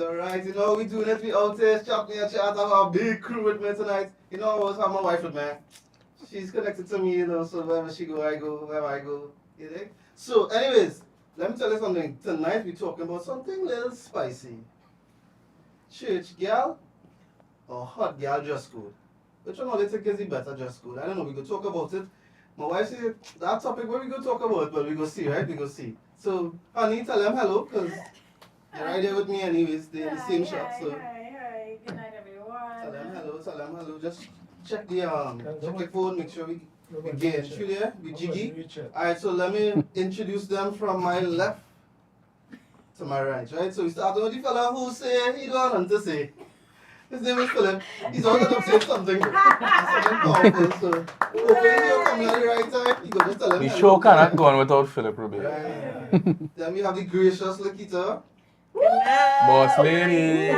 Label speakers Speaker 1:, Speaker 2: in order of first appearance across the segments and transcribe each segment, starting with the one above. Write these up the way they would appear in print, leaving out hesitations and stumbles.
Speaker 1: alright. You know, we doing it. We out there, chat me a chat. I have a big crew with me tonight. You know, I always have my wife with me. She's connected to me, you know, so wherever she go, I go. Wherever I go, you know. So, anyways, let me tell you something. Tonight we're talking about something a little spicy. Church gyal or hot gyal dress code? Which one do you think is the better dress code? I don't know. We go talk about it. My wife said that topic where we go talk about, but we go see, right? We go see. So, honey, tell them hello, because you're right there with me anyways. They're in the same shot. So,
Speaker 2: Hi. Good night, everyone.
Speaker 1: tell them hello. Just check check your phone, make sure we get you there. We jiggy. Alright, so let me introduce them from my left to my right? So we start with the fella who say he don't want to say. His name is Philip. He's always going to say something. Something powerful. So hopefully he'll come at the right time. You can just tell him.
Speaker 3: The show cannot go on without Philip Ruby.
Speaker 1: Right. Then we have the gracious Lakita.
Speaker 3: Boss lady.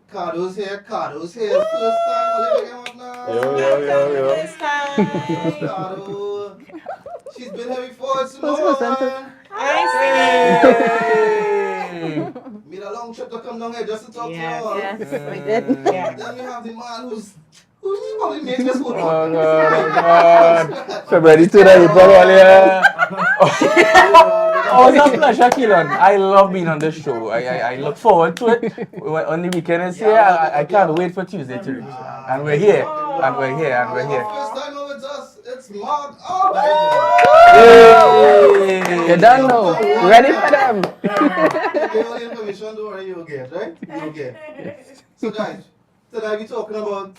Speaker 1: Cardo's here. First time.
Speaker 3: Yo.
Speaker 2: First time.
Speaker 1: Cardo. She's been here before. It's Simone. Made a long trip to come down here just to talk to you all.
Speaker 4: Yes, we did.
Speaker 1: Then we have the man who's probably made this whole
Speaker 3: Oh God. February 2 April earlier. Oh, it's a pleasure, Keelan. I love being on this show. I look forward to it. On the weekend is here. I can't wait for Tuesday to reach. And we're here.
Speaker 1: First time over with us, it's Mark.
Speaker 4: You don't know. Ready for them.
Speaker 1: The only information, don't worry, you'll get, right? You'll get. So guys, today we're talking about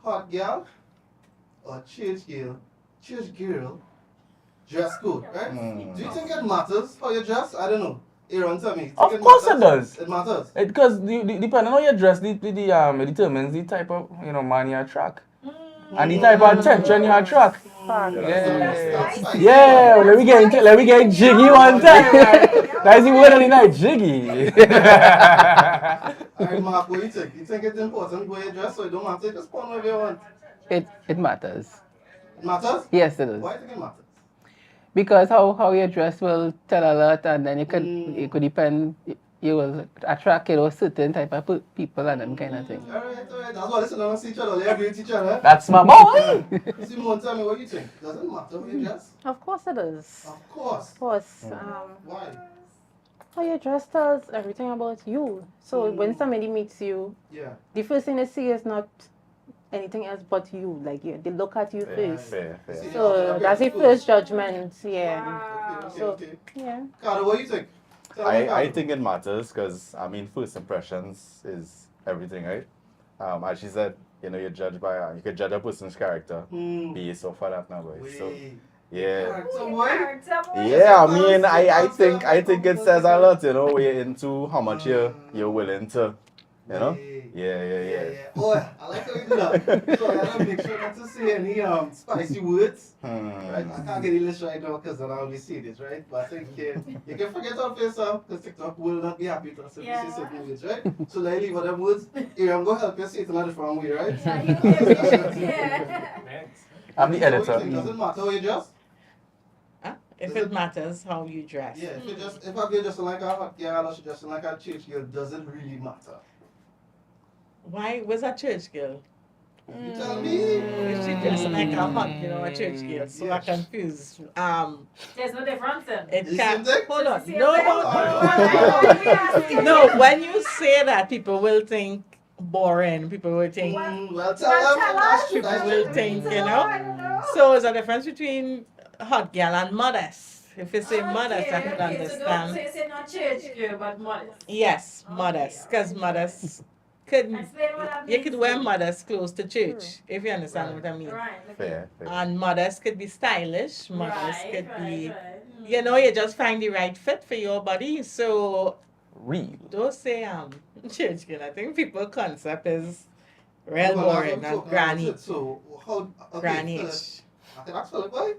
Speaker 1: hot gyal or church girl dress code, right? Do you think it matters how you dress? I don't know. Aaron, tell me.
Speaker 3: Of course it does.
Speaker 1: It matters.
Speaker 3: Because depending on how you dress, it determines the type of man you attract. And the type of attention you attract. Yeah, let me get jiggy one time. That's the word of the night, jiggy.
Speaker 1: Alright, Mark, what do you think? You think it's important where you dress, so it don't matter? Just put on whatever you want.
Speaker 4: It matters.
Speaker 1: It matters?
Speaker 4: Yes, it does.
Speaker 1: Why do you think it matters?
Speaker 4: Because how you dress will tell a lot, and then it could depend. You will attract certain type of people and them kind of thing.
Speaker 1: Alright. That's why listen, I don't see each other. They agree with each other.
Speaker 3: That's my boy.
Speaker 1: Simone, tell me what you think. Does it matter how you dress?
Speaker 5: Of course it does.
Speaker 1: Of course.
Speaker 5: Of course.
Speaker 1: Why?
Speaker 5: How you dress tells everything about you. So when somebody meets you, the first thing they see is not anything else but you. Like they look at you first.
Speaker 3: Fair.
Speaker 5: So that's the first judgment. Yeah.
Speaker 2: Wow.
Speaker 1: Okay.
Speaker 5: Yeah.
Speaker 1: Carter, what do you think?
Speaker 6: I think it matters because, first impressions is everything, right? As she said, you're judged by, you could judge a person's character based off of that now, boy. So, yeah. I think it says a lot, we're into how much you're willing to, Yeah.
Speaker 1: Oh, I like how you do that. So I gotta make sure not to say any spicy words. Right? I can't get the list right now because I only see this, right? But I think you can forget our face off because TikTok will not be happy to us if we say certain words, right? So let leave other words. Here, I'm gonna help you say it in a different way, right?
Speaker 3: I'm the editor.
Speaker 1: Does it matter how you dress?
Speaker 7: If it matters how you dress.
Speaker 1: Yeah, if I get dressing like a hot girl or she dressing like a church girl, does it really matter?
Speaker 7: Why was a church girl?
Speaker 1: You tell me.
Speaker 7: If she dressed like a hot, a church girl, so I'm confused.
Speaker 2: There's no difference then.
Speaker 7: It
Speaker 1: The
Speaker 7: can't.
Speaker 1: same thing?
Speaker 7: Hold on.
Speaker 2: Same
Speaker 7: No.
Speaker 2: thing?
Speaker 7: No, when you say that, people will think boring. People will think.
Speaker 1: Well, tell them. That's true.
Speaker 7: People will think, So there's a difference between hot girl and modest. If you say modest, I can understand.
Speaker 2: So you say not church girl, but modest.
Speaker 7: Yes, modest. Because modest could
Speaker 2: Explain what that
Speaker 7: you
Speaker 2: means.
Speaker 7: could wear modest clothes to church, if you understand what I mean.
Speaker 2: Right.
Speaker 6: Fair.
Speaker 7: And modest could be stylish. Modest could be,
Speaker 2: Right.
Speaker 7: you just find the right fit for your body. So
Speaker 3: Real.
Speaker 7: don't say church girl. I think people concept is real boring and granny.
Speaker 1: So, how, okay,
Speaker 7: Granny.
Speaker 1: Philip, I can ask Philip, why?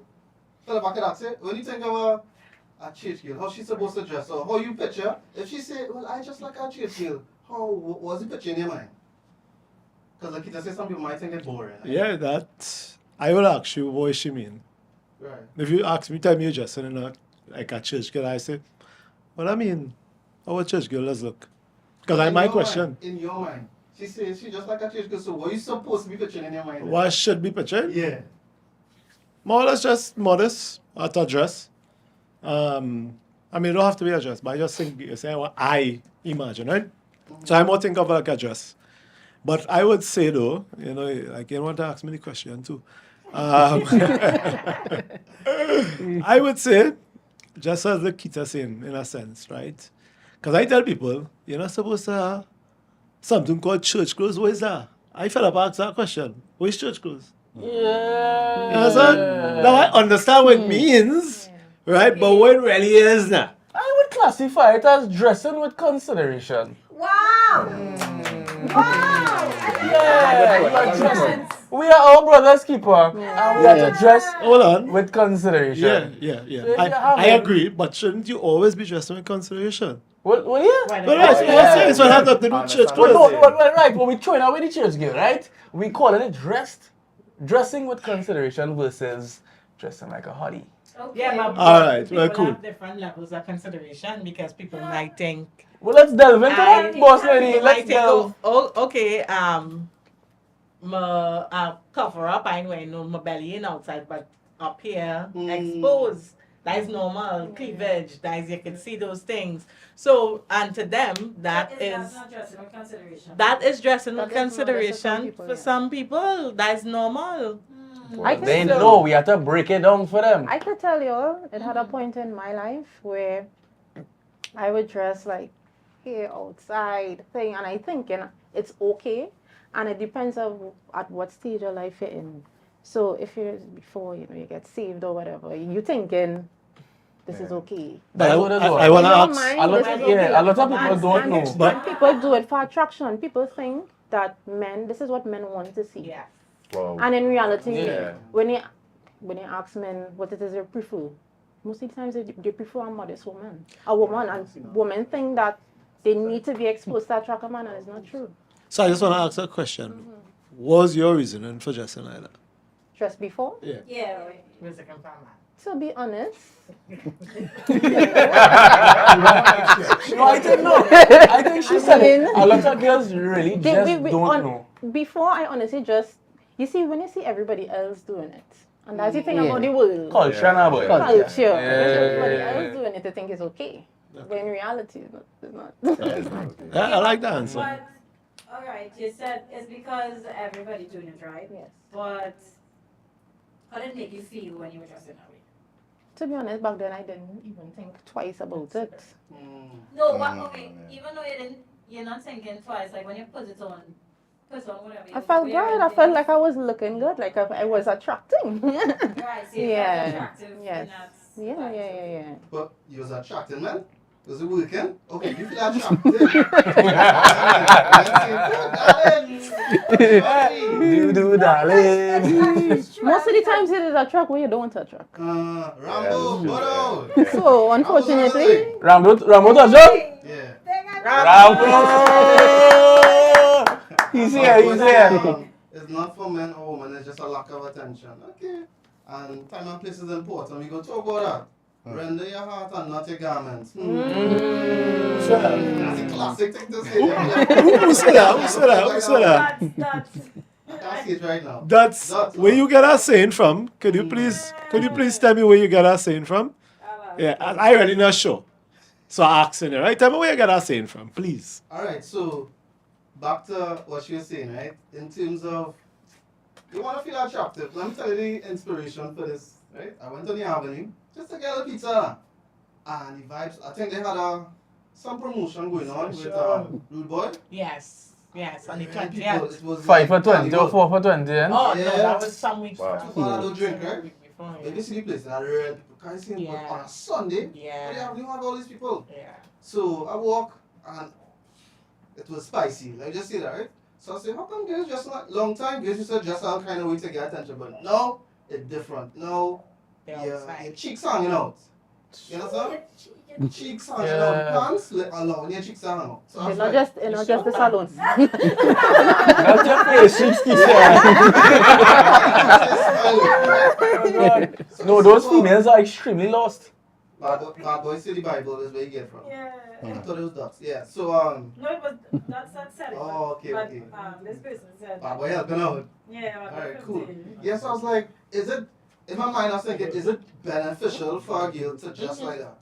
Speaker 1: Philip, I can ask you, when you think of a church girl, how she's supposed to dress, or how you picture, if she say, well, I just like a church girl, how was the picture in your mind? Because like you just say, some people might think it's boring.
Speaker 8: Yeah, that I will ask you what she mean.
Speaker 1: Right.
Speaker 8: If you ask me, tell me you're dressing in like a church girl, I say, well, I mean, how a church girl does look? Because I
Speaker 1: In
Speaker 8: my
Speaker 1: your
Speaker 8: question.
Speaker 1: mind, in your mind, she says she just like a church girl. So what you supposed to be picturing in your mind? then?
Speaker 8: What should be pictured?
Speaker 1: Yeah.
Speaker 8: More or less just modest at a dress. I mean, it don't have to be a dress, but I just think you say what I imagine, right? So I more think of like a dress. But I would say though, you know, like you want to ask me the question too. I would say, just as the Kita saying, in a sense, right? Because I tell people, you're not supposed to have something called church clothes. What is that? I fell up ask that question. What is church clothes?
Speaker 3: Yeah.
Speaker 8: You understand? Now I understand what it means, right? But what it really is now.
Speaker 3: I would classify it as dressing with consideration.
Speaker 2: Wow!
Speaker 3: Yeah, you are dressing. We are our brother's keeper, and we have to dress
Speaker 8: Hold on.
Speaker 3: with consideration.
Speaker 8: Yeah.
Speaker 3: So if you have
Speaker 8: I
Speaker 3: it-
Speaker 8: agree, but shouldn't you always be dressing with consideration?
Speaker 3: Well, yeah.
Speaker 8: But right, it's what has to do with church
Speaker 3: Well,
Speaker 8: clothes.
Speaker 3: no, well, right, when we throwing away the church girl, right? We calling it dressing with consideration versus dressing like a hottie.
Speaker 2: Okay.
Speaker 7: Yeah, but
Speaker 8: All right,
Speaker 7: people
Speaker 8: well, cool.
Speaker 7: have different levels of consideration because people might think.
Speaker 3: Well, let's delve into that, boss lady.
Speaker 7: People
Speaker 3: Let's
Speaker 7: might think,
Speaker 3: delve.
Speaker 7: okay, my cover up, I know my belly in outside, but up here, exposed. That is normal. Cleavage, that is, you can see those things. So, and to them,
Speaker 2: That's
Speaker 7: is
Speaker 2: not dressing with consideration.
Speaker 7: that is dressing with
Speaker 5: That is normal to some
Speaker 7: consideration
Speaker 5: people,
Speaker 7: for
Speaker 5: yeah.
Speaker 7: some people. That is normal.
Speaker 5: I can
Speaker 3: They
Speaker 5: still-
Speaker 3: know we have to break it down for them.
Speaker 5: I could tell you all, it had a point in my life where I would dress like here outside thing, and I think it's okay, and it depends on at what stage of life you're in. So if you're before you get saved or whatever, you thinking this is okay.
Speaker 8: But
Speaker 3: That's what it was.
Speaker 8: I want to
Speaker 5: In your
Speaker 8: ask.
Speaker 5: mind,
Speaker 3: A lot
Speaker 5: this
Speaker 3: of,
Speaker 5: is
Speaker 3: yeah,
Speaker 5: okay.
Speaker 3: a lot of people don't
Speaker 5: And
Speaker 3: know.
Speaker 8: But-
Speaker 5: people do it for attraction. People think that this is what men want to see.
Speaker 7: Yeah.
Speaker 6: Wow.
Speaker 5: And in reality,
Speaker 3: Yeah.
Speaker 5: when you ask men what it is they prefer, most of the times they prefer a modest woman. A woman, and women think that they need to be exposed to attract a man, and it's not true.
Speaker 8: So I just want to ask a question. What was your reasoning for dressing like that?
Speaker 5: Just before,
Speaker 8: Yeah.
Speaker 2: Yeah, right.
Speaker 7: Music and family.
Speaker 5: to be honest,
Speaker 3: No, I think no. I think she said it.
Speaker 5: mean-
Speaker 3: A lot of girls really
Speaker 5: They-
Speaker 3: just
Speaker 5: we-
Speaker 3: don't
Speaker 5: on-
Speaker 3: know.
Speaker 5: before I honestly you see, when you see everybody else doing it, and that's the thing
Speaker 4: Yeah.
Speaker 5: about the world.
Speaker 3: Culture now, boy.
Speaker 4: Culture.
Speaker 5: Culture.
Speaker 3: Yeah.
Speaker 5: When everybody else doing it, they think it's okay. But in reality, it's not.
Speaker 8: Yeah, I like that answer.
Speaker 2: But, alright, you said it's because everybody doing it, right?
Speaker 5: Yes.
Speaker 2: But, how did it make you feel when you were dressing that way?
Speaker 5: To be honest, back then I didn't even think twice about it.
Speaker 2: No, okay, even though you're not thinking twice, like when you put on whatever.
Speaker 5: I felt good. I felt like I was looking good, like I was attracting.
Speaker 2: Right, so you
Speaker 5: Yeah.
Speaker 2: felt attractive.
Speaker 5: Yes.
Speaker 2: in that
Speaker 5: Yeah.
Speaker 1: But you was attracting, man. Was it working? Okay, you feel attractive.
Speaker 3: Do darling.
Speaker 5: Most of the times it is attract when you don't want to attract.
Speaker 1: Rambo, Bodo.
Speaker 5: So unfortunately,
Speaker 3: Rambo Dojo?
Speaker 1: Yeah.
Speaker 3: Rambo! He's here.
Speaker 1: It's not for men or women, it's just a lack of attention. Okay. And time and place is important. We go talk about that. Render your heart and not your garments. That's a classic thing to say.
Speaker 8: Who said that? Who said that? Who said that?
Speaker 2: That's
Speaker 1: I can't see it right now.
Speaker 8: That's where you get that saying from. Could you please tell me where you get that saying from? Yeah, I really not sure. So I asking you, right? Tell me where you get that saying from, please.
Speaker 1: Alright, so back to what you were saying, right? In terms of you want to feel attractive. Let me tell you the inspiration for this, right? I went on the avenue just to get a pizza. And the vibes, I think they had some promotion going on with Rude Boy.
Speaker 7: Yes. On the
Speaker 1: Many
Speaker 7: 20th.
Speaker 1: people, it was
Speaker 3: 5 for
Speaker 1: like
Speaker 3: 20 or
Speaker 1: carnival.
Speaker 3: 4 for 20, eh?
Speaker 7: Oh,
Speaker 1: Yeah.
Speaker 7: no, that was some weeks
Speaker 6: Wow.
Speaker 7: before.
Speaker 1: People that don't drink, right?
Speaker 7: Before,
Speaker 1: Maybe see the place and I real people can't see
Speaker 7: Yeah.
Speaker 1: but on a Sunday,
Speaker 7: Yeah.
Speaker 1: you have all these people.
Speaker 7: Yeah.
Speaker 1: So I walk and it was spicy. Let me just say that, right? So I said, how come girls just not long time? Girls used to dress all kind of way to get attention, but now it's different. Now
Speaker 7: They're
Speaker 1: your
Speaker 7: outside.
Speaker 1: cheeks hanging out. You understand? Cheeks hanging out, pants allowing your cheeks to hang out. So I was
Speaker 5: It's not
Speaker 1: like,
Speaker 5: just the salons.
Speaker 3: Not your face, 60 No, those females are extremely lost.
Speaker 1: Bad boy say the Bible is where you get from.
Speaker 2: Yeah.
Speaker 1: I thought it was ducks. Yeah. So
Speaker 2: No, it was that's not said.
Speaker 1: Oh, okay,
Speaker 2: but,
Speaker 1: okay.
Speaker 2: This person said.
Speaker 1: bad boy helping out.
Speaker 2: Yeah.
Speaker 1: Alright, cool. Yes, I was like, is it in my mind I was thinking, is it beneficial for a girl to dress like that?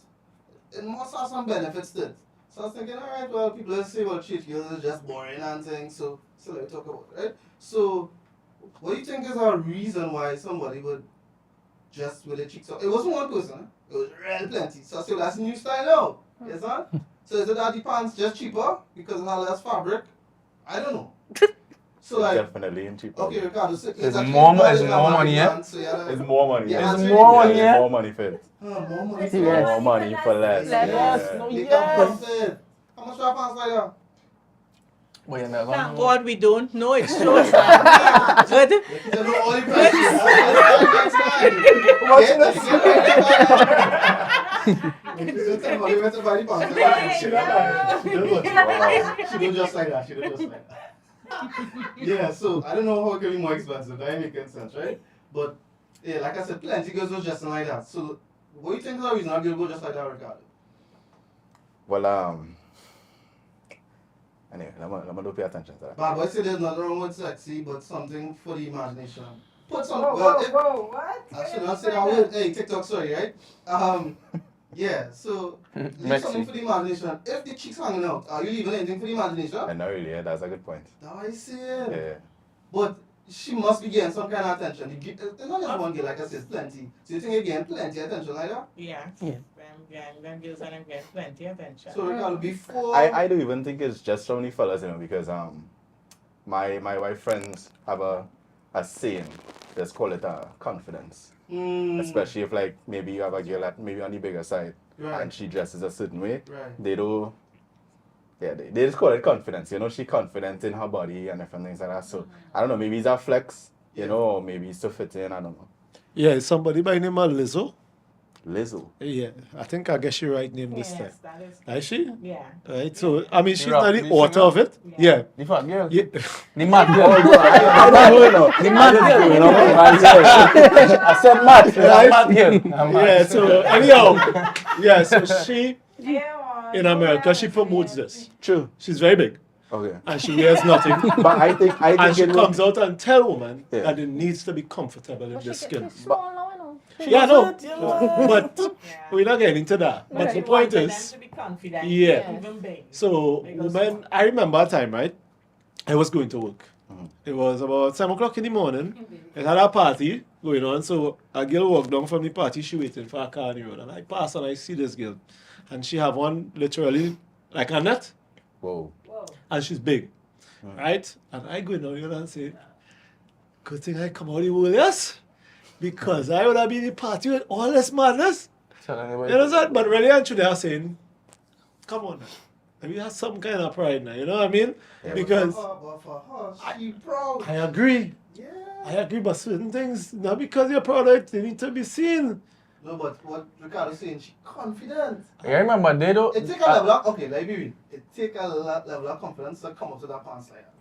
Speaker 1: It must have some benefits to it. So I was thinking, alright, well, people say, well, cheat girls is just boring and things, so let me talk about it, right? So, what do you think is a reason why somebody would dress with their cheeks out? It wasn't one person, it was real plenty. So I said, well, that's a new style now, yes, sir? So is it that the pants just cheaper because it has less fabric? I don't know. So like,
Speaker 6: definitely in cheaper.
Speaker 1: okay, Ricardo, so
Speaker 3: It's more money, yeah?
Speaker 1: So yeah,
Speaker 6: It's more money.
Speaker 1: Yeah,
Speaker 3: It's
Speaker 1: that's
Speaker 3: more
Speaker 1: right.
Speaker 3: money,
Speaker 6: Yeah,
Speaker 3: yeah?
Speaker 6: more money for it.
Speaker 1: more money.
Speaker 5: Yes.
Speaker 6: More money for less.
Speaker 3: Yes,
Speaker 6: Yeah.
Speaker 3: no,
Speaker 1: They
Speaker 3: yes.
Speaker 1: come profit. How much are pants like that?
Speaker 3: But you're not gonna
Speaker 7: Thank
Speaker 3: know.
Speaker 7: God we don't know. It shows that. Good.
Speaker 1: You don't know all the prices. That's She do just like that. She do just like that. Yeah, so I don't know how it can be more expensive. That ain't making sense, right? But yeah, like I said, plenty girls go dressing like that. So what do you think is the reason a girl go just like that, Ricardo?
Speaker 6: Well, anyway, let me do pay attention to that.
Speaker 1: Bad boy say there's nothing wrong with sexy, but something for the imagination. Put some.
Speaker 2: Whoa,
Speaker 1: well,
Speaker 2: whoa,
Speaker 1: if-
Speaker 2: whoa, what?
Speaker 1: I should not say that word. Hey, TikTok, sorry, right? Yeah, so leave something for the imagination. If the cheeks hanging out, are you leaving anything for the imagination?
Speaker 6: And not really, yeah, that's a good point.
Speaker 1: Now I see it.
Speaker 6: Yeah.
Speaker 1: But she must be getting some kind of attention. There's not just one girl, like I said, plenty. So you think you're getting plenty attention like that?
Speaker 7: Yeah.
Speaker 4: Yeah.
Speaker 7: Them girls and them get plenty attention.
Speaker 1: So Ricardo, before...
Speaker 6: I don't even think it's just from the fellas, you know, because my white friends have a saying, let's call it confidence. Especially if like maybe you have a girl that maybe on the bigger side
Speaker 1: Right.
Speaker 6: and she dresses a certain way.
Speaker 1: Right.
Speaker 6: They do, yeah, they just call it confidence. You know, she confident in her body and different things like that. So I don't know, maybe it's a flex, you know, or maybe it's to fit in. I don't know.
Speaker 8: Yeah, somebody by the name of Lizzo.
Speaker 6: Lizzo.
Speaker 8: Yeah, I think I guess your right name this time.
Speaker 7: Yes, that is.
Speaker 8: Is she?
Speaker 7: Yeah.
Speaker 8: Right, so I mean she's
Speaker 3: Rock
Speaker 8: not the
Speaker 3: music,
Speaker 8: author
Speaker 3: huh?
Speaker 8: of it. Yeah.
Speaker 3: The fat girl.
Speaker 8: Yeah.
Speaker 3: The mad girl.
Speaker 6: I don't know.
Speaker 3: The mad girl, you know? I said mad. The mad girl. I'm mad.
Speaker 8: Yeah, so anyhow. Yeah, so she
Speaker 2: Yeah,
Speaker 8: in America she promotes this.
Speaker 6: True.
Speaker 8: She's very big.
Speaker 6: Okay.
Speaker 8: And she wears nothing.
Speaker 6: But I think
Speaker 8: And she
Speaker 6: it
Speaker 8: comes out and tell woman
Speaker 6: Yeah.
Speaker 8: that it needs to be comfortable in
Speaker 5: But
Speaker 8: the skin.
Speaker 5: she's small now, you know.
Speaker 8: Yeah, no. But
Speaker 7: Yeah.
Speaker 8: we're not getting into that. But
Speaker 7: She
Speaker 8: the point
Speaker 7: wanted
Speaker 8: is,
Speaker 7: them to be confident.
Speaker 8: Yeah.
Speaker 7: Even big.
Speaker 8: so women, I remember a time, right? I was going to work. It was about 7 o'clock in the morning. It had a party going on. So a girl walked down from the party, she waiting for a car on the road. And I pass and I see this girl. And she have on literally like a net.
Speaker 6: Whoa.
Speaker 2: Whoa.
Speaker 8: And she's big. Right? And I go down here and say, good thing I come out the world, yes? Because I would have been in the party with all this madness.
Speaker 3: Tell
Speaker 8: You
Speaker 3: anybody.
Speaker 8: understand? But really and truly are saying, come on now. We have some kind of pride now, you know what I mean? Because
Speaker 1: But for her, she proud.
Speaker 8: I agree.
Speaker 1: Yeah.
Speaker 8: I agree, but certain things, not because you're proud of it, they need to be seen.
Speaker 1: No, but what Ricardo's saying, she confident.
Speaker 3: I remember they do.
Speaker 1: It take a level of, okay, let me read. It take a level of confidence to come up to that pants like that.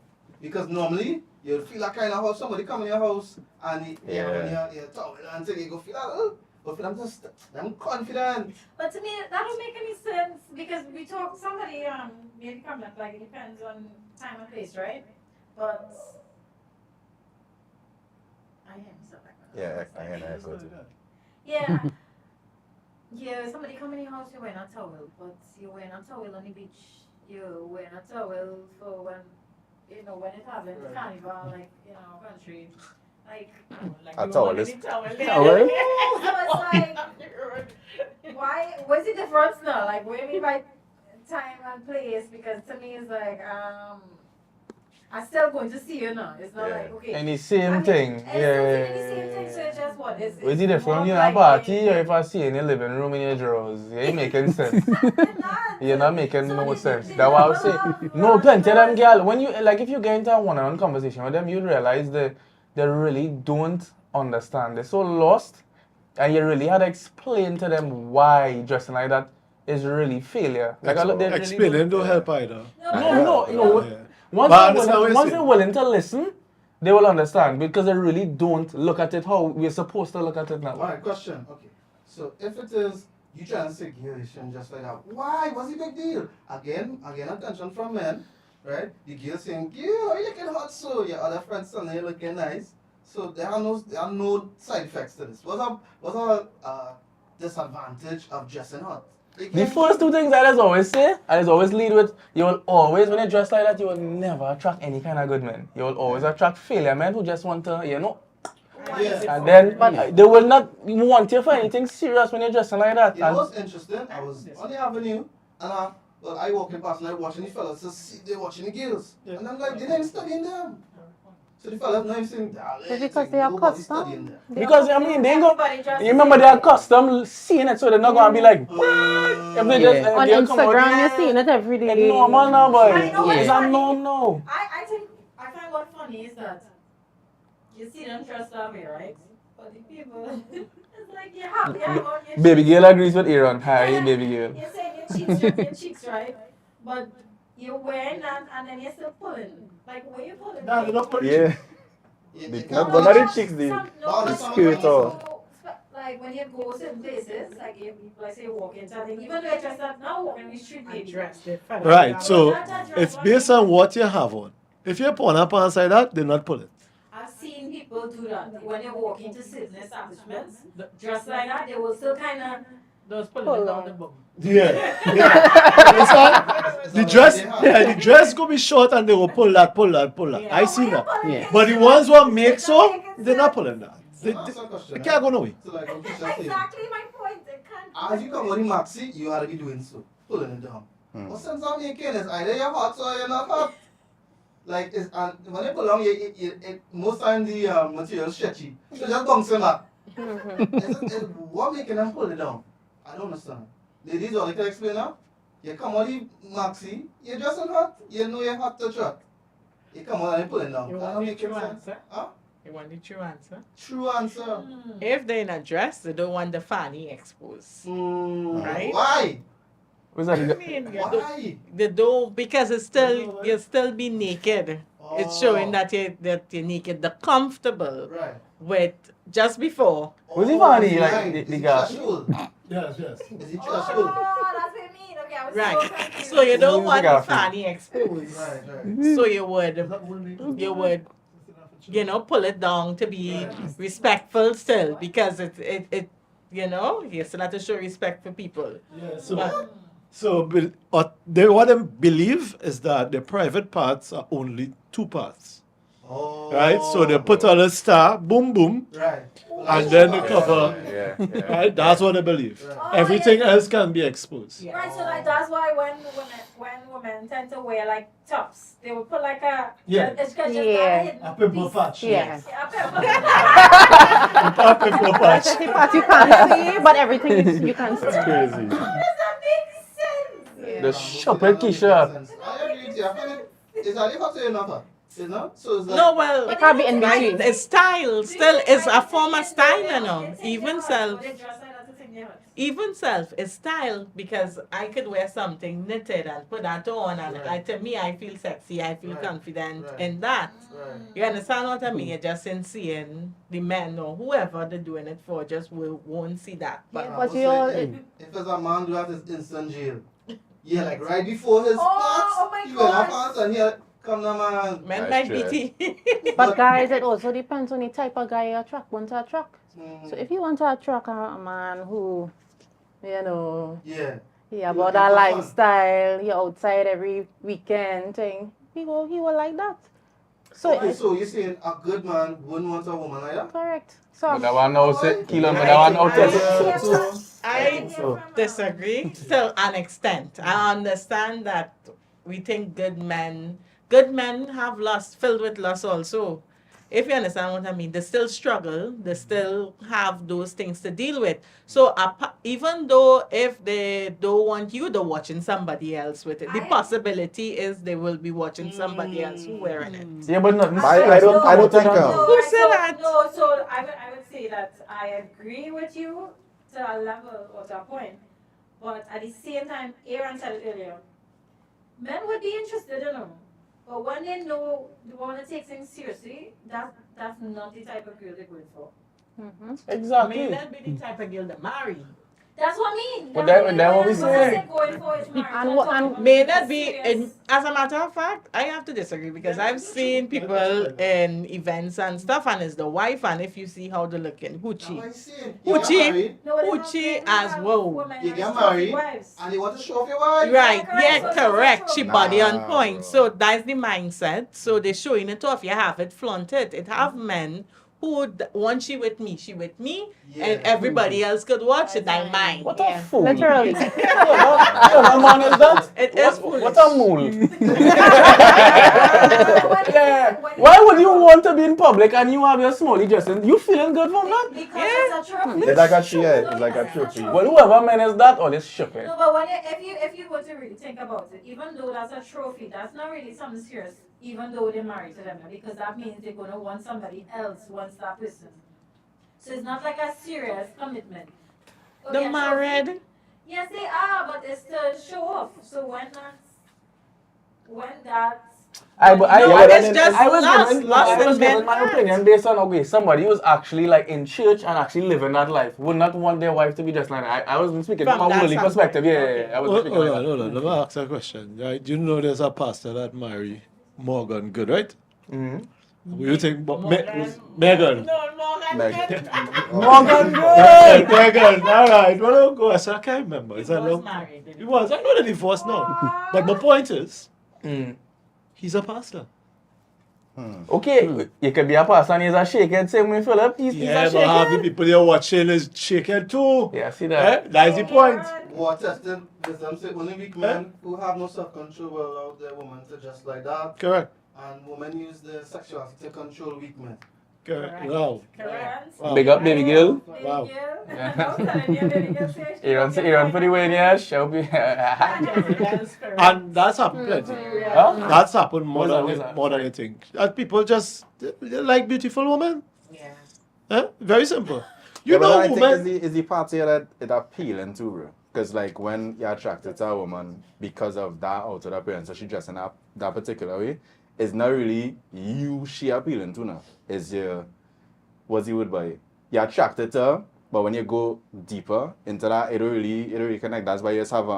Speaker 1: Because normally, you'd feel that kind of house, somebody come in your house and you have on your towel and thing, you go feel that, but for them just, them confident.
Speaker 2: But to me, that don't make any sense because we talk, somebody made a comment like it depends on time and place, right? But I hear myself like that.
Speaker 6: Yeah, I hear that too.
Speaker 2: Yeah. Yeah, somebody come in your house, you're wearing a towel, but you're wearing a towel on the beach. You're wearing a towel for when, you know, when it's having carnival, like, you know, country. Like,
Speaker 7: Like
Speaker 6: A
Speaker 7: you
Speaker 6: towel
Speaker 7: want
Speaker 6: is-
Speaker 7: any towel.
Speaker 3: Towel?
Speaker 2: so it's like, why, what's the difference now? Like, what do you mean by time and place? Because to me, it's like, I'm still going to see you now. It's not
Speaker 6: Yeah.
Speaker 2: like, okay.
Speaker 3: And the same
Speaker 2: I mean,
Speaker 3: thing.
Speaker 2: It's
Speaker 3: Yeah.
Speaker 2: still the same thing, so it's just what? It's
Speaker 3: Was it from
Speaker 2: more
Speaker 3: you in
Speaker 2: like
Speaker 3: a party
Speaker 2: a-
Speaker 3: or if I see you in your living room in your drawers? You ain't making sense. You're not making no sense. That's why I was saying. No, plenty of them, girl. When you like, if you get into a one-on-one conversation with them, you realize they really don't understand. They're so lost and you really had to explain to them why dressing like that is really failure. Like they really
Speaker 8: Explaining don't help either.
Speaker 3: No.
Speaker 8: Yeah.
Speaker 3: Once
Speaker 8: But I understand what you're
Speaker 3: they're
Speaker 8: saying.
Speaker 3: willing to listen, they will understand because they really don't look at it how we're supposed to look at it now.
Speaker 1: Alright, question. Okay. So if it is you trying to say Gyal, you shouldn't just like that. Why? What's the big deal? Again, attention from men, right? The girl saying, Gyal, are you looking hot so? Your other friends telling you looking nice. So there are no side effects to this. What's a disadvantage of dressing hot?
Speaker 3: The first two things I just always say, I just always lead with, you will always, when you dress like that, you will never attract any kind of good men. You will always attract failure men who just want to,
Speaker 1: Yeah.
Speaker 3: and then they will not want you for anything serious when you're dressing like that.
Speaker 1: You know
Speaker 3: And
Speaker 1: what's interesting? I was on the avenue and I walking past and I watching the fellas they're watching the girls.
Speaker 8: Yeah.
Speaker 1: And I'm like, they're not even studying them. So the fellas not even saying,
Speaker 5: It's because they are custom.
Speaker 3: because, I mean, they ain't go,
Speaker 2: Everybody dresses
Speaker 3: you remember
Speaker 2: the
Speaker 3: they're
Speaker 2: same.
Speaker 3: accustomed seeing it, so they're not going to be like, if they just,
Speaker 5: On
Speaker 3: girl come out,
Speaker 5: Instagram, you're seeing it every
Speaker 3: it's
Speaker 5: day.
Speaker 3: normal now, boy.
Speaker 2: I know
Speaker 3: It's
Speaker 2: it's
Speaker 3: a
Speaker 2: funny.
Speaker 3: norm now.
Speaker 2: I think I find what funny is that you see them dressed that way, right? But the people, it's like you have on your
Speaker 3: Baby girl agrees with Aaron. Hi, baby girl.
Speaker 2: You're saying your cheeks, right? But you're wearing that and then you're still pulling. Like where you pulling?
Speaker 8: Nah, they're not putting
Speaker 6: Yeah.
Speaker 1: It
Speaker 6: Not
Speaker 1: can't
Speaker 6: but
Speaker 1: be-
Speaker 6: not the chicks, the
Speaker 1: But
Speaker 6: skirt
Speaker 1: some-
Speaker 6: or
Speaker 2: like when you go certain places, like you like say walk into something, even though you're dressed up now walking the street,
Speaker 7: I
Speaker 2: baby.
Speaker 7: dressed it.
Speaker 8: Right, so it's based on what you have on. If you're putting up pants like that, they're not pulling.
Speaker 2: I've seen people do that when they walk into certain establishments, dressed like that, they will still kind of.
Speaker 7: Those pulling down the bum.
Speaker 8: Yeah. Understand? The dress go be short and they will pull that.
Speaker 7: Yeah.
Speaker 8: I see that.
Speaker 4: Yeah.
Speaker 8: But the ones who make so, they're not pulling that.
Speaker 1: So now that's a question,
Speaker 8: They can't go nowhere.
Speaker 1: So like what Keisha saying,
Speaker 2: Exactly my point. They can't.
Speaker 1: as you come on the maxi, you gotta be doing so, pulling it down. What sense I'm making is either you're hot or you're not hot. Like it's and when you pull on, most times the material is stretchy, so just bouncing back. What making them pull it down? I don't understand. Ladies, all you can explain now. You come on the maxi, you're dressing hot, you know you're hot to track. You come on and you pull it down.
Speaker 7: You
Speaker 1: That
Speaker 7: want
Speaker 1: don't
Speaker 7: the
Speaker 1: make
Speaker 7: true
Speaker 1: sense.
Speaker 7: answer?
Speaker 1: Huh?
Speaker 7: You want the true answer?
Speaker 1: True answer.
Speaker 7: If they're in a dress, they don't want the fanny exposed. Right?
Speaker 1: Why?
Speaker 3: What's
Speaker 7: I
Speaker 3: that?
Speaker 7: mean,
Speaker 1: Why?
Speaker 7: they don't because it's still you'll still be naked. It's showing that you're naked. The comfortable
Speaker 1: Right.
Speaker 7: with just before.
Speaker 3: Was he funny, like,
Speaker 1: Right.
Speaker 3: the
Speaker 1: Is it
Speaker 3: girl?
Speaker 1: threshold?
Speaker 8: Yes.
Speaker 1: Is it
Speaker 2: Oh,
Speaker 1: threshold?
Speaker 2: that's what I mean. Okay, I was so
Speaker 7: Right.
Speaker 2: confused.
Speaker 7: So you don't
Speaker 3: Music
Speaker 7: want the
Speaker 3: outfit.
Speaker 7: fanny exposed.
Speaker 1: Right.
Speaker 7: So you would pull it down to be respectful still because it you still have to show respect for people.
Speaker 8: Yeah, so what they believe is that the private parts are only two parts.
Speaker 1: Oh.
Speaker 8: Right? So they put on a star, boom, boom,
Speaker 1: Right.
Speaker 8: and then they cover.
Speaker 6: Yeah.
Speaker 8: Right? That's what they believe.
Speaker 1: Right.
Speaker 8: Everything else can be exposed.
Speaker 7: Yeah.
Speaker 2: Right, so like that's why when women tend to wear like tops, they will put like a
Speaker 8: Yeah.
Speaker 2: it's just
Speaker 5: Yeah.
Speaker 2: a hidden
Speaker 8: A pimple
Speaker 2: piece.
Speaker 8: patch.
Speaker 5: Yeah.
Speaker 2: Yeah, a pimple.
Speaker 8: A pimple patch.
Speaker 5: The part you can't see, but everything is, you can see.
Speaker 6: Crazy.
Speaker 2: Does that make sense?
Speaker 3: The shopper Keisha.
Speaker 1: I agree with you. I feel it's either hot or you're not hot. You know? So it's like,
Speaker 7: No, well,
Speaker 5: It can't be in
Speaker 7: right,
Speaker 5: between.
Speaker 7: the style still is a form of style, you know. Even self, even self is style because I could wear something knitted and put that on, and
Speaker 1: Right.
Speaker 7: to me, I feel sexy, I feel
Speaker 1: Right.
Speaker 7: confident
Speaker 1: Right.
Speaker 7: in that.
Speaker 1: Right.
Speaker 7: You understand what I mean? You're just in seeing the men or whoever they're doing it for, just won't see that. But
Speaker 5: Yeah,
Speaker 1: I
Speaker 5: but
Speaker 1: would
Speaker 5: you all-
Speaker 1: say if there's a man do that, it's instant jail. Yeah, like right before his
Speaker 2: Oh,
Speaker 1: pants,
Speaker 2: oh my
Speaker 1: he wear
Speaker 2: God.
Speaker 1: a pants and here come the man.
Speaker 7: men
Speaker 6: That's
Speaker 7: might
Speaker 6: true.
Speaker 7: be
Speaker 5: But guys, it also depends on the type of guy you attract, want to attract.
Speaker 1: Mm,
Speaker 5: So if you want to attract a man who,
Speaker 1: yeah.
Speaker 5: yeah,
Speaker 1: Who
Speaker 5: about
Speaker 1: looking
Speaker 5: that
Speaker 1: for fun.
Speaker 5: lifestyle, you're outside every weekend thing, he will like that. So
Speaker 1: Okay,
Speaker 5: it's
Speaker 1: so you're saying a good man wouldn't want a woman like that?
Speaker 5: correct. So
Speaker 3: But that one now say, Kilo, but that one now test.
Speaker 7: I
Speaker 3: So-
Speaker 7: disagree to an extent. I understand that we think good men have lust, filled with lust also. If you understand what I mean, they still struggle, they still have those things to deal with. So even though if they don't want you, they're watching somebody else with it. The possibility is they will be watching somebody else who wearing it.
Speaker 3: Yeah, but not
Speaker 6: I don't think
Speaker 7: Who said that?
Speaker 2: No, so I would say that I agree with you to a level or to a point, but at the same time, Aaron said it earlier, men would be interested in them. But when they know the woman takes things seriously, that's not the type of girl they're going for.
Speaker 7: May
Speaker 3: Exactly.
Speaker 7: not be the type of girl to marry.
Speaker 2: That's what I mean.
Speaker 3: But
Speaker 2: That's
Speaker 3: then what we
Speaker 2: I'm
Speaker 3: say?
Speaker 2: going for is marriage.
Speaker 5: And
Speaker 2: I'm
Speaker 5: what-
Speaker 2: talking
Speaker 5: and
Speaker 2: about
Speaker 7: May
Speaker 2: a
Speaker 7: not be,
Speaker 2: serious-
Speaker 7: as a matter of fact, I have to disagree because I've seen people in events and stuff, and it's the wife, and if you see how they're looking, hoochie. Hoochie,
Speaker 2: No, but
Speaker 7: hoochie
Speaker 2: it's not
Speaker 7: as
Speaker 2: fair.
Speaker 7: well.
Speaker 2: Women
Speaker 1: You
Speaker 2: are
Speaker 1: get
Speaker 2: trophy
Speaker 1: married,
Speaker 2: wives.
Speaker 1: and you want to show off your wife.
Speaker 7: Right,
Speaker 2: correct.
Speaker 7: yeah,
Speaker 2: So it's
Speaker 7: correct.
Speaker 2: also
Speaker 7: She
Speaker 2: a
Speaker 7: body on
Speaker 6: Nah,
Speaker 7: point.
Speaker 6: bro.
Speaker 7: So that's the mindset. So they're showing it off. You have it, flaunt it. It have men who would, once she with me, and everybody else could watch it. I mine.
Speaker 3: What
Speaker 7: Yeah.
Speaker 3: a fool.
Speaker 5: Literally.
Speaker 3: What man is that?
Speaker 7: It is
Speaker 3: What a mole.
Speaker 2: What is
Speaker 3: Yeah.
Speaker 2: it? What is
Speaker 3: Why
Speaker 2: it?
Speaker 3: would you want to be in public and you have your smallie dressing? You feeling good from that?
Speaker 2: Because it's a trophy.
Speaker 6: It's like a trophy.
Speaker 2: No,
Speaker 6: It's like a
Speaker 2: because it's
Speaker 6: trophy.
Speaker 3: Well, whoever man is that, all this shook it.
Speaker 2: No, but when if you were to really think about it, even though that's a trophy, that's not really something serious. Even though they're married to them, because that means they're gonna want somebody else once that person. So it's not like a serious commitment.
Speaker 7: The
Speaker 2: Okay, a
Speaker 7: married.
Speaker 2: trophy. Yes, they are, but it's to show off. So when that's
Speaker 3: I
Speaker 7: No,
Speaker 3: was
Speaker 7: it's just lust.
Speaker 3: giving,
Speaker 7: Lust
Speaker 3: I was
Speaker 7: and men
Speaker 3: giving my
Speaker 7: hurt.
Speaker 3: opinion based on, okay, somebody who's actually like in church and actually living that life would not want their wife to be just like that. I wasn't speaking from
Speaker 7: From
Speaker 3: a
Speaker 7: that
Speaker 3: worldly
Speaker 7: standpoint,
Speaker 3: perspective. Yeah,
Speaker 7: okay.
Speaker 3: I was
Speaker 8: Hold
Speaker 3: speaking like
Speaker 8: on,
Speaker 3: that.
Speaker 8: hold on. Let me ask a question. Right? You know there's a pastor that marry Morgan Good, right?
Speaker 3: Mhm.
Speaker 8: What do you think about
Speaker 7: Morgan.
Speaker 8: Megan?
Speaker 7: No, Morgan.
Speaker 6: Megan.
Speaker 3: Morgan
Speaker 8: Hey,
Speaker 3: Good!
Speaker 8: Megan, all right. Well, I'll go. I said, I can't remember.
Speaker 7: He
Speaker 8: Is that
Speaker 7: was
Speaker 8: long?
Speaker 7: married.
Speaker 8: He was. I know the divorce now. But my point is,
Speaker 3: Mm.
Speaker 8: he's a pastor.
Speaker 3: Okay, you could be a pastor and he's a shakehead, same way Philip, he's
Speaker 8: Yeah,
Speaker 3: a
Speaker 8: but half the
Speaker 3: shakehead.
Speaker 8: people you're watching is shaking too.
Speaker 3: Yeah, see that?
Speaker 8: Eh? That's the point.
Speaker 1: What testing wisdom say only weak men who have no self-control will allow their woman to just like that,
Speaker 8: Correct.
Speaker 1: and women use their sexuality to control weak men.
Speaker 8: Correct. Wow.
Speaker 2: correct.
Speaker 8: Wow.
Speaker 3: Big up, baby girl.
Speaker 8: Wow.
Speaker 3: Aaron for the win, yeah, shall be.
Speaker 8: And that's happened plenty.
Speaker 3: Huh?
Speaker 8: That's happened more
Speaker 3: What's
Speaker 8: than
Speaker 3: that? What's that?
Speaker 8: more than you think. And people just they like beautiful women.
Speaker 7: Yeah.
Speaker 8: Eh? Very simple. You
Speaker 6: Yeah, but
Speaker 8: know,
Speaker 6: I think
Speaker 8: women.
Speaker 6: is the part here that it appealing to, bro. Because like when you're attracted to a woman because of that outer appearance, so she dressing up that particular way, it's not really you she appealing to now. It's your what's the word by it? You're attracted to her, but when you go deeper into that, it don't really connect. That's why you just have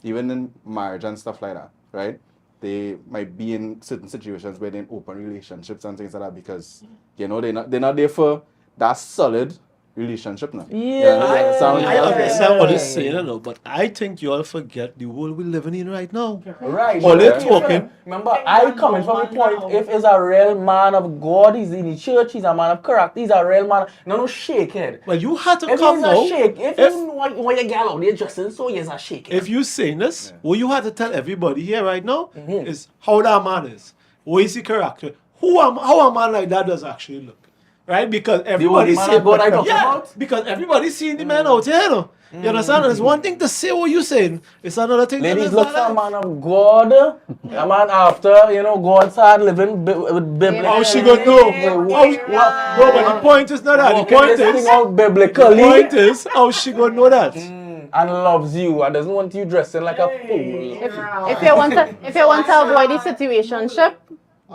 Speaker 6: even in marriage and stuff like that, right? They might be in certain situations where they're in open relationships and things like that because you know they're not there for that solid relationship now.
Speaker 3: Yeah.
Speaker 8: I understand what he's
Speaker 3: Yeah.
Speaker 8: saying, you know, but I think you all forget the world we're living in right now.
Speaker 3: Right.
Speaker 8: All they're
Speaker 3: okay,
Speaker 8: talking-
Speaker 3: Philip, remember, I coming from the point, if he's a real man of God, he's in the church, he's a man of character, he's a real man. No shakehead.
Speaker 8: Well, you had to
Speaker 3: If
Speaker 8: come
Speaker 3: he's
Speaker 8: now.
Speaker 3: a shake, if
Speaker 8: if-
Speaker 3: you want your gal out there dressing, so he's a shakehead.
Speaker 8: If you saying this, what you had to tell everybody here right now
Speaker 3: Mhm.
Speaker 8: is how that man is. What is his character? How a man like that does actually look. Right? Because everybody
Speaker 3: man of God I talking about?
Speaker 8: because everybody's seeing the man out here. No? You understand? It's one thing to say what you saying. It's another thing
Speaker 3: Ladies,
Speaker 8: to
Speaker 3: look
Speaker 8: live
Speaker 3: for a
Speaker 8: that life.
Speaker 3: man of God, a man after, God's hard living with biblical.
Speaker 8: How she gonna know? No, but the point is not that. The
Speaker 3: Walking
Speaker 8: point
Speaker 3: this
Speaker 8: is,
Speaker 3: thing out
Speaker 8: the
Speaker 3: biblically.
Speaker 8: point is, how she gonna know that?
Speaker 3: And loves you and doesn't want you dressing like a fool.
Speaker 5: If you want to avoid the situationship,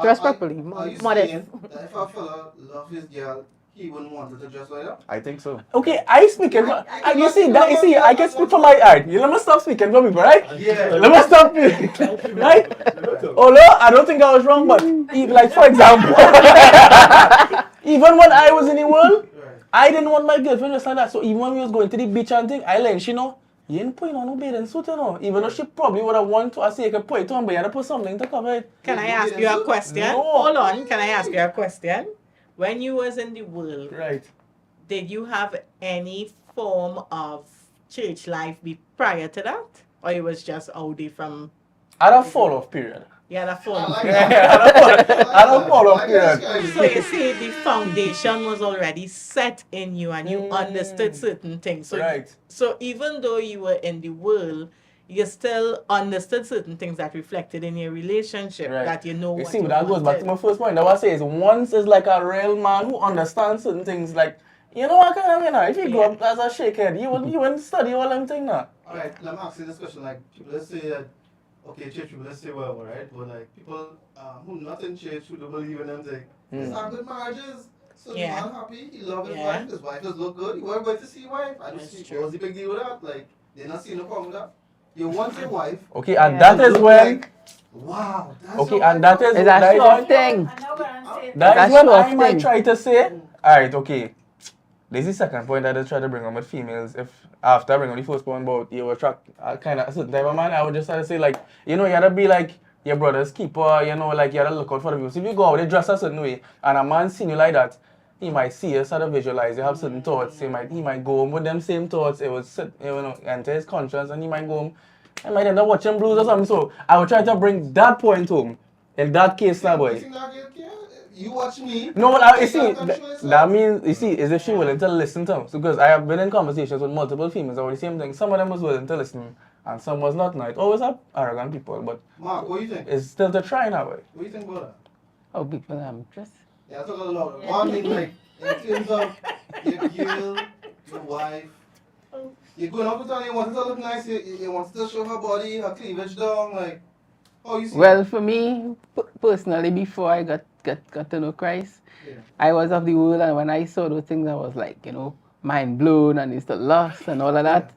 Speaker 5: dress properly.
Speaker 1: Are you
Speaker 5: Modest.
Speaker 1: saying that if a fella love his girl, he wouldn't want her to dress like that?
Speaker 6: I think so.
Speaker 3: Okay, I speaking. You see, I can speak for my art. Let me stop speaking for people, right?
Speaker 1: Yeah.
Speaker 3: Let me stop speaking, right? Although I don't think I was wrong, but like for example, even when I was in the world, I didn't want my girlfriend just like that. So even when we was going to the beach and thing, I learned, you ain't putting on no bathing suit, Even though she probably would have wanted to, I say you can put it on, but you had to put something to cover it.
Speaker 7: Can I ask you a question?
Speaker 3: No.
Speaker 7: Hold on. Can I ask you a question? When you was in the world,
Speaker 3: Right.
Speaker 7: did you have any form of church life prior to that? Or it was just out there from,
Speaker 3: At a fall off period.
Speaker 7: you had a form
Speaker 1: I
Speaker 7: of
Speaker 1: like
Speaker 3: Yeah,
Speaker 1: that.
Speaker 3: I don't follow
Speaker 1: I
Speaker 3: period.
Speaker 1: guess-
Speaker 7: So you see, the foundation was already set in you and you understood certain things. So,
Speaker 3: Right.
Speaker 7: so even though you were in the world, you still understood certain things that reflected in your relationship,
Speaker 3: Right.
Speaker 7: that you know
Speaker 3: You
Speaker 7: what
Speaker 3: see,
Speaker 7: you
Speaker 3: but that goes back to
Speaker 7: wanted.
Speaker 3: my first point. That was say is once is like a real man who understands certain things, like You know what kind of mean? If you go up as a shakehead, you wouldn't study all them things now.
Speaker 1: Alright, let me ask you this question. Like, people, let's say that, okay, church people, let's say whatever, right? But like, people who not in church, who don't believe in them things, it's not good marriages. So the
Speaker 7: Yeah.
Speaker 1: man happy, he love
Speaker 7: Yeah.
Speaker 1: his wife does look good, he want to see his wife. I don't
Speaker 7: That's
Speaker 1: see,
Speaker 7: true.
Speaker 1: what's the big deal with that? Like, they're not seeing no problem with that. You want your wife,
Speaker 3: Okay, and
Speaker 5: Yeah.
Speaker 3: that is
Speaker 1: look
Speaker 3: when.
Speaker 1: like, wow, that's
Speaker 3: Okay,
Speaker 1: your
Speaker 3: and
Speaker 1: wife.
Speaker 3: that is
Speaker 4: It's a
Speaker 3: that is
Speaker 4: show
Speaker 3: when.
Speaker 4: off thing.
Speaker 2: I know what I'm saying.
Speaker 3: That is
Speaker 4: That's
Speaker 3: when
Speaker 4: show
Speaker 3: I
Speaker 4: off
Speaker 3: might
Speaker 4: thing.
Speaker 3: try to say, alright, okay. This is the second point that I try to bring on with females. If after I bring on the first point about you attract kind of a certain type of man, I would just try to say like, you know, you gotta be like your brother's keeper, you know, like you gotta look out for the views. If you go out, they dress a certain way, and a man seeing you like that, he might see you, sort of visualize, you have certain thoughts. He might go home with them same thoughts. It would sit, you know, enter his conscience, and he might go home. I might end up watching Blues or something. So I would try to bring that point home. In that case, now boy.
Speaker 1: You watch me.
Speaker 3: No, but you see,
Speaker 1: I'm sure it's
Speaker 3: that means, you see, is if she willing to listen to him. So, because I have been in conversations with multiple females about the same thing. Some of them was willing to listen, and some was not. Now, it always have arrogant people, but
Speaker 1: Mark, what do you think?
Speaker 3: it's still to try now, boy.
Speaker 1: What do you think about that?
Speaker 4: How people just
Speaker 1: Yeah, I talk a lot. One mean like in terms of your girl, your wife. You're going out with her, you want her to look nice, you want her to show her body, her cleavage down, like how you see
Speaker 4: well
Speaker 1: it?
Speaker 4: for me personally before I got to know Christ,
Speaker 1: Yeah.
Speaker 4: I was of the world, and when I saw those things I was like, you know, mind blown and used to lust and all of that.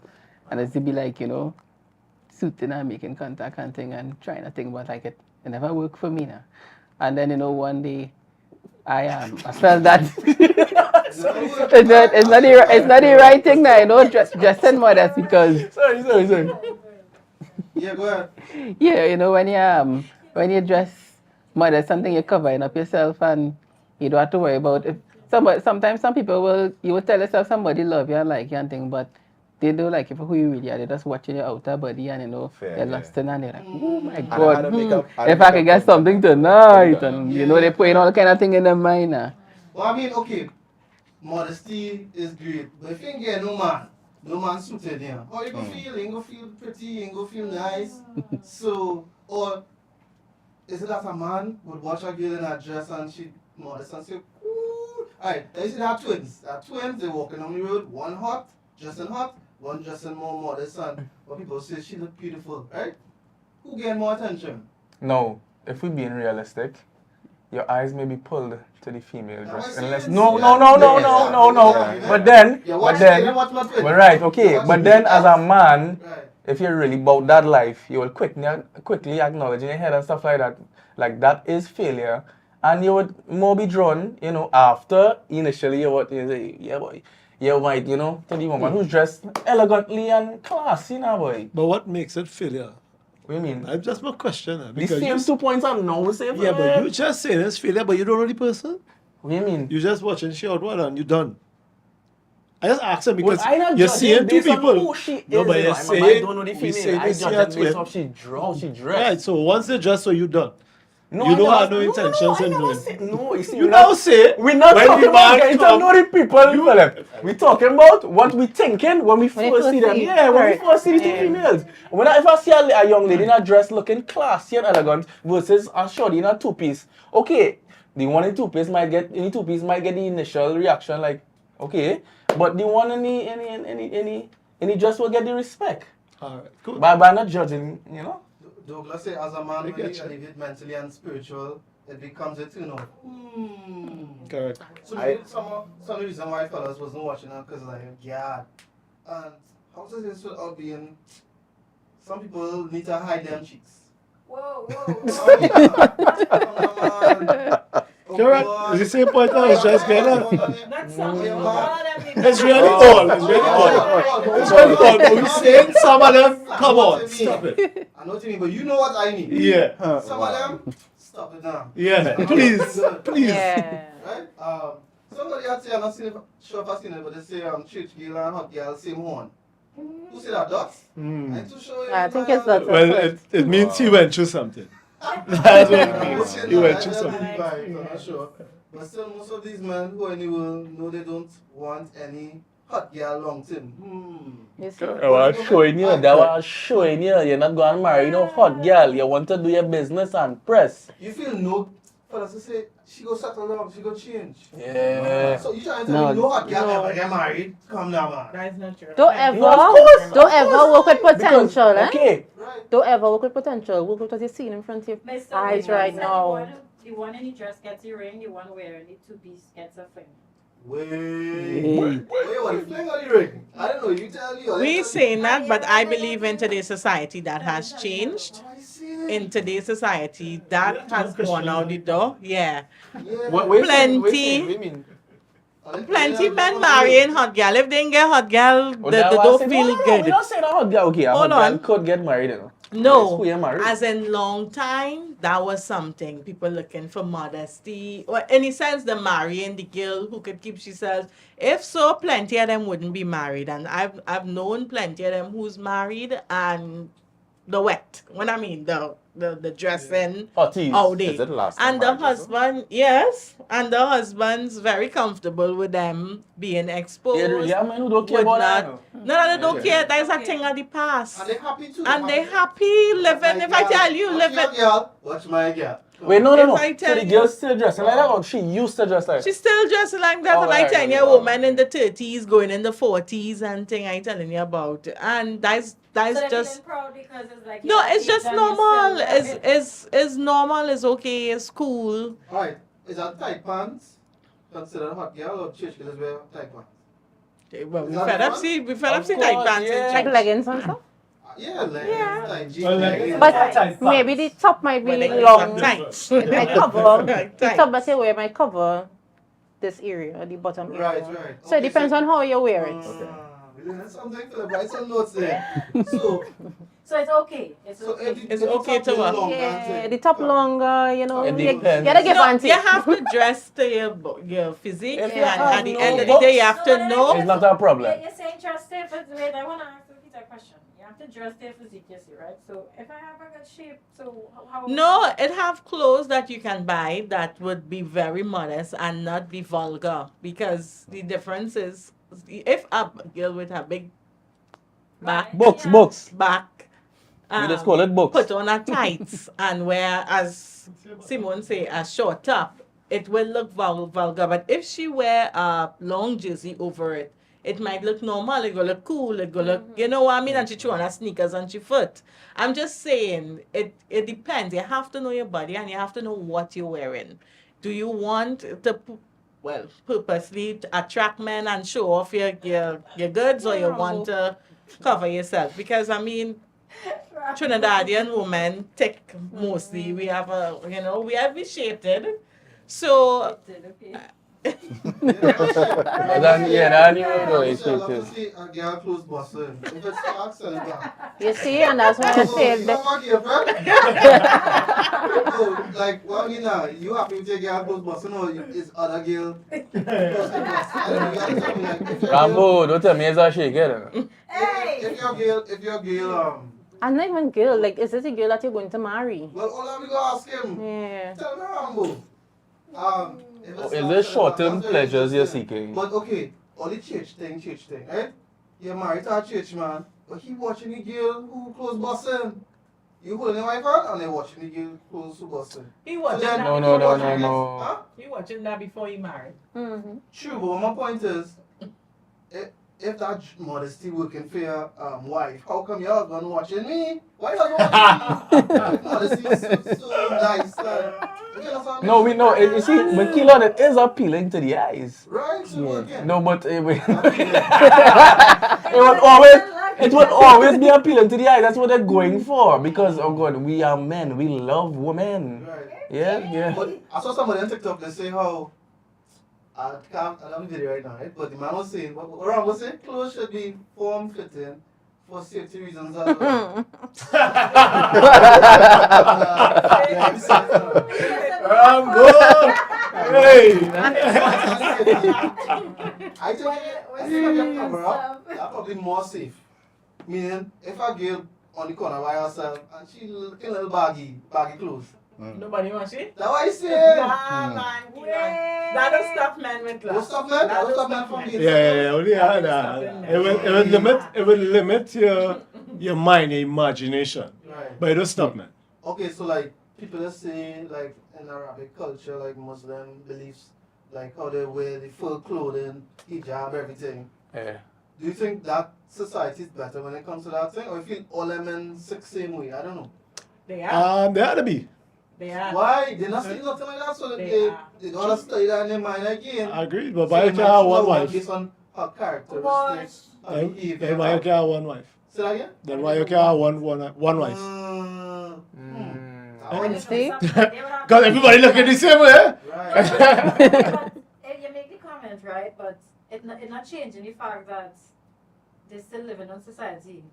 Speaker 4: And I used to be like, you know, suiting and making contact and thing and trying to think, but like it never worked for me now. And then, you know, one day I felt that it's not the right thing now, you know, just in modest because
Speaker 3: Sorry.
Speaker 1: Yeah, go ahead.
Speaker 4: yeah, you know, when you dress modest, something you're covering up yourself and you don't have to worry about if sometimes some people you will tell yourself somebody love you and like you and thing, but they don't like you for who you really are. They're just watching your outer body and you know
Speaker 6: Fair,
Speaker 4: they're
Speaker 6: yeah.
Speaker 4: lusting and they're like, oh my
Speaker 6: I
Speaker 4: god,
Speaker 6: had to make up- I had to
Speaker 4: if I
Speaker 6: make
Speaker 4: could
Speaker 6: up
Speaker 4: get
Speaker 6: for that.
Speaker 4: something tonight, and you know
Speaker 1: Yeah.
Speaker 4: they're putting all kind of thing in their mind now.
Speaker 1: Well, I mean, okay, modesty is great, but if you ain't get no man suited here, how you gonna feel? You ain't gonna feel pretty, you ain't gonna feel nice. So, or is it that a man would watch a girl in a dress and she modest and say, ooh. Alright, now you see that twins. That twins, they walking on the road, one hot, dressing hot, one dressing more modest, and what people say she look beautiful, right? Who getting more attention?
Speaker 3: No, if we're being realistic, your eyes may be pulled to the female
Speaker 1: Now,
Speaker 3: dress.
Speaker 1: I see
Speaker 3: Unless
Speaker 1: it,
Speaker 3: no.
Speaker 1: see it.
Speaker 3: But then,
Speaker 1: You watch
Speaker 3: but then,
Speaker 1: me, watch my twin.
Speaker 3: well, right, okay.
Speaker 1: You watch
Speaker 3: But
Speaker 1: me,
Speaker 3: then, as a
Speaker 1: that's-
Speaker 3: man,
Speaker 1: Right.
Speaker 3: if you're really about that life, you will quickly acknowledge in your head and stuff like that. Like that is failure, and you would more be drawn, you know, after initially you say, yeah boy, you might, you know, to the woman who's dressed elegantly and classy now, boy.
Speaker 8: But what makes it failure?
Speaker 3: What do you mean?
Speaker 8: I've just one question.
Speaker 3: The
Speaker 8: Because
Speaker 3: same 2 points I'm now saying.
Speaker 8: yeah, but you just saying it's failure, but you don't know the person.
Speaker 3: What do you mean?
Speaker 8: You just watching she out one and you done. I just asked him because
Speaker 3: Well, I not
Speaker 8: you're
Speaker 3: judging
Speaker 8: seeing two
Speaker 3: based on
Speaker 8: people.
Speaker 3: who she
Speaker 8: No,
Speaker 3: is,
Speaker 8: but
Speaker 3: you
Speaker 8: you're
Speaker 3: know, I
Speaker 8: saying
Speaker 3: don't know the
Speaker 8: we say
Speaker 3: female. I
Speaker 8: they see
Speaker 3: judge
Speaker 8: her
Speaker 3: her based
Speaker 8: twin.
Speaker 3: off she dressed.
Speaker 8: Right, so once they dress, so you done.
Speaker 3: No,
Speaker 8: You
Speaker 3: I
Speaker 8: don't
Speaker 3: never-
Speaker 8: have no intentions
Speaker 3: I
Speaker 8: in
Speaker 3: never
Speaker 8: doing.
Speaker 3: say- No, you see,
Speaker 8: You now say
Speaker 3: we're not
Speaker 8: when
Speaker 3: talking
Speaker 8: the
Speaker 3: about
Speaker 8: man
Speaker 3: getting to
Speaker 8: come-
Speaker 3: know the people, Philip. We're talking about what we thinking when we
Speaker 5: When you
Speaker 3: first see them.
Speaker 5: see-
Speaker 3: Yeah, when we
Speaker 5: right.
Speaker 3: first see the two
Speaker 5: Yeah.
Speaker 3: females. If I see a young lady in a dress looking classy and elegant versus a shorty in a two-piece, okay, the one in two-piece might get the initial reaction like, okay, but the one in the dress will get the respect.
Speaker 8: Alright, cool.
Speaker 3: By not judging, you know.
Speaker 1: Douglas say as a man, when
Speaker 8: get
Speaker 1: you
Speaker 8: you.
Speaker 1: elevate mentally and spiritual, it becomes a turn off.
Speaker 8: Correct.
Speaker 1: So maybe some of the reason why fellas wasn't watching her because like, yeah. And how does this without being, some people need to hide them cheeks.
Speaker 2: Whoa.
Speaker 8: Correct. It's the same point I was just getting at.
Speaker 2: Not some. All of them need
Speaker 8: It's
Speaker 2: to-
Speaker 8: really all. It's really all. It's really all. But we saying some of them, come on, stop it.
Speaker 1: I know what you mean, but you know what I mean.
Speaker 8: Yeah.
Speaker 1: Some of them, stop it now.
Speaker 8: Yeah. Please. Please.
Speaker 5: Yeah.
Speaker 1: Right? Somebody had say, I'm not sure if I've seen it, but they say church girl and hot girl, same horn. Who said that? Dots? I'm too sure.
Speaker 5: I think it's that.
Speaker 8: Well, it means he went through something. That's what it means. He went through something.
Speaker 1: I'm not sure. But still, most of these men who are in the world know they don't want any hot girl long term.
Speaker 5: You see?
Speaker 3: I was showing you, you're not going to marry no hot girl. You want to do your business and press.
Speaker 1: You feel no fellas to say she go settle down, she go change.
Speaker 3: Yeah.
Speaker 1: So you trying to
Speaker 4: No,
Speaker 1: tell me no hot girl
Speaker 5: no.
Speaker 1: ever get married? Come now, man.
Speaker 7: That is not true.
Speaker 5: Don't
Speaker 7: Thank you.
Speaker 5: ever,
Speaker 3: course,
Speaker 5: don't ever work with potential,
Speaker 3: Because, okay.
Speaker 1: Right.
Speaker 5: Don't ever work with potential. Work with what you see in front of your
Speaker 2: Mr.
Speaker 5: eyes
Speaker 2: Raymond
Speaker 5: right
Speaker 2: said
Speaker 5: now.
Speaker 2: The one in the dress gets a ring, the one wearing the two-piece gets a fling.
Speaker 1: Wait,
Speaker 4: Hey.
Speaker 1: what the fling or the ring? I don't know, you tell me. or they
Speaker 7: We
Speaker 1: tell me.
Speaker 7: saying that, but I believe in today's society that has changed.
Speaker 1: Oh, I see it.
Speaker 7: In today's society, that has gone out the door. Yeah.
Speaker 1: Yeah.
Speaker 7: Plenty.
Speaker 3: What you mean?
Speaker 7: Plenty men marrying hot girl. If they didn't get hot girl,
Speaker 3: Oh,
Speaker 7: they
Speaker 3: that was
Speaker 7: don't
Speaker 3: it.
Speaker 7: feel
Speaker 3: No,
Speaker 7: good.
Speaker 3: we don't say that hot girl. Okay, a
Speaker 7: Hold
Speaker 3: hot girl
Speaker 7: on.
Speaker 3: could get married, you know. That's
Speaker 7: No,
Speaker 3: who you married.
Speaker 7: as in long time, that was something. People looking for modesty. Or in a sense, the marrying the girl who could keep herself. If so, plenty of them wouldn't be married. And I've known plenty of them who's married and the wet. When I mean the dressing
Speaker 3: Hotties.
Speaker 7: all day.
Speaker 6: Is it the last
Speaker 7: And the
Speaker 6: time marriage,
Speaker 7: husband, yes, and the husband's very comfortable with them being exposed.
Speaker 3: Yeah, man, who don't care
Speaker 7: would
Speaker 3: about that.
Speaker 7: not.
Speaker 3: No.
Speaker 7: No, they don't
Speaker 3: Yeah.
Speaker 7: care. That is a thing of the past.
Speaker 1: And they happy too.
Speaker 7: And they happy living. If I tell you,
Speaker 1: Watch your
Speaker 7: living.
Speaker 1: girl. Watch my girl.
Speaker 3: Wait, no.
Speaker 7: If I
Speaker 3: So
Speaker 7: tell
Speaker 3: the
Speaker 7: you-
Speaker 3: girl still dressing like that, or she used to dress like that?
Speaker 7: She's still dressing like that,
Speaker 3: Oh,
Speaker 7: and I
Speaker 3: right,
Speaker 7: tell you,
Speaker 3: right,
Speaker 7: a
Speaker 3: right.
Speaker 7: woman in the 30s going in the 40s and thing I telling you about. And that's
Speaker 2: So they're
Speaker 7: just
Speaker 2: feeling proud because it's like
Speaker 7: no,
Speaker 2: yeah,
Speaker 7: it's just
Speaker 2: done, you
Speaker 7: normal.
Speaker 2: still love it.
Speaker 7: It's normal, it's okay, it's cool.
Speaker 1: Alright, is that tight pants considered hot girl or church girls wear tight pants?
Speaker 7: Well,
Speaker 1: Is that fun?
Speaker 7: we fed up
Speaker 3: Of
Speaker 7: see tight
Speaker 3: course,
Speaker 7: pants in
Speaker 3: yeah.
Speaker 5: Like
Speaker 7: church.
Speaker 5: leggings and stuff.
Speaker 1: Yeah, leggings,
Speaker 7: Yeah.
Speaker 1: tight jeans.
Speaker 8: Well,
Speaker 1: leggings.
Speaker 8: like,
Speaker 5: But
Speaker 8: tight pants.
Speaker 5: maybe the top might be
Speaker 7: Well, they
Speaker 5: long.
Speaker 7: tight.
Speaker 5: It might cover.
Speaker 7: Right,
Speaker 5: The
Speaker 7: tight.
Speaker 5: top that you wear might cover this area, the bottom area.
Speaker 1: Right.
Speaker 5: So it depends on how you wear it.
Speaker 1: We learned something, Philip. Write some notes there. So,
Speaker 2: So it's okay. It's
Speaker 1: so
Speaker 2: okay.
Speaker 7: It's
Speaker 1: if the
Speaker 7: okay
Speaker 1: top
Speaker 7: to
Speaker 1: is
Speaker 7: what?
Speaker 1: long,
Speaker 5: Yeah,
Speaker 1: that's
Speaker 5: the
Speaker 1: it.
Speaker 5: top longer, you know.
Speaker 3: It
Speaker 5: You
Speaker 3: depends.
Speaker 5: gotta give
Speaker 7: No,
Speaker 5: auntie.
Speaker 7: you have to dress to your physique,
Speaker 3: If
Speaker 7: and
Speaker 3: you have
Speaker 7: at the
Speaker 3: no
Speaker 7: end of the day, you have to
Speaker 2: books-
Speaker 7: know.
Speaker 3: It's not a problem.
Speaker 2: You're saying dress stiff, but wait, I want to ask Peter a question. You have to dress their physique, you see, right? So if I have a good shape, so how
Speaker 7: No, it have clothes that you can buy that would be very modest and not be vulgar, because the difference is if a girl with a big back,
Speaker 3: Books.
Speaker 7: back,
Speaker 3: We just call it books.
Speaker 7: put on a tights and wear, as Simone say, a short top, it will look vulgar. But if she wear a long jersey over it, it might look normal. It will look cool. It will look, you know what I mean? And she throw on her sneakers on she foot. I'm just saying, it depends. You have to know your body and you have to know what you're wearing. Do you want to, purposely to attract men and show off your goods, or you want to cover yourself? Because I mean, Trinidadian women thick mostly. We have we are reshaped. So
Speaker 3: Then, yeah, you know, it's
Speaker 1: I love
Speaker 3: it.
Speaker 1: to see a girl clothes busting. If it's dark, sell it back.
Speaker 5: You see, and that's why I said that.
Speaker 1: So, like, well, you know, you happy with your girl clothes busting or is other girl clothes busting? I don't know, you gotta tell me, like, if your girl,
Speaker 3: Rambo, don't tell me it's a shake, you know.
Speaker 1: if your girl,
Speaker 5: I'm not even girl. Like, is this a girl that you're going to marry?
Speaker 1: well, all I'm gonna ask him,
Speaker 5: Yeah.
Speaker 1: tell me, Rambo. If it's
Speaker 3: Is
Speaker 1: not
Speaker 3: this
Speaker 1: selling
Speaker 3: short-term
Speaker 1: back, that's very
Speaker 3: pleasures you're
Speaker 1: interesting.
Speaker 3: seeking?
Speaker 1: But okay, all the church thing, right? You're married to a church man, but he watching the girl who close busting. You holding your wife out and they watching the girl close busting.
Speaker 7: he watching
Speaker 1: then-
Speaker 7: that.
Speaker 3: No.
Speaker 1: Huh?
Speaker 7: He watching that before he married.
Speaker 5: Mm-hmm.
Speaker 1: True, but my point is, if that modesty working for your wife, how come your husband watching me? Why you husband watching me? Modesty is so nice. You understand what I mean?
Speaker 3: No, we know. You see, but Keelan, it is appealing to the eyes.
Speaker 1: Right? So working.
Speaker 3: No, but it will
Speaker 2: It
Speaker 3: always be appealing to the eyes. That's what they're going for. Because, oh God, we are men. We love women.
Speaker 1: Right.
Speaker 3: Yeah.
Speaker 1: But I saw somebody on TikTok that say how I don't have the video right now, right? But the man was saying, what Ram was saying, clothes should be form fitting for safety reasons as well.
Speaker 8: Rambo! Hey!
Speaker 1: I think if you cover up, that's probably more safe. Meaning, if a girl on the corner by herself and she looking a little baggy clothes.
Speaker 7: Nobody wants it.
Speaker 1: That's what I say.
Speaker 7: Ah, man, Keelan. That'll stop men with
Speaker 1: Don't
Speaker 7: class.
Speaker 1: stop man. Don't stop man from being
Speaker 8: Yeah, only that. It will limit your mind, your imagination.
Speaker 1: Right.
Speaker 8: But it don't stop, man.
Speaker 1: Okay, so like people that say like in Arabic culture, like Muslim beliefs, like how they wear the full clothing, hijab, everything.
Speaker 3: Yeah.
Speaker 1: Do you think that society is better when it comes to that thing, or you feel all them men sick same way? I don't know.
Speaker 7: They are.
Speaker 8: They ought to be.
Speaker 7: They are.
Speaker 1: Why? They're not saying nothing like that, so that they don't want to study that in their mind again.
Speaker 8: I agree, but
Speaker 1: So
Speaker 8: why
Speaker 1: they
Speaker 8: you can't
Speaker 1: might
Speaker 8: have
Speaker 1: choose
Speaker 8: one
Speaker 1: a
Speaker 8: wife?
Speaker 1: based on her characteristics, her
Speaker 8: Then
Speaker 1: behavior.
Speaker 8: why you can't have one wife?
Speaker 1: Say that again?
Speaker 8: Then why you can't have one wife?
Speaker 1: I want to
Speaker 5: See?
Speaker 8: Because everybody look at the same way.
Speaker 1: Right.
Speaker 2: But you make the comment, right? But it not changing the fact that they're still living in society.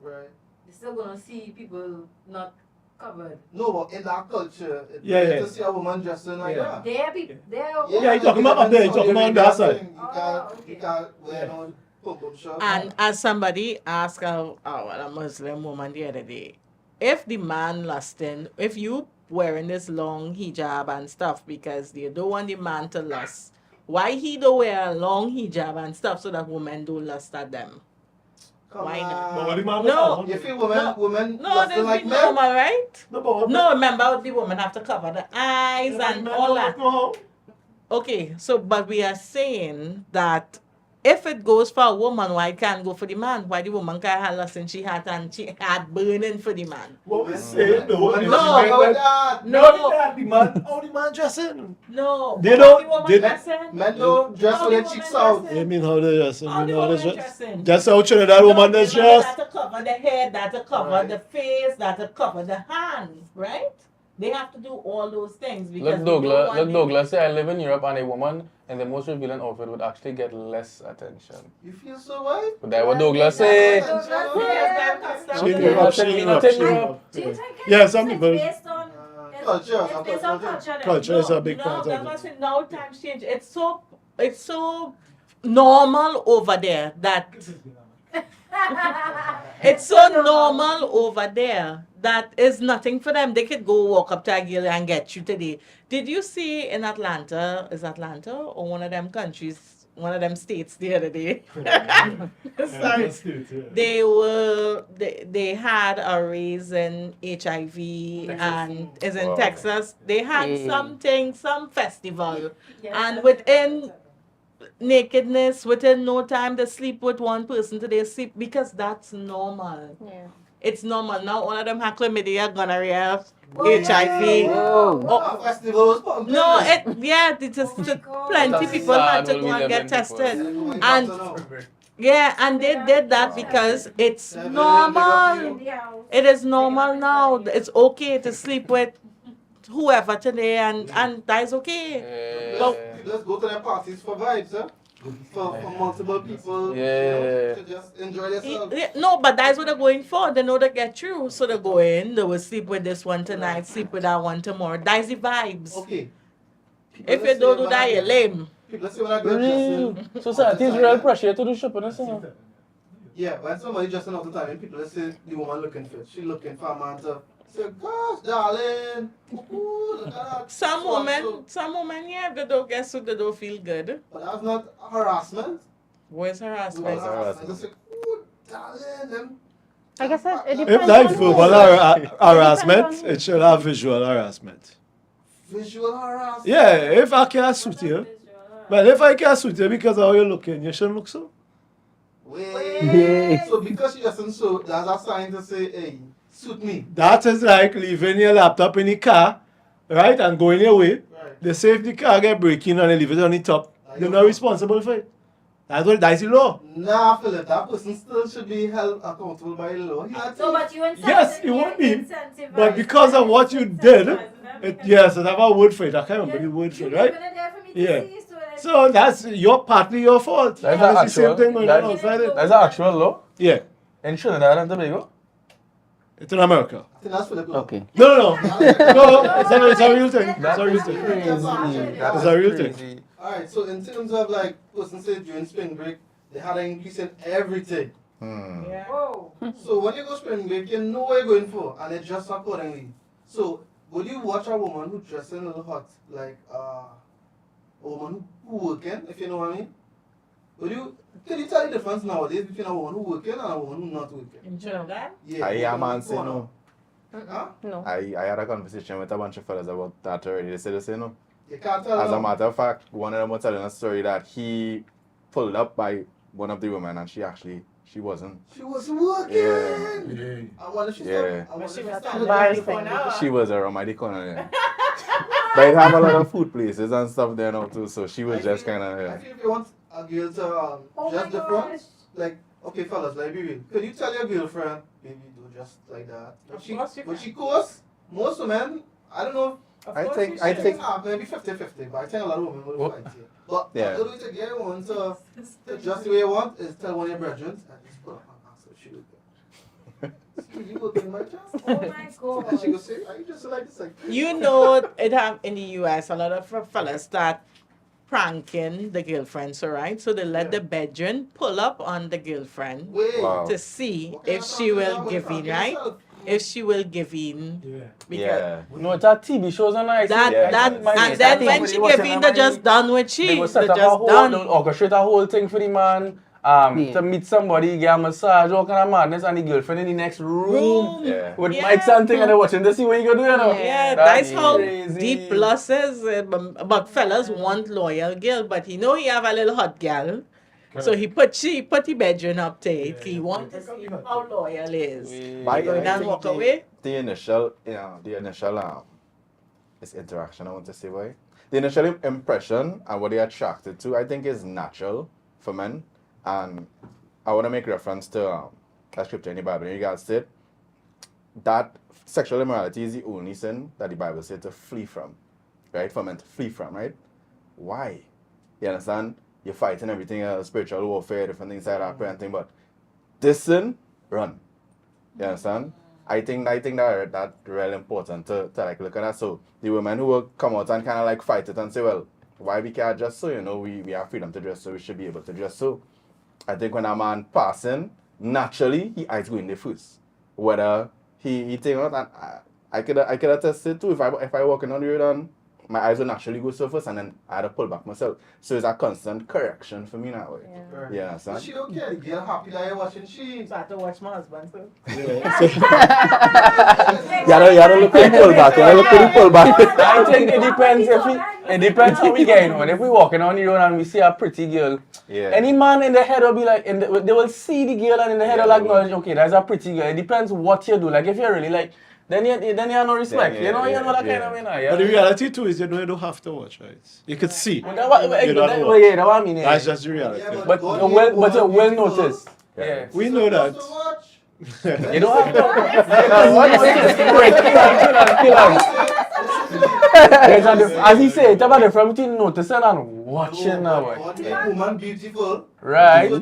Speaker 1: Right.
Speaker 2: They're still gonna see people not covered.
Speaker 1: No, but in that culture, it's
Speaker 8: Yeah,
Speaker 1: better
Speaker 8: yeah.
Speaker 1: to see a woman dressing like
Speaker 8: Yeah.
Speaker 1: that.
Speaker 2: They're people. They're.
Speaker 8: Yeah, you're talking about up there, you're talking about on that side.
Speaker 1: You can't wear no pum-pum shirt.
Speaker 7: And as somebody asked a Muslim woman the other day, if the man lusting, if you wearing this long hijab and stuff because you don't want the man to lust, why he don't wear a long hijab and stuff so that women don't lust at them?
Speaker 1: Come
Speaker 7: why
Speaker 1: on.
Speaker 7: not?
Speaker 8: But what the man
Speaker 7: No.
Speaker 8: was
Speaker 1: You feel women
Speaker 7: No,
Speaker 1: lusting
Speaker 7: this
Speaker 1: like
Speaker 7: be
Speaker 1: men?
Speaker 7: normal, right?
Speaker 8: No, but what
Speaker 7: No, remember the woman have to cover the eyes and all that.
Speaker 8: No.
Speaker 7: Okay, so but we are saying that if it goes for a woman, why it can't go for the man? Why the woman can't have lust and she had burning for the man?
Speaker 8: What we say, no.
Speaker 1: Women
Speaker 8: is
Speaker 1: lusting
Speaker 8: men-
Speaker 1: like that.
Speaker 7: No,
Speaker 8: the man, how the man dressing?
Speaker 7: no.
Speaker 8: They
Speaker 7: How
Speaker 8: don't-
Speaker 7: the woman
Speaker 8: they-
Speaker 7: dressing?
Speaker 1: Men don't dress
Speaker 7: How
Speaker 1: with
Speaker 7: the
Speaker 1: their cheeks
Speaker 7: woman
Speaker 1: out.
Speaker 7: dressing?
Speaker 8: You mean how they dressing?
Speaker 7: How
Speaker 8: You
Speaker 7: the
Speaker 8: know how they
Speaker 7: woman
Speaker 8: dress?
Speaker 7: dressing?
Speaker 8: That's how Trinidad woman does
Speaker 7: No,
Speaker 8: dress.
Speaker 7: that to cover the head, that to cover
Speaker 1: Right.
Speaker 7: the face, that to cover the hands, right? They have to do all those things because
Speaker 3: Look,
Speaker 7: they don't
Speaker 3: Douglas.
Speaker 7: want
Speaker 3: Look,
Speaker 7: it-
Speaker 3: Douglas. Say I live in Europe, and a woman in the most revealing outfit would actually get less attention.
Speaker 1: You feel so right?
Speaker 3: But that what Douglas say.
Speaker 7: Yes, that custom.
Speaker 8: She
Speaker 3: Not
Speaker 8: in Europe,
Speaker 3: in
Speaker 8: she in
Speaker 3: Europe,
Speaker 8: Europe,
Speaker 3: not
Speaker 8: she
Speaker 3: in
Speaker 8: in
Speaker 3: Europe.
Speaker 8: Europe.
Speaker 2: Do you think
Speaker 8: Yeah,
Speaker 2: it's
Speaker 8: some people-
Speaker 2: based on
Speaker 1: Culture,
Speaker 2: it's based on culture? then?
Speaker 8: Culture is a big
Speaker 7: no,
Speaker 8: part
Speaker 7: that's
Speaker 8: of
Speaker 7: what I
Speaker 8: it.
Speaker 7: said. Now times change. It's so normal over there that it's so normal over there that is nothing for them. They could go walk up to a girl and get you today. Did you see in Atlanta? Is Atlanta or one of them countries? One of them states the other day. Sorry. They had a raise in HIV and is in
Speaker 6: Wow.
Speaker 7: Texas. They had some festival.
Speaker 2: Yeah,
Speaker 7: And
Speaker 2: that's
Speaker 7: within
Speaker 2: it.
Speaker 7: nakedness, within no time they sleep with one person till they sleep because that's normal.
Speaker 5: Yeah.
Speaker 7: It's normal. Now all of them have chlamydia, gonorrhea,
Speaker 2: Oh,
Speaker 7: HIV.
Speaker 4: Whoa.
Speaker 1: That festival was pumping.
Speaker 7: No, it's just
Speaker 2: Oh my God.
Speaker 7: plenty
Speaker 3: That's
Speaker 7: people
Speaker 3: sad
Speaker 7: had to
Speaker 3: when
Speaker 7: go
Speaker 3: we
Speaker 7: and
Speaker 3: live
Speaker 7: get
Speaker 3: in
Speaker 7: tested.
Speaker 3: people.
Speaker 7: And yeah, and they did that because it's
Speaker 1: Yeah,
Speaker 7: normal.
Speaker 2: In the house.
Speaker 7: It is normal now. It's okay to sleep with whoever today, and that is okay.
Speaker 1: Let's go to their parties for vibes, huh? For multiple people,
Speaker 3: Yeah.
Speaker 1: to just enjoy themselves.
Speaker 7: No, but that's what they're going for. They know they get through, so they go in. They will sleep with this one tonight, sleep with that one tomorrow. That's the vibes.
Speaker 1: Okay.
Speaker 7: If you don't do that, you're lame.
Speaker 1: Let's say when I get dressing.
Speaker 3: Society is real pressure to do shopping, isn't it?
Speaker 1: Yeah, when somebody dressing all the time, people let's say the woman looking fit, she looking for a man to say, gosh, darling, ooh, look at that.
Speaker 7: Some
Speaker 1: So and
Speaker 7: women,
Speaker 1: so.
Speaker 7: yeah, they don't get so they don't feel good.
Speaker 1: But that's not harassment.
Speaker 7: Where's harassment?
Speaker 6: Where's harassment?
Speaker 1: Just say, ooh, darling, them.
Speaker 5: Like I said, it
Speaker 8: If
Speaker 5: depends
Speaker 8: like
Speaker 5: on
Speaker 8: verbal
Speaker 5: who.
Speaker 8: harassment, it should have visual harassment.
Speaker 1: Visual harassment.
Speaker 8: Yeah, if I can't suit you, but if I can't suit you because of how you're looking, you shouldn't look so.
Speaker 1: Wait. So because she doesn't so, that's a sign to say, hey, suit me.
Speaker 8: That is like leaving your laptop in the car, right, and going your way.
Speaker 1: Right.
Speaker 8: They say if the car get breaking and they leave it on the top, they're not responsible for it. That's the law.
Speaker 1: Nah, Philip, that person still should be held accountable by the law. He had
Speaker 2: So,
Speaker 1: to.
Speaker 2: but you incentivize.
Speaker 8: Yes, it would be,
Speaker 2: incentivize
Speaker 8: but because of what you did,
Speaker 2: incentivizing them
Speaker 8: yes, I have a word for it. I can't remember the word for it, right? Yeah. So that's partly your fault.
Speaker 3: That's
Speaker 8: It's the
Speaker 3: actual-
Speaker 8: same thing going on
Speaker 3: that-
Speaker 8: outside it.
Speaker 3: That's an actual law.
Speaker 8: Yeah,
Speaker 3: In Trinidad and Tobago.
Speaker 8: it's in America.
Speaker 1: I think that's Philip law.
Speaker 4: Okay.
Speaker 8: No, it's a real thing. It's a real thing. It's a real thing.
Speaker 1: Alright, so in terms of like, person said during spring break, they had an increase in everything.
Speaker 7: Yeah.
Speaker 2: Whoa.
Speaker 1: So when you go spring break, you know what you're going for, and they dress accordingly. So would you watch a woman who dresses a little hot, like a woman who working, if you know what I mean? Can you tell the difference nowadays between a woman who working and a woman who not working?
Speaker 7: In Trinidad?
Speaker 1: Yeah.
Speaker 6: I am
Speaker 1: woman
Speaker 6: man say
Speaker 1: who-
Speaker 6: no.
Speaker 1: Huh?
Speaker 5: No.
Speaker 6: I had a conversation with a bunch of fellas about that already. They said the same. No.
Speaker 1: You can't tell
Speaker 6: As a
Speaker 1: them.
Speaker 6: matter of fact, one of them was telling a story that he pulled up by one of the women and she wasn't.
Speaker 1: She was working.
Speaker 8: Yeah.
Speaker 1: I wonder if she
Speaker 6: Yeah.
Speaker 1: I wonder if she
Speaker 2: That's
Speaker 1: started
Speaker 5: embarrassing.
Speaker 1: working for now.
Speaker 6: She was around my corner. Yeah. But it have a lot of food places and stuff there now too, so she was
Speaker 1: I
Speaker 6: just
Speaker 1: feel-
Speaker 6: kind of
Speaker 1: I feel if you want a girl to
Speaker 2: Oh
Speaker 1: just
Speaker 2: my
Speaker 1: the front,
Speaker 2: gosh.
Speaker 1: like, okay, fellas, like, be real. Could you tell your girlfriend, baby, do just like that?
Speaker 7: Of course you
Speaker 1: When
Speaker 7: can.
Speaker 1: she costs, most women, I don't know,
Speaker 7: Of
Speaker 6: I
Speaker 7: course
Speaker 6: think-
Speaker 7: you
Speaker 6: I
Speaker 7: should.
Speaker 6: think-
Speaker 1: maybe 50-50, but I think a lot of women will
Speaker 3: What?
Speaker 1: fight you. But
Speaker 6: Yeah.
Speaker 1: a little bit to get a woman to just the way you want is tell one of your brethren and just put up and ask her, she will go. See, you will be my chance.
Speaker 2: Oh my god.
Speaker 1: And she go say, are you just like this? Like,
Speaker 7: You know, it have in the US a lot of fellas start pranking the girlfriends, alright? So they let
Speaker 1: Yeah.
Speaker 7: the bedroom pull up on the girlfriend
Speaker 1: wait.
Speaker 6: Wow.
Speaker 7: to see
Speaker 1: What kind
Speaker 7: if
Speaker 1: of
Speaker 7: she
Speaker 1: prank is
Speaker 7: will
Speaker 1: that? What
Speaker 7: give
Speaker 1: prank
Speaker 7: in, right?
Speaker 1: yourself?
Speaker 7: If she will give in.
Speaker 8: Yeah.
Speaker 7: Because
Speaker 6: yeah.
Speaker 3: No, it's a TV shows and I see.
Speaker 7: that
Speaker 6: Yeah,
Speaker 7: that
Speaker 6: it's-
Speaker 7: and
Speaker 6: it's
Speaker 7: then
Speaker 3: I
Speaker 7: when
Speaker 3: think
Speaker 7: she
Speaker 3: watching
Speaker 7: give in,
Speaker 3: them,
Speaker 7: they're
Speaker 3: I-
Speaker 7: just done with
Speaker 3: They
Speaker 7: she.
Speaker 3: will set
Speaker 7: They're
Speaker 3: up a
Speaker 7: just
Speaker 3: whole,
Speaker 7: done.
Speaker 3: they'll orchestrate a whole thing for the man,
Speaker 4: Yeah.
Speaker 3: to meet somebody, get a massage, all kind of madness, and the girlfriend in the next room.
Speaker 6: Yeah.
Speaker 3: With
Speaker 7: Yeah.
Speaker 3: mics and thing, and they're watching to see what you gonna do, you know.
Speaker 7: Yeah,
Speaker 3: That's
Speaker 7: that's how
Speaker 3: crazy.
Speaker 7: deep loss is. But fellas want loyal girl, but he know he have a little hot girl. So he put the bedroom up take. He want to see how loyal is.
Speaker 6: But
Speaker 7: Go
Speaker 6: I
Speaker 7: down,
Speaker 6: think
Speaker 7: walk away.
Speaker 6: The initial, it's interaction, I want to say, why? The initial impression and what they're attracted to, I think, is natural for men. And I want to make reference to a scripture in the Bible. In regards to it, that sexual immorality is the only sin that the Bible said to flee from, right? For men to flee from, right? Why? You understand? You're fighting everything else, spiritual warfare, different things like that, prayer and thing, but this sin, run. You understand? I think that really important to like look at that. So the women who will come out and kind of like fight it and say, well, why we can't dress so? You know, we have freedom to dress, so we should be able to dress so. I think when a man passing, naturally he eyes going there first. Whether he think or not, and I could attest it too. If I walking on the road and my eyes will naturally go so first, and then I had to pull back myself. So it's a constant correction for me now.
Speaker 5: Yeah.
Speaker 6: Yeah,
Speaker 1: But
Speaker 6: understand?
Speaker 1: she don't care. The girl happy that you're watching she.
Speaker 7: So I have to watch my husband too.
Speaker 3: You gotta look for the pullback. You gotta look for the pullback. I think it depends it depends how we get on. If we walking on the road and we see a pretty girl,
Speaker 6: Yeah.
Speaker 3: any man in the head will be like, they will see the girl and in the head
Speaker 6: Yeah,
Speaker 3: will
Speaker 6: they will.
Speaker 3: acknowledge, okay, that's a pretty girl. It depends what you do. Like if you're really like, then you have no respect.
Speaker 6: Then,
Speaker 3: you know that kind
Speaker 6: yeah.
Speaker 3: of way now.
Speaker 8: But the
Speaker 3: Yeah.
Speaker 8: reality too is you don't have to watch, right? You could see.
Speaker 3: But that's what
Speaker 8: You don't
Speaker 3: that's
Speaker 8: know.
Speaker 3: what I mean.
Speaker 8: That's
Speaker 3: Yeah.
Speaker 8: just the reality.
Speaker 1: Yeah,
Speaker 3: But
Speaker 1: God
Speaker 3: you're
Speaker 1: gave
Speaker 3: well
Speaker 1: woman beautiful.
Speaker 3: noticed.
Speaker 6: Yeah.
Speaker 3: Yeah.
Speaker 8: We know that.
Speaker 1: So watch.
Speaker 3: You don't have to. Wait, kill us. As he said, it's about the difference between noticing and watching now.
Speaker 1: God make woman beautiful.
Speaker 3: Right.
Speaker 1: So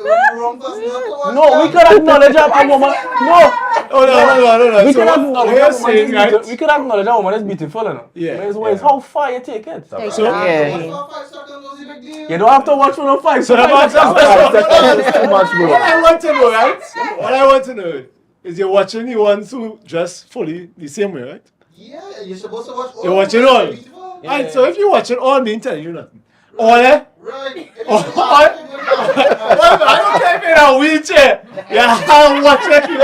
Speaker 1: the wrong person not to watch
Speaker 3: No, we
Speaker 1: them.
Speaker 3: could acknowledge a woman. No,
Speaker 8: Oh no.
Speaker 3: we
Speaker 8: So
Speaker 3: could
Speaker 8: what
Speaker 3: acknowledge
Speaker 8: you're
Speaker 3: a woman
Speaker 8: saying,
Speaker 3: is
Speaker 8: right?
Speaker 3: beautiful. We could acknowledge a woman is beautiful, you know.
Speaker 8: Yeah.
Speaker 3: But it's
Speaker 6: Yeah.
Speaker 3: how far you take it.
Speaker 6: So-
Speaker 8: So-
Speaker 5: Yeah.
Speaker 1: Watch for 5 seconds, was a big deal.
Speaker 3: You don't have to watch for no 5
Speaker 8: So
Speaker 3: seconds.
Speaker 6: That's too much, bro.
Speaker 8: What I want to know, right? What I want to know is you're watching the ones who dress fully the same way, right?
Speaker 1: Yeah, you're supposed to watch all.
Speaker 8: You're watching
Speaker 1: women
Speaker 8: all.
Speaker 1: beautiful.
Speaker 3: Yeah.
Speaker 8: Alright, so if you're watching all, me telling you nothing. All eh?
Speaker 1: Right. If
Speaker 8: Oh,
Speaker 1: you watch it,
Speaker 8: I don't care if you're in a wheelchair. Yeah, I'm watching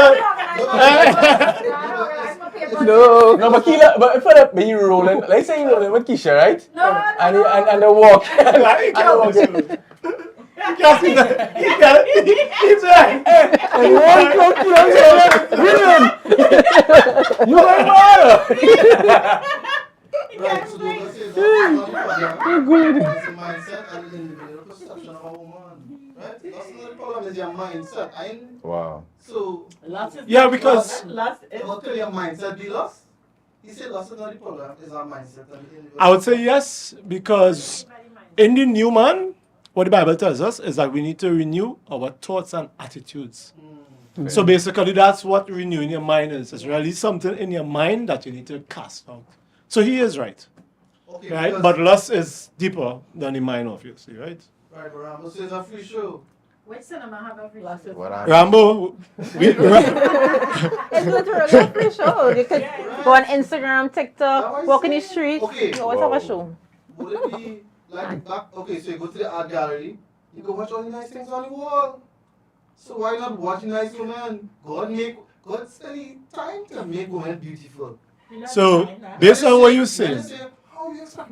Speaker 3: No, but Keela, but if you rolling, let's say you rolling with Keisha, right? And they walk.
Speaker 8: Like,
Speaker 3: And they walk.
Speaker 8: you can't see that. He's right.
Speaker 3: And one cook, you know what I'm saying? You ain't mad.
Speaker 1: Right, so don't say that's not the problem. It's a mindset and individual perception of a woman. Right? That's not the problem, it's your mindset. I ain't,
Speaker 6: Wow.
Speaker 1: so,
Speaker 8: Yeah, because
Speaker 7: Last is
Speaker 1: what could your mindset be lost? He said lost is not the problem, it's our mindset and the individual.
Speaker 8: I would say yes, because in the new man, what the Bible tells us is that we need to renew our thoughts and attitudes. So basically, that's what renewing your mind is. It's really something in your mind that you need to cast out. So he is right,
Speaker 1: Okay,
Speaker 8: right?
Speaker 1: because-
Speaker 8: But lust is deeper than the mind, obviously, right?
Speaker 1: Right, but Rambo says a free show.
Speaker 2: Which cinema have a free
Speaker 7: Last
Speaker 2: show?
Speaker 7: is
Speaker 6: What I-
Speaker 8: Rambo,
Speaker 5: It's literally a free show. You could go on Instagram, TikTok, walk in the street.
Speaker 1: Okay.
Speaker 5: You always have a
Speaker 6: Wow.
Speaker 5: show.
Speaker 1: Would it be like back? Okay, so you go to the art gallery, you go watch all the nice things on the wall. So why not watch nice women? God spending time to make women beautiful.
Speaker 8: So, based on what you're saying,
Speaker 1: How you expect?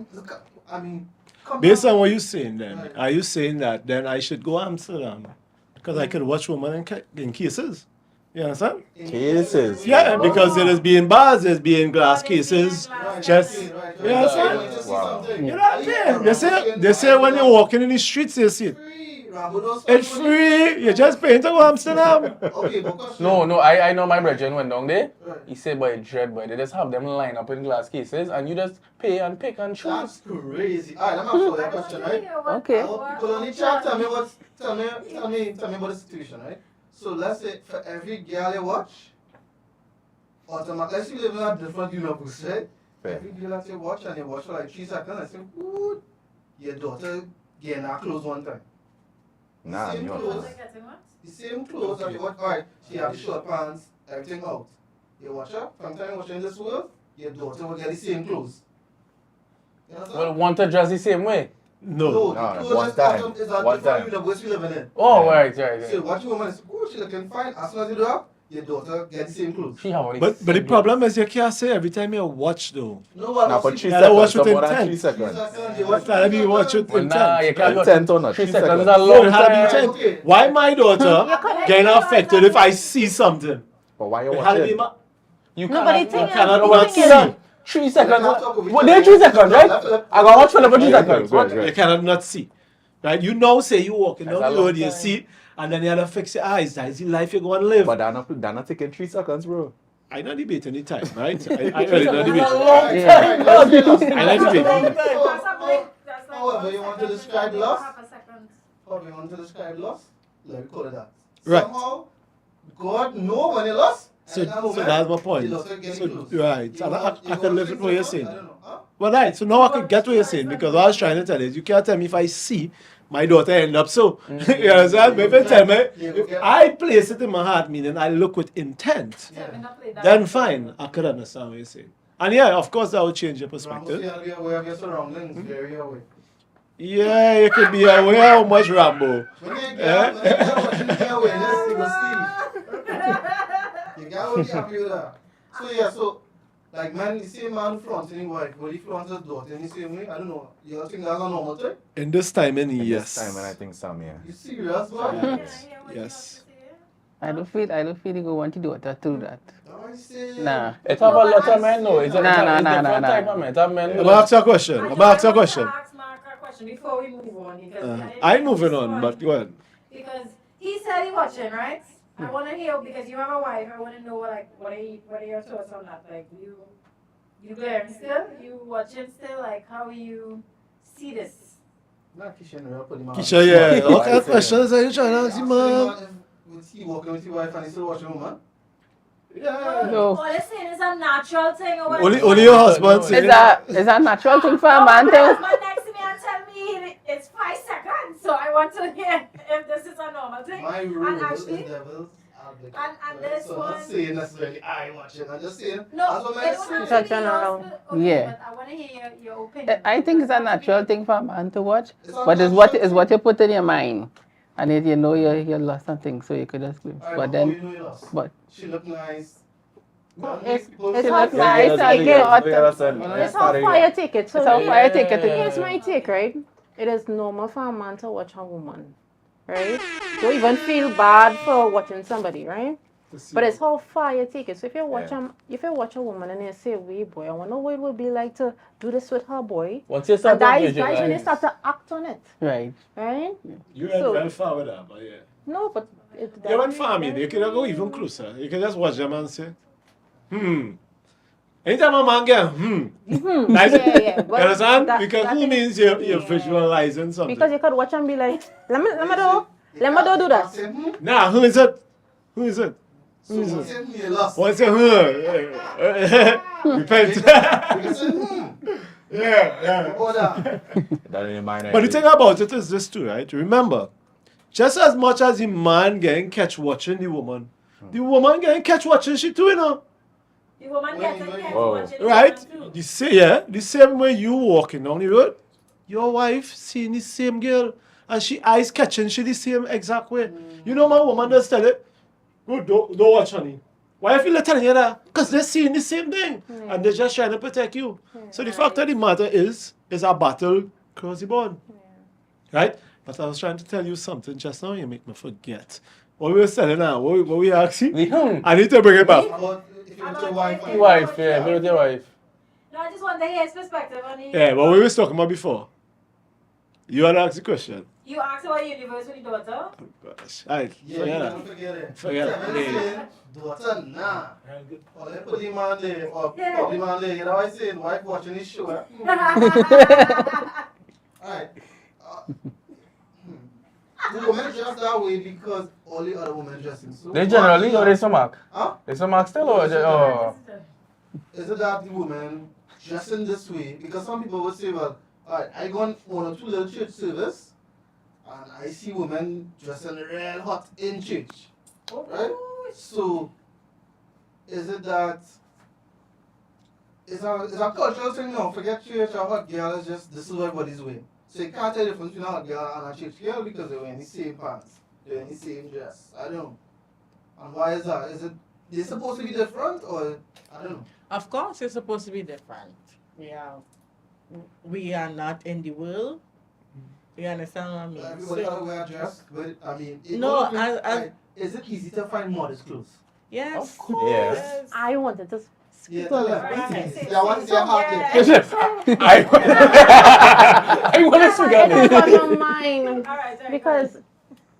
Speaker 1: I mean, come
Speaker 8: based
Speaker 1: on.
Speaker 8: on what you're saying, then,
Speaker 1: Right.
Speaker 8: are you saying that then I should go Amsterdam? Because I could watch women in cases. You understand?
Speaker 6: Cases.
Speaker 8: Yeah, because there is being bars, there's being glass cases. Just,
Speaker 1: Right.
Speaker 8: you know what I'm saying?
Speaker 1: When you see
Speaker 6: Wow.
Speaker 1: something,
Speaker 8: You know what I'm saying? They say when you're walking in the streets, you see it.
Speaker 1: free. Rambo don't
Speaker 8: It's
Speaker 1: spend money.
Speaker 8: free. You're just paying to go Amsterdam.
Speaker 1: Okay, but question.
Speaker 3: No, I know my brethren went down there.
Speaker 1: Right.
Speaker 3: He said, boy, dread, boy. They just have them line up in glass cases and you just pay and pick and choose.
Speaker 1: That's crazy. Alright, let me ask you a question, right?
Speaker 4: Okay.
Speaker 1: I hope people on the chat tell me about the situation, right? So let's say for every girl you watch, automatically, let's say you live in a different universe, right?
Speaker 6: Fair.
Speaker 1: Every girl that you watch and you watch for like 3 seconds, I say, ooh, your daughter getting her clothes one time.
Speaker 6: Nah,
Speaker 1: Same
Speaker 6: you
Speaker 1: clothes.
Speaker 6: don't.
Speaker 1: The same clothes that you watch, alright, she have the short pants, everything out. You watch her, from time you watch her in this world, your daughter will get the same clothes. You understand?
Speaker 3: Well, want to dress the same way?
Speaker 8: No.
Speaker 1: the
Speaker 6: No,
Speaker 1: clothes
Speaker 6: one
Speaker 1: just
Speaker 6: time.
Speaker 1: is a
Speaker 6: One
Speaker 1: different
Speaker 6: time.
Speaker 1: universe we living in.
Speaker 3: Oh,
Speaker 6: Yeah.
Speaker 3: right.
Speaker 1: So watch your woman and say, oh, she looking fine. As soon as you do that, your daughter get the same clothes.
Speaker 3: She have only
Speaker 8: But the
Speaker 3: same
Speaker 8: problem is you can't say every time you watch though.
Speaker 1: No one
Speaker 6: Now, for
Speaker 1: else
Speaker 6: 3
Speaker 8: Yeah, watch
Speaker 6: seconds,
Speaker 8: with
Speaker 6: no more than
Speaker 8: intent.
Speaker 6: 3 seconds.
Speaker 8: Tell me you watch it
Speaker 3: Well, nah, you
Speaker 8: intent.
Speaker 3: can't go
Speaker 6: Intent or not,
Speaker 3: 3
Speaker 6: 3
Speaker 3: seconds is
Speaker 6: seconds.
Speaker 3: a
Speaker 8: No,
Speaker 3: long
Speaker 8: it had to be
Speaker 3: time.
Speaker 8: intent.
Speaker 1: Okay.
Speaker 8: Why my daughter getting affected if I see something?
Speaker 6: But why you
Speaker 8: It had to be
Speaker 6: watching?
Speaker 8: my,
Speaker 3: You
Speaker 5: No, but the
Speaker 3: cannot.
Speaker 5: thing
Speaker 8: you cannot
Speaker 5: is,
Speaker 8: not
Speaker 5: the thing
Speaker 8: see.
Speaker 3: 3 seconds.
Speaker 1: can't talk over each
Speaker 3: Well,
Speaker 1: other.
Speaker 3: they 3 seconds, right?
Speaker 1: Left.
Speaker 3: I got watch for them for 3
Speaker 6: Right,
Speaker 3: seconds.
Speaker 6: right.
Speaker 8: You cannot not see. Right? You know, say you walking down
Speaker 3: That's
Speaker 8: the
Speaker 3: a long
Speaker 8: road, you
Speaker 3: time.
Speaker 8: see, and then you have to fix your eyes. That is the life you're going to live.
Speaker 6: But they're not taking 3 seconds, bro.
Speaker 8: I not debate any time, right? I really not debate.
Speaker 4: Yeah.
Speaker 8: I like debate.
Speaker 1: However, you want to describe loss? However, you want to describe loss? Let me call it that.
Speaker 8: Right.
Speaker 1: Somehow, God know when you lost.
Speaker 8: So,
Speaker 1: and in that
Speaker 8: so
Speaker 1: moment,
Speaker 8: that's my
Speaker 1: you
Speaker 8: point.
Speaker 1: lost it, get
Speaker 8: So,
Speaker 1: close.
Speaker 8: right.
Speaker 1: You
Speaker 8: And
Speaker 1: want-
Speaker 8: I
Speaker 1: you
Speaker 8: can
Speaker 1: want
Speaker 8: live
Speaker 1: things
Speaker 8: with what you're
Speaker 1: to
Speaker 8: saying.
Speaker 1: I don't know. Huh?
Speaker 8: Well, right. So now I can get what you're saying because what I was trying to tell is you can't tell me if I see my daughter end up so. You understand? Maybe tell me if I place it in my heart, meaning I look with intent, then fine. I could understand what you're saying. And yeah, of course, that would change your
Speaker 1: Ramos, you
Speaker 8: perspective.
Speaker 1: have to be aware of your surroundings. Very aware.
Speaker 8: Yeah, you could be aware how much Rambo.
Speaker 1: When you're watching the awareness, you will see. You gotta be happy with that. So yeah, so like man, the same man flaunting his wife, but he flaunts his daughter in the same way. I don't know. You don't think that's a normal thing?
Speaker 8: In this time, in
Speaker 6: At
Speaker 8: yes.
Speaker 6: This time, and I think some, yeah.
Speaker 1: You serious, man?
Speaker 8: Yes.
Speaker 4: I don't feel you go want to do that to that.
Speaker 1: I say,
Speaker 4: Nah.
Speaker 3: It's have a lot of men, no. It's a
Speaker 4: Nah.
Speaker 3: different type of men. It's a men.
Speaker 8: I'm gonna ask you a question. I'm gonna ask you a question.
Speaker 2: Ask Mark a question before we move on. Because
Speaker 8: I'm moving on, but go ahead.
Speaker 2: Because he said he watching, right? I want to hear because you have a wife. I want to know what are your thoughts on that? Like you glaring still? You watching still? Like how you see this?
Speaker 1: not Kishan, we're putting him on.
Speaker 8: Kisha, yeah.
Speaker 6: Why
Speaker 8: What kind of
Speaker 6: say
Speaker 8: questions are you trying to ask
Speaker 1: Ask
Speaker 8: him,
Speaker 1: him,
Speaker 8: man?
Speaker 1: Was he walking with your wife and he still watching woman?
Speaker 8: Yeah.
Speaker 4: No.
Speaker 2: All they're saying is a natural thing. Or
Speaker 8: Only your husband
Speaker 3: No,
Speaker 8: saying
Speaker 4: Is that natural thing for a
Speaker 2: My
Speaker 4: man to?
Speaker 2: husband next to me and tell me it's 5 seconds. So I want to hear if this is a normal thing.
Speaker 1: My rule is
Speaker 2: actually-
Speaker 1: devil's advocate.
Speaker 2: and
Speaker 1: right?
Speaker 2: this
Speaker 1: so I'm
Speaker 2: one-
Speaker 1: not saying necessarily I watching. I'm just saying
Speaker 2: No,
Speaker 1: that's what
Speaker 2: it
Speaker 1: men
Speaker 2: don't
Speaker 1: say.
Speaker 2: have
Speaker 5: Touch
Speaker 2: to be
Speaker 5: on
Speaker 2: yours.
Speaker 5: our
Speaker 2: Okay,
Speaker 4: Yeah.
Speaker 2: but I want to hear your opinion.
Speaker 4: I think it's a natural thing for a man to watch,
Speaker 1: It's a
Speaker 4: but it's
Speaker 1: natural
Speaker 4: what you put in your mind, and if you know you lost something, so you could just.
Speaker 1: Alright,
Speaker 4: But
Speaker 1: but
Speaker 4: then,
Speaker 1: how you know you lost?
Speaker 4: but
Speaker 1: She look nice.
Speaker 5: Well,
Speaker 1: Many
Speaker 5: it's
Speaker 1: people-
Speaker 5: it's
Speaker 4: She
Speaker 5: how
Speaker 4: look
Speaker 5: far
Speaker 4: nice,
Speaker 5: you
Speaker 4: I
Speaker 5: take
Speaker 4: get
Speaker 5: it.
Speaker 4: hot.
Speaker 5: It's how far you take it. So
Speaker 4: it's how far you take it.
Speaker 5: here's my take, right? It is normal for a man to watch a woman, right? Don't even feel bad for watching somebody, right? But it's how far you take it. So if you watch a woman and you say, "Wait, boy, I wonder what it would be like to do this with her boy,"
Speaker 3: Once you start
Speaker 5: and guys
Speaker 3: engaging,
Speaker 5: when they
Speaker 3: like,
Speaker 5: start to act on it,
Speaker 4: Right.
Speaker 5: right?
Speaker 8: you went
Speaker 5: So-
Speaker 8: well far with that, but yeah.
Speaker 5: No, but it.
Speaker 8: You went far, man. You could go even closer. You can just watch them and say, Anytime a man get, That's it.
Speaker 5: Yeah.
Speaker 8: You
Speaker 5: But
Speaker 8: understand?
Speaker 5: that-
Speaker 8: Because
Speaker 5: that
Speaker 8: who
Speaker 5: is-
Speaker 8: means you're
Speaker 5: yeah.
Speaker 8: visualizing something.
Speaker 5: Because you could watch and be like, let me do that.
Speaker 1: Say,
Speaker 8: Nah, who is it? Who is it?
Speaker 1: So you say, you lost.
Speaker 8: What's it? Repent.
Speaker 1: You say,
Speaker 8: Yeah.
Speaker 1: order.
Speaker 6: That in your mind.
Speaker 8: But the thing about it is this too, right? Remember, just as much as the man getting catch watching the woman getting catch watching she too, you know.
Speaker 2: The woman gets a cat
Speaker 6: Whoa.
Speaker 2: watching the
Speaker 8: Right?
Speaker 2: woman too.
Speaker 8: The same way you walking down the road, your wife seeing the same girl and she eyes catching she the same exact way. You know my woman just tell it, go don't watch honey. Why if you're telling you that? Because they're seeing the same thing.
Speaker 5: Yeah.
Speaker 8: And they're just trying to protect you.
Speaker 5: Yeah.
Speaker 8: So the fact of the matter is a battle across the board.
Speaker 5: Yeah.
Speaker 8: Right? But I was trying to tell you something just now, you make me forget. What we were saying now, what we asking?
Speaker 3: We hung.
Speaker 8: I need to bring it back.
Speaker 1: About if you're with your
Speaker 2: About
Speaker 1: wife.
Speaker 2: if
Speaker 1: and
Speaker 3: Your wife, yeah, be with your wife.
Speaker 2: No, I just want to hear his perspective on it.
Speaker 8: Yeah, what we was talking about before. You had to ask the question.
Speaker 2: You asked about universe with your daughter.
Speaker 8: Oh, gosh. All right,
Speaker 1: Yeah,
Speaker 8: forget
Speaker 1: you
Speaker 8: that.
Speaker 1: don't forget it.
Speaker 8: Forget it.
Speaker 1: Kevin
Speaker 8: Yeah.
Speaker 1: saying, daughter, nah. Or they put him on there, or probably man there. You know what I'm saying? Wife watching his show. Alright. The women dress that way because all the other women dressing so.
Speaker 3: They generally, or they some mark?
Speaker 1: Huh?
Speaker 3: They some mark still, or oh.
Speaker 1: Is it that the women dressing this way? Because some people would say, well, alright, I go on one or two little church service and I see women dressing real hot in church. Right? So, is it that it's a cultural thing now? Forget church or hot girl, it's just this is everybody's way. So you can't tell the difference between a hot girl and a church girl because they're wearing the same pants, they're wearing the same dress. I don't know. And why is that? Is it they're supposed to be different or I don't know.
Speaker 7: Of course, it's supposed to be different. We are not in the world. You understand what I mean?
Speaker 1: Everybody gotta wear a dress, but I mean,
Speaker 7: No,
Speaker 1: is it easy to find modest clothes?
Speaker 7: Yes.
Speaker 3: Of course.
Speaker 7: Yes.
Speaker 5: I wanted to
Speaker 1: Yeah,
Speaker 5: speak
Speaker 1: tell
Speaker 5: on
Speaker 1: them.
Speaker 5: it.
Speaker 2: Right.
Speaker 1: Yeah, I want to see a hot
Speaker 2: Yeah.
Speaker 3: I want to speak on
Speaker 5: It is
Speaker 3: it.
Speaker 5: on mine.
Speaker 2: Alright, sorry.
Speaker 5: Because,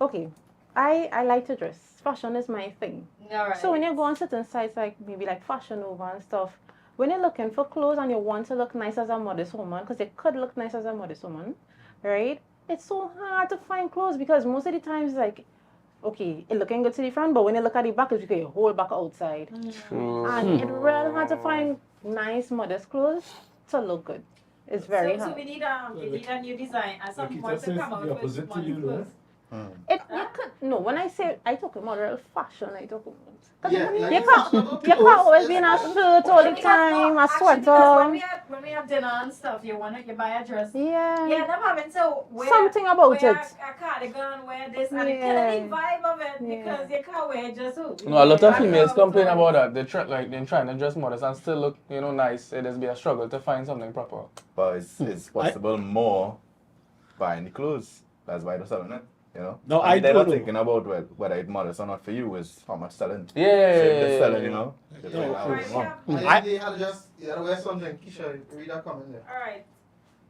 Speaker 5: okay, I like to dress. Fashion is my thing.
Speaker 2: Alright.
Speaker 5: So when you go on certain sites like maybe like Fashion Nova and stuff, when you're looking for clothes and you want to look nice as a modest woman, because you could look nice as a modest woman, right? It's so hard to find clothes because most of the times like, okay, it looking good to the front, but when you look at the back, it's because your whole back outside.
Speaker 3: True.
Speaker 5: And it's real hard to find nice modest clothes to look good. It's very
Speaker 2: So
Speaker 5: hard.
Speaker 2: we need a new design and
Speaker 8: Like
Speaker 2: someone
Speaker 8: it
Speaker 2: to
Speaker 8: says
Speaker 2: come out
Speaker 8: the
Speaker 2: with
Speaker 8: opposite to
Speaker 2: modern
Speaker 8: you,
Speaker 2: clothes.
Speaker 5: You could, no, when I say I talk about real fashion, I talk about.
Speaker 1: Yeah,
Speaker 5: You
Speaker 1: like
Speaker 5: can't always be in a shirt all the time, a
Speaker 2: Actually, because
Speaker 5: sweater.
Speaker 2: when we have dinner and stuff, you buy a dress.
Speaker 5: Yeah.
Speaker 2: Yeah, them having to wear
Speaker 5: Something about
Speaker 2: wear
Speaker 5: it.
Speaker 2: a cardigan, wear this, and it
Speaker 5: Yeah.
Speaker 2: killing the vibe of it
Speaker 5: Yeah.
Speaker 2: because you can't wear just who.
Speaker 3: No, a lot of
Speaker 2: Yeah.
Speaker 3: females complain about that. They're trying to dress modest and still look, nice. It has been a struggle to find something proper.
Speaker 6: But it's possible more buying the clothes. That's why they're selling it.
Speaker 8: No,
Speaker 6: I mean, they're
Speaker 8: don't
Speaker 6: not
Speaker 8: know.
Speaker 6: thinking about whether it's modest or not for you, is how much selling.
Speaker 3: Yeah.
Speaker 6: So if they're selling, they're doing that
Speaker 2: Alright,
Speaker 6: way.
Speaker 2: we have-
Speaker 1: And they had to just, you gotta wear something. Keisha, read that comment there.
Speaker 2: Alright.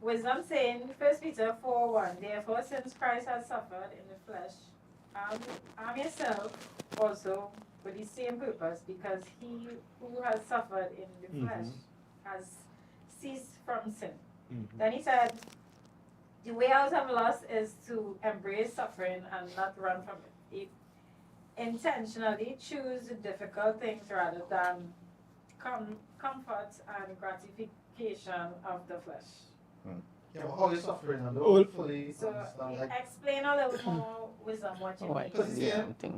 Speaker 2: Wisdom saying, 1 Peter 4:1, therefore since Christ has suffered in the flesh, arm yourself also with the same purpose, because he who has suffered in the flesh has ceased from sin. Then he said, the way out of loss is to embrace suffering and not run from it. Intentionally choose difficult things rather than comfort and gratification of the flesh.
Speaker 1: Yeah, but how you suffering and
Speaker 8: Oh.
Speaker 1: don't fully
Speaker 2: So
Speaker 1: understand. Like,
Speaker 2: explain a little more wisdom what you
Speaker 4: Oh, I
Speaker 2: mean.
Speaker 1: Because
Speaker 4: yeah,
Speaker 1: yeah.
Speaker 4: I think.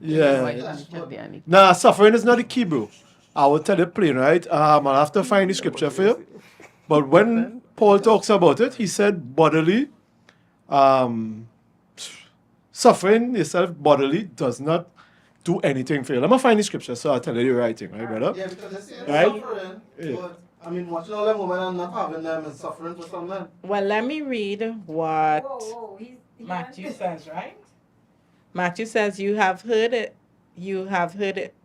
Speaker 8: Yeah. Nah, suffering is not the key, bro. I will tell you plain, right? I'll have to find the scripture for you. But when Paul talks about it, he said bodily, suffering yourself bodily does not do anything for you. Let me find the scripture so I'll tell you the right thing, right, brother?
Speaker 1: yeah, because they're saying
Speaker 8: Right?
Speaker 1: suffering,
Speaker 8: Yeah.
Speaker 1: but I mean, watching all them women and not having them is suffering for some men.
Speaker 7: Well, let me read what
Speaker 2: Whoa, he
Speaker 7: Matthew
Speaker 2: went-
Speaker 7: says, right? Matthew says, you have heard it,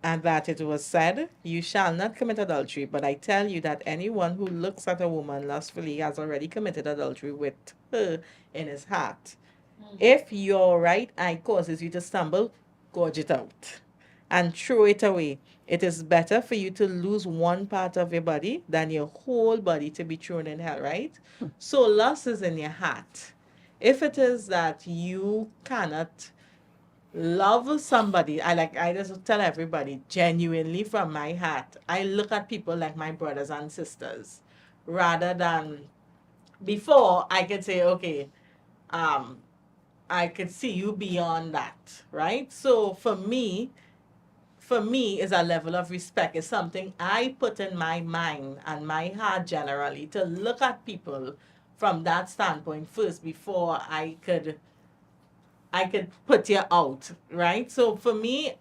Speaker 7: and that it was said, you shall not commit adultery. But I tell you that anyone who looks at a woman lustfully has already committed adultery with her in his heart. If your right eye causes you to stumble, gouge it out and throw it away. It is better for you to lose one part of your body than your whole body to be thrown in hell, right? So lust is in your heart. If it is that you cannot love somebody, I just tell everybody genuinely from my heart, I look at people like my brothers and sisters rather than before I could say, okay, I could see you beyond that, right? So for me is a level of respect. It's something I put in my mind and my heart generally to look at people from that standpoint first before I could I could put you out, right? So for me,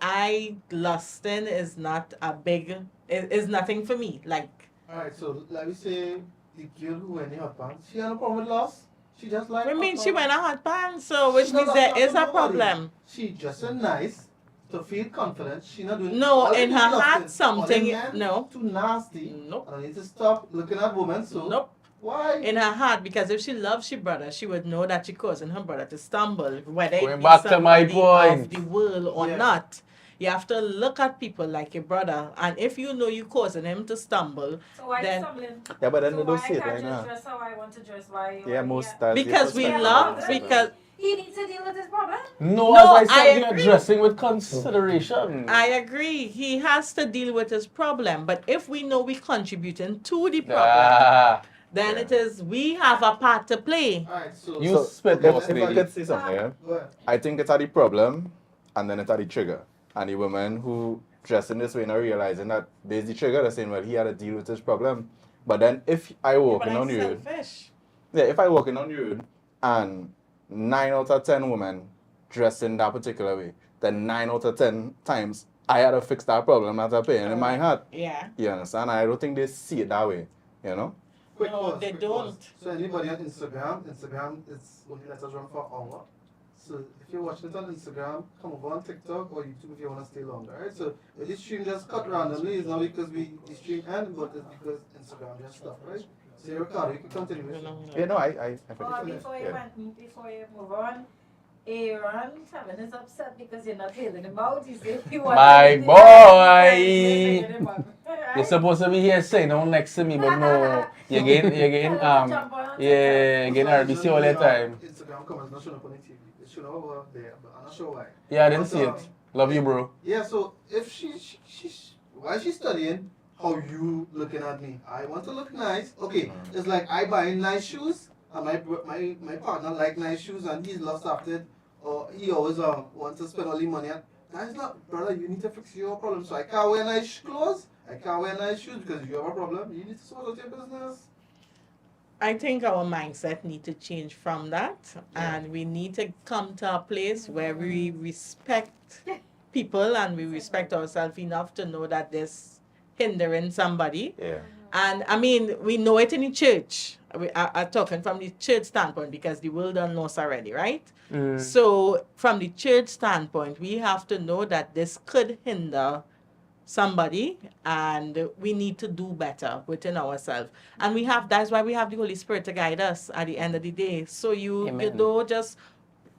Speaker 7: lusting is not a big, is nothing for me. Like,
Speaker 1: Alright, so like we say, the girl who went in hot pants, she had no problem with loss. She just like
Speaker 7: I mean,
Speaker 1: hot
Speaker 7: she
Speaker 1: pants.
Speaker 7: went a hot pants, so which
Speaker 1: She not
Speaker 7: means there
Speaker 1: lusting
Speaker 7: is
Speaker 1: after
Speaker 7: a
Speaker 1: nobody.
Speaker 7: problem.
Speaker 1: She just a nice to feel confident. She not doing
Speaker 7: No,
Speaker 1: all
Speaker 7: in
Speaker 1: the
Speaker 7: her
Speaker 1: lusting.
Speaker 7: heart,
Speaker 1: All them
Speaker 7: something,
Speaker 1: men
Speaker 7: no,
Speaker 1: too nasty.
Speaker 7: nope,
Speaker 1: I need to stop looking at women. So
Speaker 7: nope.
Speaker 1: why?
Speaker 7: In her heart, because if she loves her brother, she would know that she causing her brother to stumble, whether
Speaker 3: Going
Speaker 7: it be
Speaker 3: back to my
Speaker 7: somebody
Speaker 3: point.
Speaker 7: of the world or
Speaker 1: Yeah.
Speaker 7: not. You have to look at people like your brother, and if you know you causing him to stumble,
Speaker 2: So why
Speaker 7: then-
Speaker 2: you stumbling?
Speaker 6: Yeah, but then
Speaker 2: So
Speaker 6: they
Speaker 2: why
Speaker 6: don't
Speaker 2: I
Speaker 6: see it
Speaker 2: can't
Speaker 6: right
Speaker 2: just
Speaker 6: now.
Speaker 2: dress how I want to dress? Why?
Speaker 6: Yeah,
Speaker 2: why
Speaker 6: most
Speaker 2: yeah.
Speaker 6: that's
Speaker 7: because we
Speaker 2: Yeah,
Speaker 7: love,
Speaker 2: but
Speaker 7: because
Speaker 2: he needs to deal with his problem.
Speaker 3: No,
Speaker 7: No,
Speaker 3: as I
Speaker 7: I
Speaker 3: said, you're
Speaker 7: agree.
Speaker 3: dressing with consideration.
Speaker 7: I agree, he has to deal with his problem. But if we know we're contributing to the problem,
Speaker 3: Ah,
Speaker 7: then
Speaker 6: Yeah.
Speaker 7: it is we have a part to play.
Speaker 1: Alright, so
Speaker 3: you
Speaker 6: So,
Speaker 3: spit
Speaker 1: okay,
Speaker 3: boss
Speaker 6: if I
Speaker 3: lady.
Speaker 6: could say something, yeah?
Speaker 1: go ahead.
Speaker 6: I think it's at the problem, and then it's at the trigger. And the women who dress in this way not realizing that there's the trigger that's saying, well, he had to deal with his problem. But then if I walk
Speaker 7: But
Speaker 6: in
Speaker 7: I'm
Speaker 6: on you,
Speaker 7: selfish.
Speaker 6: yeah, if I walk in on you and 9 out of 10 women dress in that particular way, then 9 out of 10 times I had to fix that problem that I'm paying in my heart.
Speaker 7: Yeah.
Speaker 6: You understand? I don't think they see it that way, you know?
Speaker 1: Quick
Speaker 7: No,
Speaker 1: pause,
Speaker 7: they
Speaker 1: quick
Speaker 7: don't.
Speaker 1: pause. So anybody on Instagram is only let us run for an hour. So if you're watching it on Instagram, come over on TikTok or YouTube if you want to stay longer, right? So this stream just cut randomly. It's not because the stream ended, but it's because Instagram just stopped, right? So Ricardo, you can continue with it.
Speaker 6: Yeah, no, I
Speaker 2: Oh,
Speaker 6: forget.
Speaker 2: before you
Speaker 6: Yeah.
Speaker 2: went, before you move on, Aaron Seven is upset because you're not hailing him out. He said he wanted
Speaker 3: My
Speaker 2: to be
Speaker 3: boy.
Speaker 2: hailing him out.
Speaker 3: You're supposed to be here sitting down next to me, but no. You're getting
Speaker 2: Tell him to jump on
Speaker 3: yeah, you're getting RBC all the time.
Speaker 1: Instagram comments not showing up on the TV. It's showing up over there, but I'm not sure why.
Speaker 3: Yeah, I didn't
Speaker 1: But,
Speaker 3: see it. Love you, bro.
Speaker 1: Yeah, so if why she's studying how you looking at me? I want to look nice. Okay, it's like I buying nice shoes and my partner like nice shoes and he's lost after it, or he always wants to spend all the money. That is not, brother. You need to fix your problem. So I can't wear nice clothes. I can't wear nice shoes because you have a problem. You need to sort out your business.
Speaker 7: I think our mindset need to change from that, and we need to come to a place where we respect people and we respect ourselves enough to know that this hindering somebody.
Speaker 6: Yeah.
Speaker 7: And I mean, we know it in the church. We are talking from the church standpoint because the world don't know us already, right? So from the church standpoint, we have to know that this could hinder somebody, and we need to do better within ourselves. And that's why we have the Holy Spirit to guide us at the end of the day. So you
Speaker 4: Amen.
Speaker 7: don't just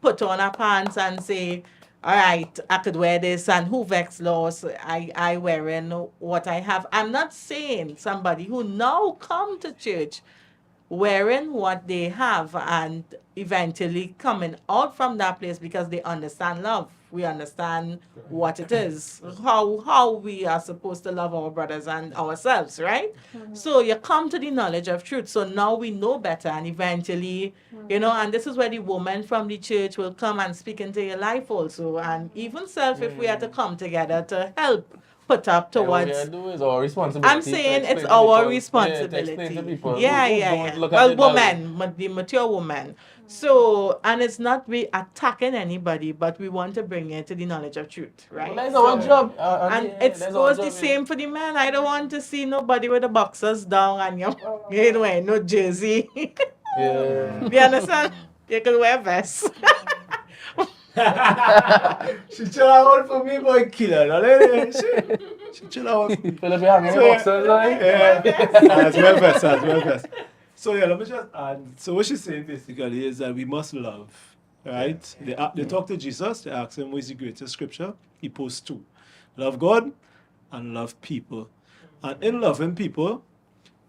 Speaker 7: put on our pants and say, all right, I could wear this, and who vex laws, I wearing what I have. I'm not saying somebody who now come to church wearing what they have and eventually coming out from that place because they understand love. We understand what it is, how we are supposed to love our brothers and ourselves, right? So you come to the knowledge of truth. So now we know better, and eventually, and this is where the woman from the church will come and speak into your life also. And even self, if we are to come together to help put up
Speaker 3: Yeah, what
Speaker 7: towards.
Speaker 3: we do is our responsibility.
Speaker 7: I'm
Speaker 3: to
Speaker 7: saying
Speaker 3: explain
Speaker 7: it's
Speaker 3: to
Speaker 7: our
Speaker 3: people. Yeah, to
Speaker 7: responsibility.
Speaker 3: explain to people.
Speaker 7: Yeah,
Speaker 3: Don't
Speaker 7: yeah.
Speaker 3: look at
Speaker 7: Well,
Speaker 3: it that way.
Speaker 7: woman, the mature woman. So, and it's not we attacking anybody, but we want to bring it to the knowledge of truth, right?
Speaker 3: Well, that's our job.
Speaker 7: And
Speaker 3: yeah,
Speaker 7: it
Speaker 3: that's our
Speaker 7: goes the
Speaker 3: job,
Speaker 7: same for the man. I don't want to see nobody with the boxers down and you ain't wearing no jersey.
Speaker 3: Yeah.
Speaker 7: You understand? You can wear vest.
Speaker 8: She chill out for me, boy, killer. No, she chill out.
Speaker 3: Philip, you hanging
Speaker 8: So,
Speaker 3: your
Speaker 8: yeah.
Speaker 3: boxers, right?
Speaker 8: Yeah, as well best, as well best. So yeah, let me just add. So what she's saying basically is that we must love, right? They talk to Jesus. They ask him, "What is the greatest scripture?" He posts two: love God and love people. And in loving people,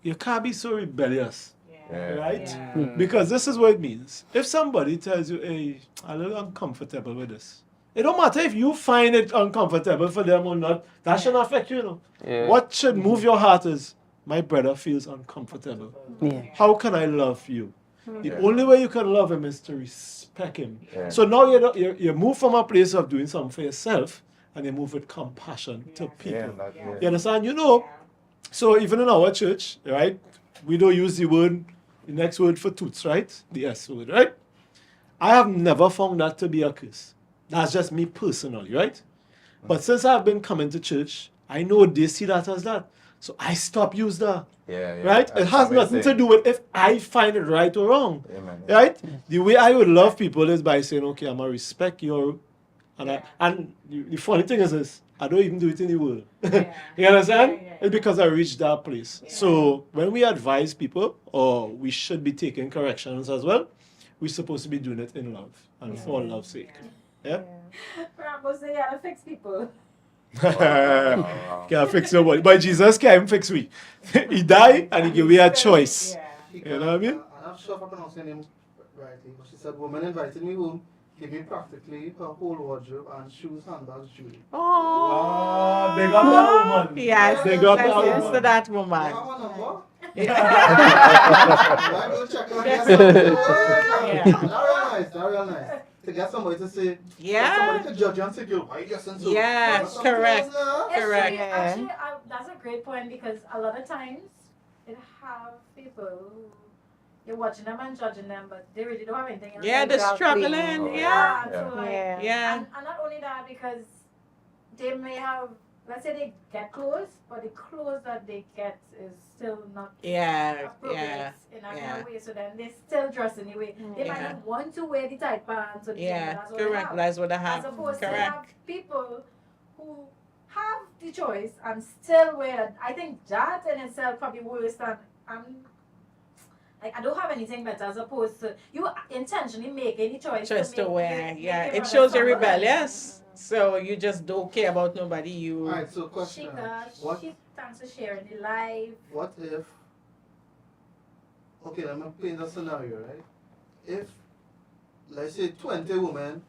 Speaker 8: you can't be so rebellious,
Speaker 6: Yeah.
Speaker 8: right? Because this is what it means. If somebody tells you, "Hey, I'm a little uncomfortable with this," it don't matter if you find it uncomfortable for them or not. That shouldn't affect you, you know.
Speaker 3: Yeah.
Speaker 8: What should move your heart is, my brother feels uncomfortable.
Speaker 4: Yeah.
Speaker 8: How can I love you? The
Speaker 6: Yeah.
Speaker 8: only way you can love him is to respect him.
Speaker 6: Yeah.
Speaker 8: So now you move from a place of doing something for yourself and you move with compassion to people. You understand? You know, so even in our church, right, we don't use the next word for toots, right? The S word, right? I have never found that to be a curse. That's just me personally, right? But since I've been coming to church, I know they see that as that. So I stop use that.
Speaker 6: Yeah.
Speaker 8: Right? It has nothing to do with if I find it right or wrong.
Speaker 6: Amen.
Speaker 8: Right? The way I would love people is by saying, okay, I'm gonna respect your and the funny thing is this, I don't even do it in the world. You understand? It's because I reached that place. So when we advise people, or we should be taking corrections as well, we're supposed to be doing it in love and for love's sake. Yeah?
Speaker 2: Rambo say you gotta fix people.
Speaker 8: Can't fix nobody. But Jesus can't fix we. He died and he gave me a choice.
Speaker 2: Yeah.
Speaker 8: You know what I mean?
Speaker 1: I'm not sure if I pronounced her name rightly, but she said, woman invited me home, gave me practically her whole wardrobe and shoes, handbags, jewelry.
Speaker 7: Oh,
Speaker 8: Big up that woman.
Speaker 7: yes,
Speaker 8: Big up that
Speaker 7: yes
Speaker 8: woman.
Speaker 7: to that
Speaker 1: You
Speaker 7: woman.
Speaker 1: have her number? I go check her get somebody. Not real nice, not real nice. To get somebody to say,
Speaker 7: Yeah.
Speaker 1: somebody to judge you and say, yo, why you dressing so?
Speaker 7: Yeah,
Speaker 1: Some
Speaker 7: correct.
Speaker 1: clothes, nah.
Speaker 2: It's
Speaker 7: Correct.
Speaker 2: true. Actually, that's a great point because a lot of times it have people who you're watching them and judging them, but they really don't have anything else.
Speaker 7: Yeah, they're
Speaker 5: Exactly.
Speaker 7: struggling.
Speaker 6: Oh,
Speaker 7: Yeah.
Speaker 2: And so like,
Speaker 5: Yeah.
Speaker 7: Yeah.
Speaker 2: and not only that, because they may have, let's say they get clothes, but the clothes that they get is still not
Speaker 7: Yeah.
Speaker 2: appropriate
Speaker 7: Yeah.
Speaker 2: in a
Speaker 7: Yeah.
Speaker 2: kind of way. So then they still dress anyway. They might
Speaker 7: Yeah.
Speaker 2: not want to wear the tight pants or the
Speaker 7: Yeah.
Speaker 2: jeans, that's what they
Speaker 7: Correct.
Speaker 2: have.
Speaker 7: That's what I
Speaker 2: As
Speaker 7: have.
Speaker 2: opposed to
Speaker 7: Correct.
Speaker 2: have people who have the choice and still wear it. I think that in itself probably worse than like I don't have anything better as opposed to you intentionally making the choice
Speaker 7: To wear. Yeah.
Speaker 2: make
Speaker 7: It
Speaker 2: run
Speaker 7: shows you're
Speaker 2: somebody.
Speaker 7: rebellious. So you just don't care about nobody. You.
Speaker 1: Alright, so question. What
Speaker 2: Thanks for sharing the live.
Speaker 1: What if, okay, let me paint a scenario, right? If, let's say 20 women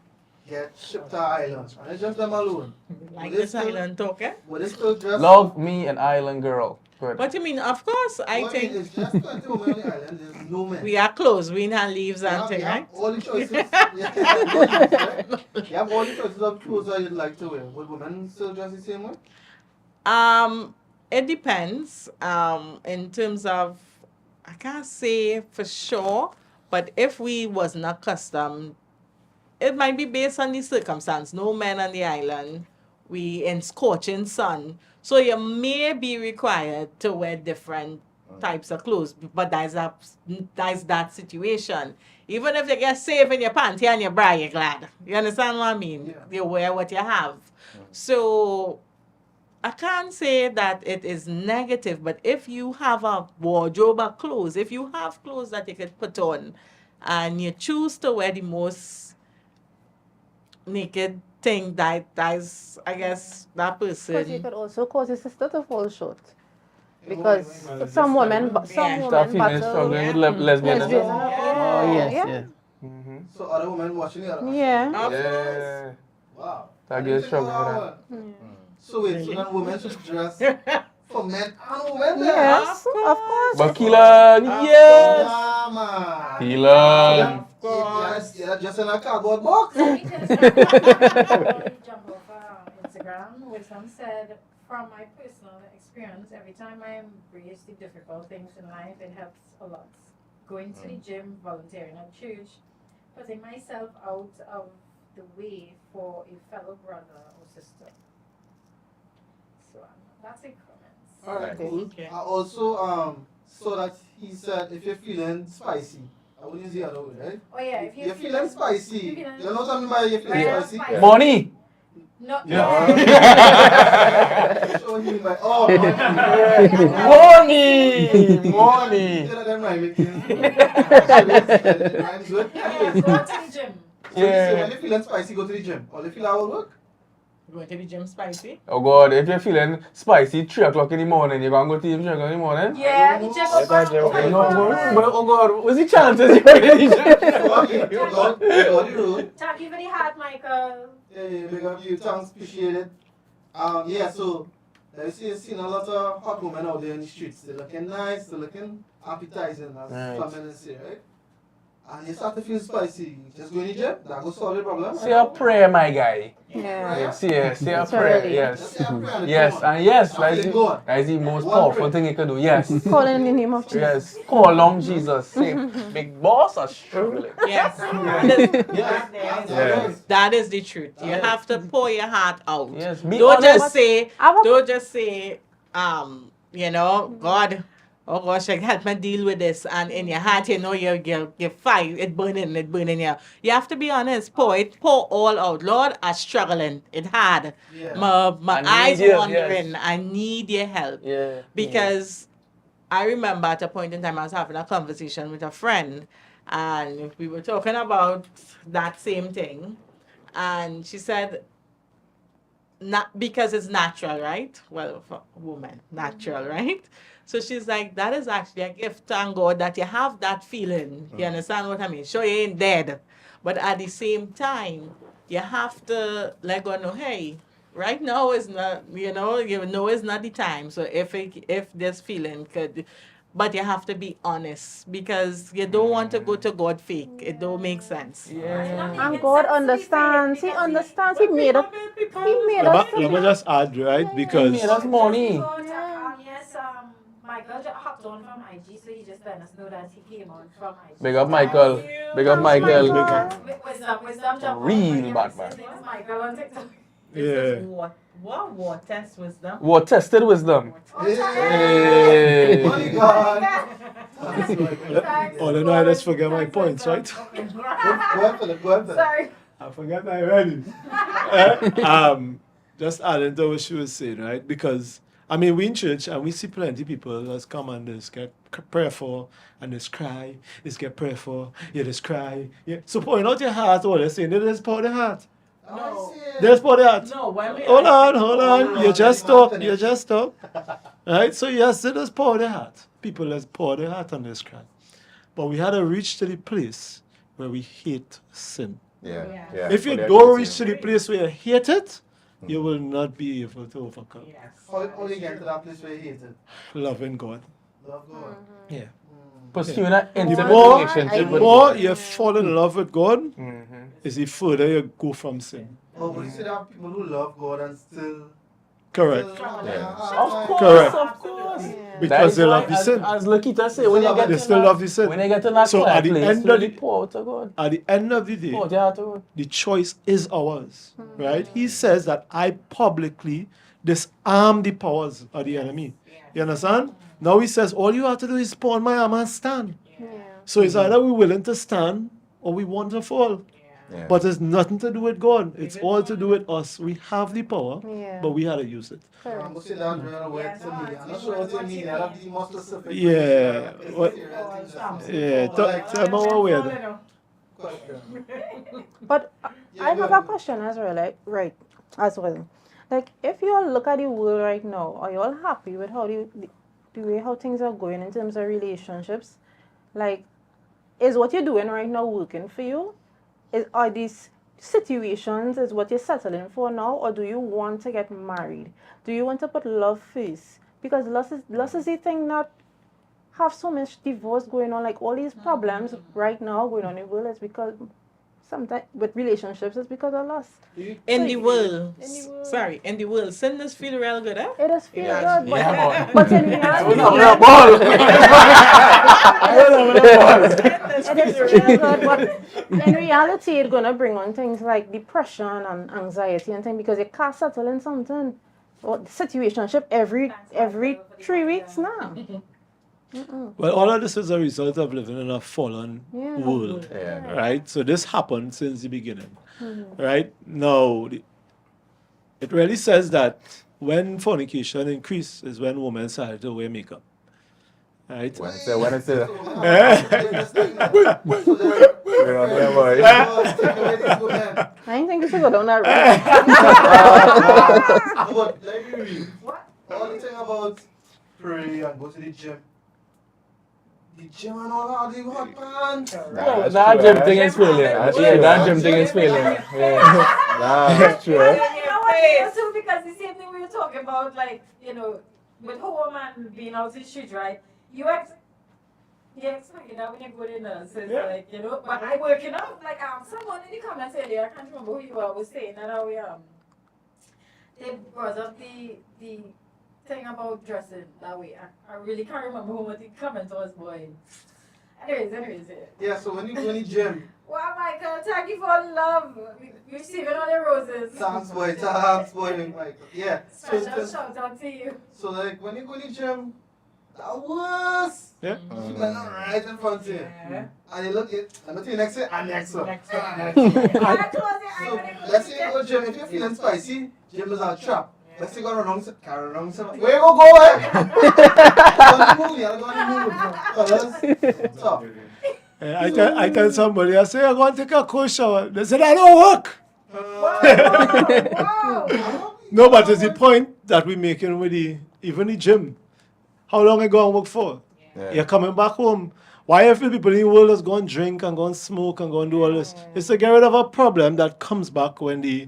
Speaker 1: get shipped to an island, and it's just them alone,
Speaker 7: Like
Speaker 1: Would it
Speaker 7: this
Speaker 1: still-
Speaker 7: island talk, eh?
Speaker 1: would they still dress?
Speaker 3: Love me an island girl. Good.
Speaker 7: What you mean? Of course, I
Speaker 1: Well,
Speaker 7: think
Speaker 1: it's just 20 women on the island, there's no men.
Speaker 7: we are close. We not leaves
Speaker 1: You
Speaker 7: and
Speaker 1: have,
Speaker 7: thing,
Speaker 1: you have
Speaker 7: right?
Speaker 1: all the choices. You have all the choices of clothes that you'd like to wear. Would women still dress the same way?
Speaker 7: It depends. In terms of, I can't say for sure, but if we was not accustomed, it might be based on the circumstance. No men on the island. We in scorching sun, so you may be required to wear different types of clothes. But that's that situation. Even if you get safe in your panty and your bra, you're glad. You understand what I mean?
Speaker 1: Yeah.
Speaker 7: You wear what you have. So I can't say that it is negative, but if you have a wardrobe of clothes, if you have clothes that you could put on, and you choose to wear the most naked thing, that's, I guess, that
Speaker 5: Because you
Speaker 7: person.
Speaker 5: could also cause your sister to fall short.
Speaker 1: Yeah,
Speaker 5: Because
Speaker 8: well,
Speaker 5: some
Speaker 8: just
Speaker 5: women,
Speaker 8: like-
Speaker 5: some
Speaker 7: Yeah.
Speaker 3: That
Speaker 5: women
Speaker 3: female
Speaker 5: battle.
Speaker 3: struggling with lesbianism.
Speaker 5: lesbianism.
Speaker 4: Oh, yes,
Speaker 5: Yeah.
Speaker 4: yes.
Speaker 3: Mm-hmm.
Speaker 1: So other women watching the other.
Speaker 5: Yeah.
Speaker 7: Of course.
Speaker 3: Yeah.
Speaker 1: Wow.
Speaker 3: That
Speaker 1: I
Speaker 3: girl
Speaker 1: didn't think
Speaker 3: struggling with
Speaker 1: about
Speaker 3: that.
Speaker 1: one. So wait, so then women should dress for men and women then?
Speaker 5: Yes, of course.
Speaker 3: But Keelan, yes!
Speaker 1: Yeah, man.
Speaker 3: Keelan.
Speaker 7: Of course.
Speaker 1: Yeah, just in a cardboard box.
Speaker 2: Let me just jump off Instagram, which some said, from my personal experience, every time I embrace the difficult things in life, it helps a lot. Going to the gym, volunteering at church, putting myself out of the way for a fellow brother or sister. So that's a comment.
Speaker 1: Alright, cool.
Speaker 7: Okay.
Speaker 1: I also saw that he said if you're feeling spicy, I wouldn't use the other word, right?
Speaker 2: Oh yeah, if
Speaker 1: You're feeling spicy.
Speaker 2: you're feeling-
Speaker 1: You know what I mean by you're feeling
Speaker 2: Yeah.
Speaker 1: spicy?
Speaker 2: Spicy.
Speaker 3: Money!
Speaker 2: No,
Speaker 1: Show him by oh
Speaker 3: Money! Money!
Speaker 1: Instead of them rhyming things. It rhymes good.
Speaker 2: yeah,
Speaker 1: Anyways,
Speaker 2: go to the gym.
Speaker 1: so when you're feeling spicy, go to the gym. Or if you feel out work,
Speaker 7: Going to the gym spicy.
Speaker 3: Oh God, if you're feeling spicy 3 o'clock in the morning, you're going to go to the gym 3 o'clock in the morning?
Speaker 2: Yeah, the gym
Speaker 3: Oh God,
Speaker 2: open.
Speaker 3: oh God, what's the chances you're going to the gym?
Speaker 1: go the road.
Speaker 2: Thank you for the hat, Michael.
Speaker 1: Yeah, big up you, thanks, appreciate it. Yeah, so you see, seen a lot of hot women out there in the streets. They're looking nice, they're looking appetizing, as
Speaker 3: Right.
Speaker 1: feminists say, right? and you start to feel spicy, just go in the gym, that will solve the problem.
Speaker 3: Say a prayer, my guy.
Speaker 5: Yeah.
Speaker 3: Say a
Speaker 5: It's
Speaker 3: prayer,
Speaker 5: already-
Speaker 3: yes.
Speaker 1: Just say a prayer and
Speaker 3: Yes,
Speaker 1: come on.
Speaker 3: and yes,
Speaker 1: That feeling gone.
Speaker 3: that's the most
Speaker 1: One
Speaker 3: powerful
Speaker 1: prayer.
Speaker 3: thing you can do. Yes.
Speaker 5: Call in the name of Jesus.
Speaker 3: Yes. Call on Jesus. Say, big boss are struggling.
Speaker 7: Yes.
Speaker 1: Yes.
Speaker 6: Yeah.
Speaker 7: That is the truth. You have to pour your heart out.
Speaker 3: Yes. Be
Speaker 7: Don't
Speaker 3: honest.
Speaker 7: just say,
Speaker 5: I will-
Speaker 7: don't just say, God, oh gosh, I help me deal with this. And in your heart, you're fine. It's burning you. You have to be honest. Pour all out. Lord, I'm struggling. It's hard.
Speaker 1: Yeah.
Speaker 7: My
Speaker 3: I need
Speaker 7: eyes
Speaker 3: you,
Speaker 7: wandering.
Speaker 3: yes.
Speaker 7: I need your help.
Speaker 3: Yeah.
Speaker 7: Because I remember at a point in time I was having a conversation with a friend and we were talking about that same thing. And she said, not because it's natural, right? Well, for a woman, natural, right? So she's like, that is actually a gift, thank God, that you have that feeling. You understand what I mean? Sure, you ain't dead. But at the same time, you have to let go know, hey, right now is not, you know it's not the time. So if this feeling could, but you have to be honest because you don't want to go to God fake. It don't make sense.
Speaker 3: Yeah.
Speaker 5: And God understands. He understands. He made us. He made us.
Speaker 8: Let me just add, right?
Speaker 3: He
Speaker 8: Because
Speaker 3: made us money.
Speaker 2: Yes, Michael just hopped on from IG, so he just let us know that he came on from IG.
Speaker 3: Big up Michael. Big up Michael.
Speaker 2: Wisdom jump on.
Speaker 3: Real
Speaker 2: Yes,
Speaker 3: Batman.
Speaker 2: his name is Michael on TikTok.
Speaker 7: This
Speaker 8: Yeah.
Speaker 7: is what test wisdom.
Speaker 3: What tested wisdom?
Speaker 1: Hey.
Speaker 3: Hey.
Speaker 1: Money gone.
Speaker 8: all in all, I just forget my points, right?
Speaker 1: Go ahead, Philip. Go ahead, Philip.
Speaker 2: Sorry.
Speaker 8: I forgot I already. Just adding to what she was saying, right? Because I mean, we in church and we see plenty people that's come and just get prayer for and just cry, just get prayer for, you just cry. Yeah. So pouring out your heart, all they're saying, they just pour their heart.
Speaker 1: No.
Speaker 8: They just pour their heart.
Speaker 7: No, when we
Speaker 8: Hold on.
Speaker 1: on,
Speaker 8: You just
Speaker 1: let me
Speaker 8: stop.
Speaker 1: finish.
Speaker 8: You just stop. Right? So yes, they just pour their heart. People just pour their heart and just cry. But we had to reach to the place where we hate sin.
Speaker 6: Yeah.
Speaker 2: Yeah.
Speaker 6: Yeah.
Speaker 8: If you
Speaker 6: Fully
Speaker 8: don't
Speaker 6: agree
Speaker 8: reach
Speaker 6: with
Speaker 8: to
Speaker 6: you.
Speaker 8: the place where you hate it, you will not be able to overcome.
Speaker 7: Yes.
Speaker 1: How you get to that place where you hate it?
Speaker 8: Loving God.
Speaker 1: Love God.
Speaker 8: Yeah.
Speaker 3: Pursuing an
Speaker 8: The
Speaker 3: intimate
Speaker 8: more,
Speaker 3: relationship
Speaker 8: the
Speaker 3: with
Speaker 8: more
Speaker 3: God.
Speaker 8: you fall in love with God,
Speaker 3: Mhm.
Speaker 8: is the further you go from sin.
Speaker 1: Oh, but you see there are people who love God and still.
Speaker 8: Correct.
Speaker 3: Of course,
Speaker 8: Correct.
Speaker 3: of course.
Speaker 8: Because
Speaker 3: That's
Speaker 8: they
Speaker 3: why,
Speaker 8: love the
Speaker 3: as,
Speaker 8: sin.
Speaker 3: as Lakita say, when you get
Speaker 8: They
Speaker 3: to
Speaker 8: still
Speaker 3: that,
Speaker 8: love the sin.
Speaker 3: when you get to that
Speaker 8: So
Speaker 3: quiet
Speaker 8: at the
Speaker 3: place,
Speaker 8: end of
Speaker 3: slowly
Speaker 8: the-
Speaker 3: pour out to God.
Speaker 8: At the end of the day,
Speaker 3: Pour out your heart to God.
Speaker 8: the choice is ours, right? He says that I publicly disarm the powers of the enemy. You understand? Now he says, all you have to do is pour on my arm and stand.
Speaker 5: Yeah.
Speaker 8: So it's either we're willing to stand or we want to fall.
Speaker 6: Yeah.
Speaker 8: But it's nothing to do with God. It's all to do with us. We have the power,
Speaker 5: Yeah.
Speaker 8: but we had to use it.
Speaker 1: I'm going to say that real word to me. I'm not sure what you mean. I have to be more specific.
Speaker 8: Yeah.
Speaker 1: It's
Speaker 8: What-
Speaker 1: serious things.
Speaker 8: Yeah, tell me what weird.
Speaker 1: Question.
Speaker 5: But
Speaker 1: Yeah,
Speaker 5: I
Speaker 1: go
Speaker 5: have
Speaker 1: ahead.
Speaker 5: a question as well, like, right, as well. Like, if you all look at the world right now, are you all happy with how the way how things are going in terms of relationships? Like, is what you're doing right now working for you? Are these situations is what you're settling for now, or do you want to get married? Do you want to put love first? Because lust is the thing that have so much divorce going on, like all these problems right now going on in the world is because sometimes with relationships it's because of lust.
Speaker 7: In the world,
Speaker 5: In the world.
Speaker 7: sorry, in the world, sin does feel real good, eh?
Speaker 5: It does feel
Speaker 7: Yeah.
Speaker 5: good, but,
Speaker 3: Yeah,
Speaker 5: but in
Speaker 3: We're
Speaker 5: reality,
Speaker 3: not gonna ball. We're not gonna ball.
Speaker 5: it is feel good, but in reality, it's gonna bring on things like depression and anxiety and things because you can't settle in something. Or situationship every 3 weeks now.
Speaker 8: Well, all of this is a result of living in a fallen
Speaker 5: Yeah.
Speaker 8: world,
Speaker 6: Yeah.
Speaker 8: right? So this happened since the beginning, right? Now, it really says that when fornication increased is when women started to wear makeup, right?
Speaker 6: When it's a,
Speaker 1: We're
Speaker 6: on there, boy.
Speaker 5: I didn't think you should go down that road.
Speaker 1: But let me read. All the thing about pray and go to the gym. The gym and all that, the hot man.
Speaker 3: Yeah, that gym thing is failure.
Speaker 6: That's
Speaker 3: Yeah,
Speaker 6: true.
Speaker 3: that gym thing is failure. Yeah.
Speaker 6: That's true.
Speaker 2: Also, because the same thing we were talking about, like, with whole man being out in the street, right? Yeah, it's like, when you go in there, so it's
Speaker 8: Yeah.
Speaker 2: like, but I working out, like, someone in the comments earlier, I can't remember who you were, was saying that they brought up the thing about dressing that way. I really can't remember who the comment was, boy. Anyways, yeah.
Speaker 1: Yeah, so when you go in the gym,
Speaker 2: Wow, Michael, thank you for love. Receiving all your roses.
Speaker 1: thanks boy, Michael. Yeah.
Speaker 2: Special shout out to you.
Speaker 1: So like when you go in the gym, that was
Speaker 8: Yeah.
Speaker 1: you like right in front of you.
Speaker 2: Yeah.
Speaker 1: And you look it, and to you next one, and next one.
Speaker 7: Next one.
Speaker 2: I close your eye
Speaker 1: So
Speaker 2: when I go
Speaker 1: let's
Speaker 2: to
Speaker 1: say
Speaker 2: the
Speaker 1: you go
Speaker 2: gym.
Speaker 1: gym, if you're feeling spicy, gym is a trap. Let's say you go carry wrong side. Where you go, eh? You gotta go on the move, fellas. Tough.
Speaker 8: I tell somebody, I say, I go and take a cold shower. They said, I don't work.
Speaker 2: Whoa.
Speaker 8: No, but it's the point that we're making with even the gym. How long I go and work for?
Speaker 6: Yeah.
Speaker 8: You're coming back home. Why I feel people in the world is going to drink and go and smoke and go and do all this? It's to get rid of a problem that comes back when the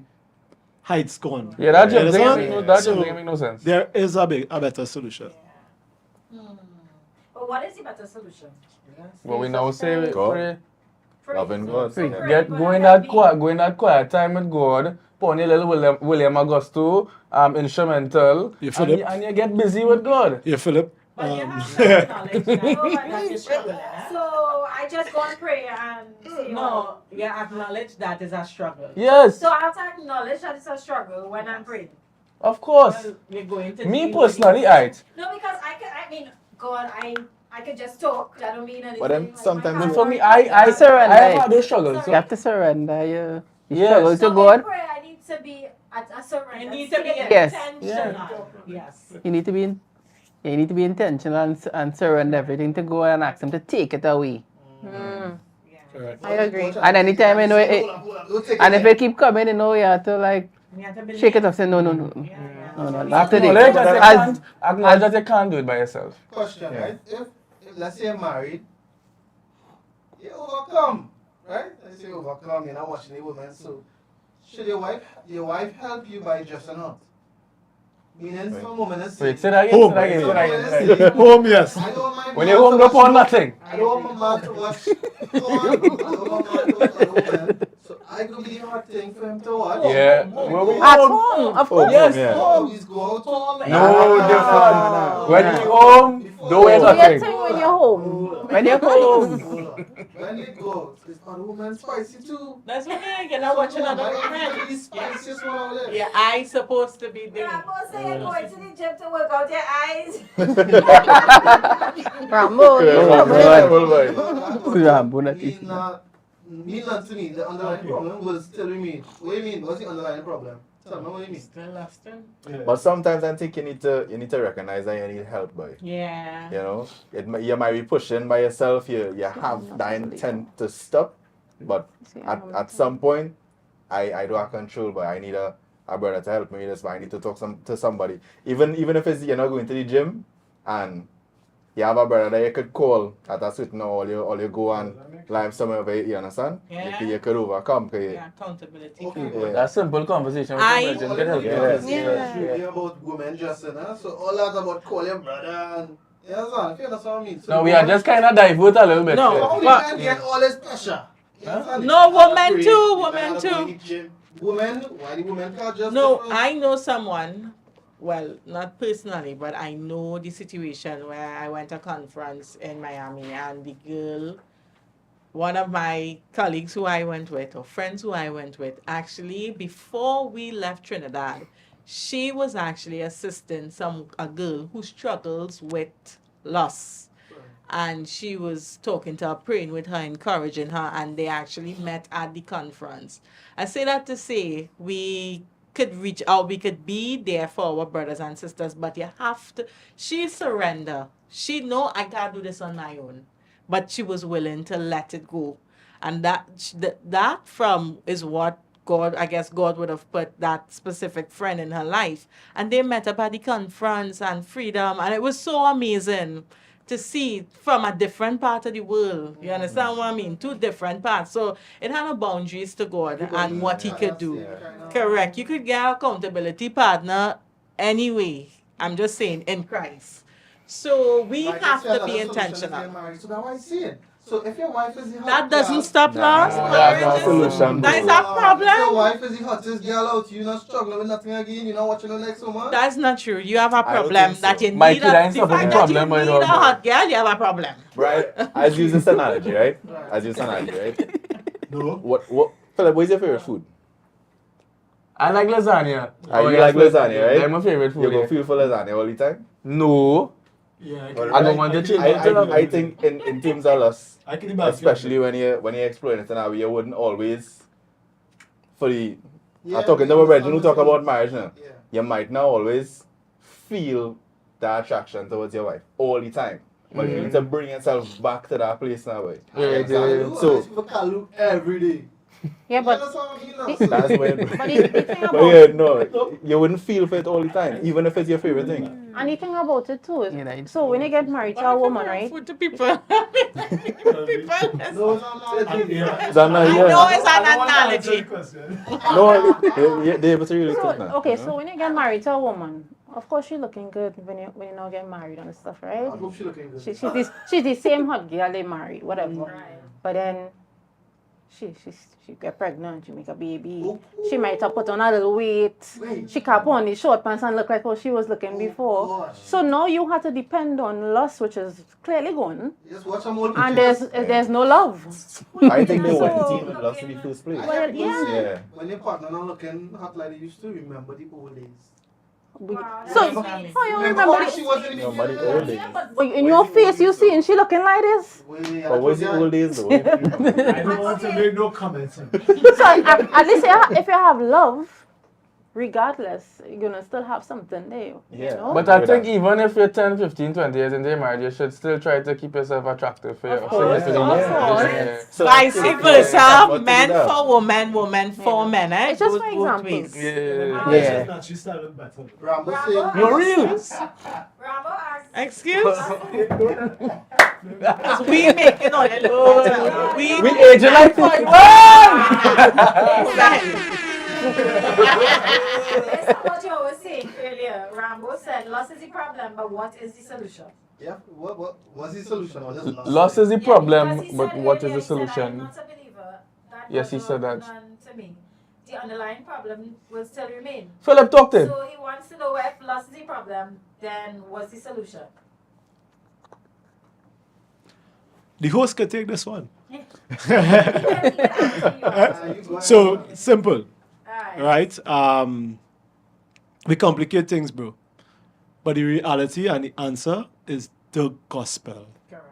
Speaker 8: height's gone.
Speaker 3: Yeah, that
Speaker 8: You
Speaker 3: just
Speaker 8: understand?
Speaker 3: doesn't make no sense.
Speaker 8: There is a better solution.
Speaker 2: But what is the better solution?
Speaker 3: But we now say
Speaker 6: God.
Speaker 3: pray.
Speaker 6: Loving God.
Speaker 4: Pray.
Speaker 6: Yeah.
Speaker 3: Get going that quiet time with God. Put on your little William Augusto instrumental,
Speaker 8: You feel it?
Speaker 3: and you get busy with God.
Speaker 8: Yeah, Philip.
Speaker 7: But you have to acknowledge that you're struggling.
Speaker 2: So I just go and pray and say,
Speaker 7: No, you acknowledge that is a struggle.
Speaker 3: Yes,
Speaker 2: So I have to acknowledge that it's a struggle when I'm praying.
Speaker 3: of course.
Speaker 7: Well, you're going to
Speaker 3: Me
Speaker 7: deal with
Speaker 3: personally,
Speaker 7: it.
Speaker 2: No, because God, I could just talk. That don't mean anything.
Speaker 6: But then
Speaker 2: Like,
Speaker 6: sometimes
Speaker 2: my
Speaker 3: But
Speaker 6: it's-
Speaker 3: for me,
Speaker 2: heart-
Speaker 3: I
Speaker 4: surrender.
Speaker 3: have had those struggles.
Speaker 4: You have to surrender. You
Speaker 3: Yes.
Speaker 4: struggle
Speaker 2: So
Speaker 4: to God.
Speaker 2: in prayer, I need to be at a surrender.
Speaker 7: You need to be
Speaker 2: state.
Speaker 4: Yes.
Speaker 7: intentional. Yes.
Speaker 4: You need to be you need to be intentional and surrender everything to God and ask Him to take it away.
Speaker 5: I agree.
Speaker 4: And anytime you know it, and if it keep coming, you know you have to like
Speaker 7: You have to believe.
Speaker 4: shake it off. Say no,
Speaker 7: Yeah.
Speaker 4: not today.
Speaker 3: Acknowledge that you
Speaker 4: As-
Speaker 3: can't. Acknowledge that you can't do it by yourself.
Speaker 1: Question,
Speaker 6: Yeah.
Speaker 1: right? If let's say you're married, you overcome, right? Let's say you overcome, you're not watching the woman, so should your wife help you by dressing up? Meaning some woman is
Speaker 3: Wait, say
Speaker 1: saying,
Speaker 3: that again.
Speaker 8: Home.
Speaker 3: Say that again. Say that again. Say that again.
Speaker 8: Home, yes.
Speaker 1: I don't mind
Speaker 3: When
Speaker 1: man
Speaker 3: you're home,
Speaker 1: to
Speaker 3: don't
Speaker 1: watch
Speaker 3: pour nothing.
Speaker 1: I don't want my man to watch porn. I don't want my man to watch a woman. So I could be the hard thing for him to watch.
Speaker 3: Yeah.
Speaker 1: Home.
Speaker 3: Well, we-
Speaker 4: At home, of course.
Speaker 3: Yes.
Speaker 6: Yeah.
Speaker 1: Always go out.
Speaker 3: No different. When you home, don't wear
Speaker 5: Do your
Speaker 3: nothing.
Speaker 5: thing when you're home.
Speaker 4: When you're home.
Speaker 1: When you go, it's not a woman spicy too.
Speaker 7: That's what you're not watching other
Speaker 1: The
Speaker 7: women.
Speaker 1: spiciest one out there.
Speaker 7: Your eyes supposed to be
Speaker 2: You're
Speaker 7: there.
Speaker 2: supposed to say you're going to the gym to work out your eyes.
Speaker 4: Rambo. Rambo, not
Speaker 1: Me not to me, the underlying problem was still remain. What do you mean? What's the underlying problem? Tell me what you mean.
Speaker 7: Still lusting?
Speaker 6: But sometimes I think you need to recognize that you need help, boy.
Speaker 7: Yeah.
Speaker 6: You know, you might be pushing by yourself. You have that intent to stop, but at some point, I don't have control. But I need a brother to help me with this. But I need to talk to somebody. Even if it's you're not going to the gym, and you have a brother that you could call at a certain hour, or you go and live somewhere where you understand.
Speaker 7: Yeah.
Speaker 6: You could overcome.
Speaker 7: Yeah, accountability.
Speaker 1: Okay,
Speaker 6: Yeah.
Speaker 3: That simple conversation with
Speaker 7: I-
Speaker 3: your virgin can help you.
Speaker 6: Yes.
Speaker 5: Yeah.
Speaker 1: Really about women dressing, huh? So all that about call your brother and you understand? If you understand what I mean. So
Speaker 3: No, we are just kind of divert a little bit.
Speaker 7: No.
Speaker 3: here.
Speaker 1: how the
Speaker 7: But-
Speaker 1: man get all this pressure? You understand?
Speaker 7: No, women
Speaker 1: Pray,
Speaker 7: too,
Speaker 1: the
Speaker 7: women
Speaker 1: man
Speaker 7: too.
Speaker 1: going to the gym. Women, why the women can't just
Speaker 7: No,
Speaker 1: different?
Speaker 7: I know someone, well, not personally, but I know the situation where I went to a conference in Miami and the girl, one of my colleagues who I went with, or friends who I went with, actually, before we left Trinidad, she was actually assisting a girl who struggles with loss. And she was talking to her, praying with her, encouraging her, and they actually met at the conference. I say that to say we could reach out, we could be there for our brothers and sisters, but you have to. She surrender. She know I can't do this on my own, but she was willing to let it go, and that from is what God, I guess God would have put that specific friend in her life, and they met up at the conference and freedom, and it was so amazing to see from a different part of the world. You understand what I mean? Two different parts. So it had no boundaries to God and what He could do. Correct. You could get an accountability partner anyway. I'm just saying in Christ. So we
Speaker 1: Like,
Speaker 7: have
Speaker 1: it's
Speaker 7: to be
Speaker 1: another solution is getting
Speaker 7: intentional.
Speaker 1: married. So that's why I see it. So if your wife is the
Speaker 7: That
Speaker 1: hot
Speaker 7: doesn't
Speaker 1: girl,
Speaker 7: stop loss.
Speaker 6: Nah, that's not a solution,
Speaker 7: That is
Speaker 6: bro.
Speaker 7: a
Speaker 1: if your
Speaker 7: problem.
Speaker 1: wife is the hottest girl out, you're not struggling with nothing again, you're not watching the next woman.
Speaker 7: That's not true. You have a
Speaker 6: I don't
Speaker 7: problem
Speaker 6: think
Speaker 7: that
Speaker 6: so.
Speaker 7: you need
Speaker 3: Mikey, that
Speaker 7: a
Speaker 3: ain't
Speaker 7: the
Speaker 3: solving
Speaker 7: fact
Speaker 3: the
Speaker 7: that you
Speaker 3: problem, my
Speaker 7: need
Speaker 3: dog,
Speaker 7: a
Speaker 3: bro.
Speaker 7: hot girl, you have a problem.
Speaker 6: Right? As use this analogy, right? As use this analogy, right?
Speaker 8: No.
Speaker 6: What, Philip, what is your favorite food?
Speaker 3: I like lasagna.
Speaker 6: You like lasagna, right?
Speaker 3: That's my favorite
Speaker 6: You
Speaker 3: food.
Speaker 6: go
Speaker 3: Yeah.
Speaker 6: feel for lasagna all the time?
Speaker 3: No.
Speaker 8: Yeah,
Speaker 3: I don't want to change
Speaker 6: I think in terms of lust,
Speaker 8: I can imagine.
Speaker 6: especially when you're exploring it now, you wouldn't always for the
Speaker 1: Yeah,
Speaker 6: I'm talking
Speaker 1: yeah,
Speaker 6: to a virgin who
Speaker 1: understand
Speaker 6: talk
Speaker 1: what you
Speaker 6: about marriage now.
Speaker 1: Yeah.
Speaker 6: You might not always feel that attraction towards your wife all the time. But you need to bring yourself back to that place now, boy.
Speaker 3: Yeah,
Speaker 1: Exactly.
Speaker 6: So-
Speaker 1: So people can look every day.
Speaker 5: Yeah,
Speaker 1: You
Speaker 5: but
Speaker 1: understand what I mean now?
Speaker 5: the-
Speaker 1: So-
Speaker 6: That's when
Speaker 5: but the thing
Speaker 6: but
Speaker 5: about
Speaker 6: yeah, no, you wouldn't feel for it all the time, even if it's your favorite thing.
Speaker 5: and the thing about it too is,
Speaker 4: Yeah, that-
Speaker 5: so when you get married to a woman, right?
Speaker 7: Food to people.
Speaker 1: No, no, no.
Speaker 8: Yeah.
Speaker 6: Zana,
Speaker 7: I
Speaker 6: yeah.
Speaker 7: know it's
Speaker 8: I
Speaker 7: an
Speaker 8: don't want to answer the
Speaker 7: analogy.
Speaker 8: question.
Speaker 6: No, they're able to really think now.
Speaker 5: Okay,
Speaker 6: you know?
Speaker 5: so when you get married to a woman, of course she's looking good when you now get married and stuff, right?
Speaker 1: I hope she looking good.
Speaker 5: She's the same hot girl they married, whatever.
Speaker 2: Right.
Speaker 5: But then she get pregnant, she make a baby.
Speaker 1: Oh.
Speaker 5: She might have put on a little weight.
Speaker 1: Wait.
Speaker 5: She can't put on the short pants and look like how she was looking before.
Speaker 1: gosh.
Speaker 5: So now you have to depend on lust, which is clearly gone,
Speaker 1: Just watch some old
Speaker 5: and
Speaker 1: pictures.
Speaker 5: there's no love.
Speaker 6: I think they
Speaker 5: So-
Speaker 6: went team with lust in the first place.
Speaker 5: Well, yeah.
Speaker 6: Yeah.
Speaker 1: When your partner not looking hot like they used to, remember the old days.
Speaker 2: Wow,
Speaker 5: So,
Speaker 2: that's
Speaker 5: oh,
Speaker 2: nice.
Speaker 5: you
Speaker 1: Remember
Speaker 5: remember
Speaker 1: how
Speaker 5: the-
Speaker 1: she was in the
Speaker 6: Nobody
Speaker 1: beginning?
Speaker 6: old days.
Speaker 5: But in your face, you see, and she looking like this.
Speaker 1: Wait,
Speaker 6: But what's the old days though? If you remember.
Speaker 8: I don't want to make no comments.
Speaker 5: So at least if you have love, regardless, you're gonna still have something there. You
Speaker 6: Yeah.
Speaker 5: know?
Speaker 3: But I think even if you're 10, 15, 20 years into your marriage, you should still try to keep yourself attractive for your
Speaker 5: course,
Speaker 3: significant
Speaker 5: of
Speaker 3: other.
Speaker 5: course.
Speaker 3: Yeah.
Speaker 6: So
Speaker 7: Vice
Speaker 6: if-
Speaker 7: versa,
Speaker 6: what to
Speaker 7: men
Speaker 6: do now?
Speaker 7: for women, women for men. Eh?
Speaker 5: It's just
Speaker 7: Goes
Speaker 5: for
Speaker 7: both
Speaker 5: example.
Speaker 7: ways.
Speaker 3: Yeah.
Speaker 4: Yeah.
Speaker 8: She's starting better.
Speaker 1: Rambo
Speaker 2: Rambo
Speaker 1: saying,
Speaker 3: You're real.
Speaker 2: Rambo asked.
Speaker 7: Excuse? Because we making all the look better.
Speaker 3: We
Speaker 7: We
Speaker 3: aging like 41!
Speaker 2: Based on what you were saying earlier, Rambo said loss is the problem, but what is the solution?
Speaker 1: yeah, what's the solution? Or just lost?
Speaker 3: Loss is the
Speaker 2: Yeah,
Speaker 3: problem,
Speaker 2: because he
Speaker 3: but
Speaker 2: said
Speaker 3: what is
Speaker 2: earlier,
Speaker 3: the
Speaker 2: he said, I'm
Speaker 3: solution?
Speaker 2: not a believer. That
Speaker 3: Yes, he
Speaker 2: was
Speaker 3: said
Speaker 2: not
Speaker 3: that.
Speaker 2: none to me. The underlying problem will still remain.
Speaker 3: Philip, talk to him.
Speaker 2: So he wants to know if loss is the problem, then what's the solution?
Speaker 8: The host can take this one.
Speaker 2: You can answer yours.
Speaker 1: You go ahead.
Speaker 8: So simple,
Speaker 2: Alright.
Speaker 8: right? We complicate things, bro. But the reality and the answer is the gospel,
Speaker 2: Correct.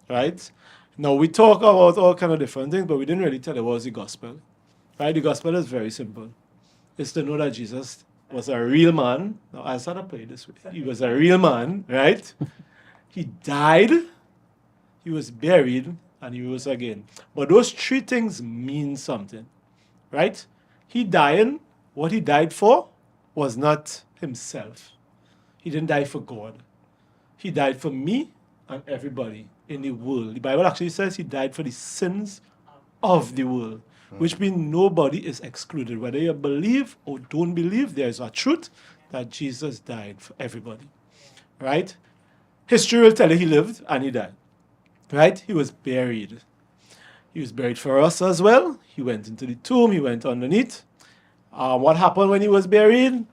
Speaker 8: right? Now we talk about all kind of different things, but we didn't really tell you what's the gospel, right? The gospel is very simple. It's to know that Jesus was a real man. Now I started to play it this way. He was a real man, right? He died, he was buried, and he rose again. But those three things mean something, right? He dying, what he died for was not himself. He didn't die for God. He died for me and everybody in the world. The Bible actually says he died for the sins of the world, which means nobody is excluded. Whether you believe or don't believe, there is a truth that Jesus died for everybody, right? History will tell you he lived and he died, right? He was buried. He was buried for us as well. He went into the tomb. He went underneath. What happened when he was buried?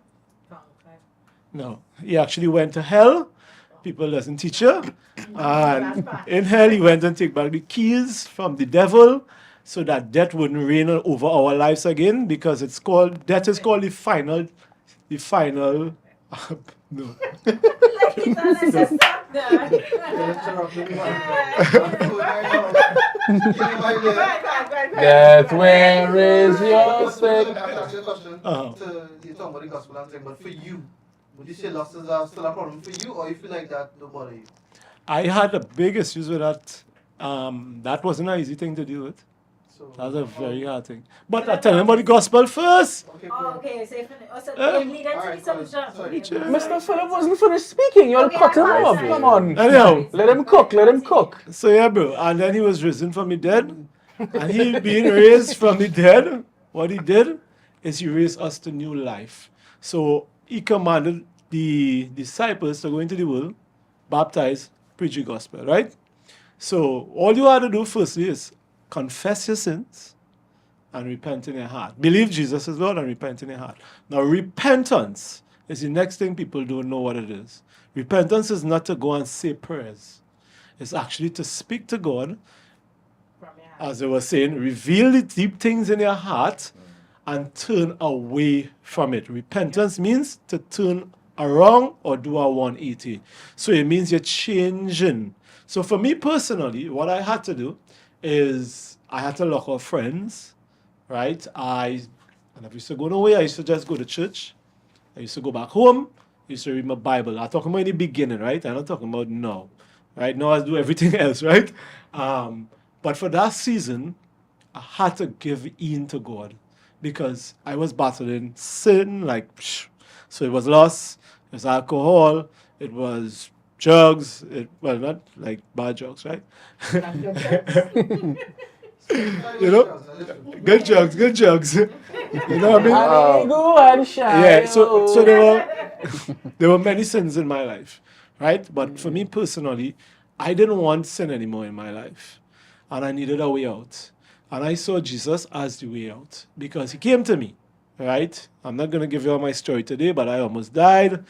Speaker 8: No, he actually went to hell. People doesn't teach you. And in hell, he went and take back the keys from the devil so that death wouldn't reign over our lives again, because death is called the final, no.
Speaker 2: Let's just stop there.
Speaker 3: That where is your stick?
Speaker 8: Uh-huh.
Speaker 1: You're talking about the gospel and thing, but for you, would you say losses are still a problem for you, or you feel like that don't bother you?
Speaker 8: I had a big issues with that. That wasn't an easy thing to deal with.
Speaker 1: So,
Speaker 8: That was a very hard thing. But I tell them about the gospel first.
Speaker 1: okay,
Speaker 2: Oh,
Speaker 1: cool.
Speaker 2: okay, so you lead into the
Speaker 1: Alright,
Speaker 2: solution.
Speaker 1: sorry.
Speaker 3: Mr. Philip wasn't finished speaking. You'll
Speaker 2: Okay,
Speaker 3: cut him
Speaker 2: I'm
Speaker 3: off.
Speaker 2: sorry.
Speaker 3: Come on.
Speaker 8: Anyhow,
Speaker 3: Let him cook. Let him cook.
Speaker 8: so yeah, bro. And then he was risen from the dead. And he being raised from the dead, what he did is he raised us to new life. So he commanded the disciples to go into the world baptize, preach the gospel, right? So all you have to do firstly is confess your sins and repent in your heart. Believe Jesus is Lord and repent in your heart. Now repentance is the next thing people don't know what it is. Repentance is not to go and say prayers. It's actually to speak to God,
Speaker 7: From your heart.
Speaker 8: as I was saying, reveal the deep things in your heart and turn away from it. Repentance means to turn around or do a 180. So it means you're changing. So for me personally, what I had to do is I had to lock off friends, right? I used to go nowhere. I used to just go to church. I used to go back home. I used to read my Bible. I'm talking about in the beginning, right? I'm not talking about now. Right? Now I do everything else, right? But for that season, I had to give in to God because I was battling sin, like, so it was lust, it was alcohol, it was drugs, well, not like bad drugs, right? You know, good drugs. You know what I mean?
Speaker 3: And go and shine.
Speaker 8: Yeah, so there were many sins in my life, right? But for me personally, I didn't want sin anymore in my life, and I needed a way out. And I saw Jesus as the way out because he came to me, right? I'm not gonna give you all my story today, but I almost died.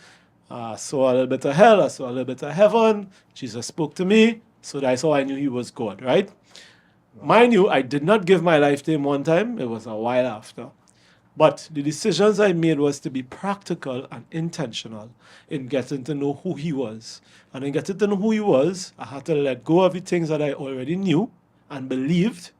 Speaker 8: I saw a little bit of hell, I saw a little bit of heaven. Jesus spoke to me, so that's how I knew he was God, right? Mind you, I did not give my life to him one time. It was a while after. But the decisions I made was to be practical and intentional in getting to know who he was. And in getting to know who he was, I had to let go of the things that I already knew and believed.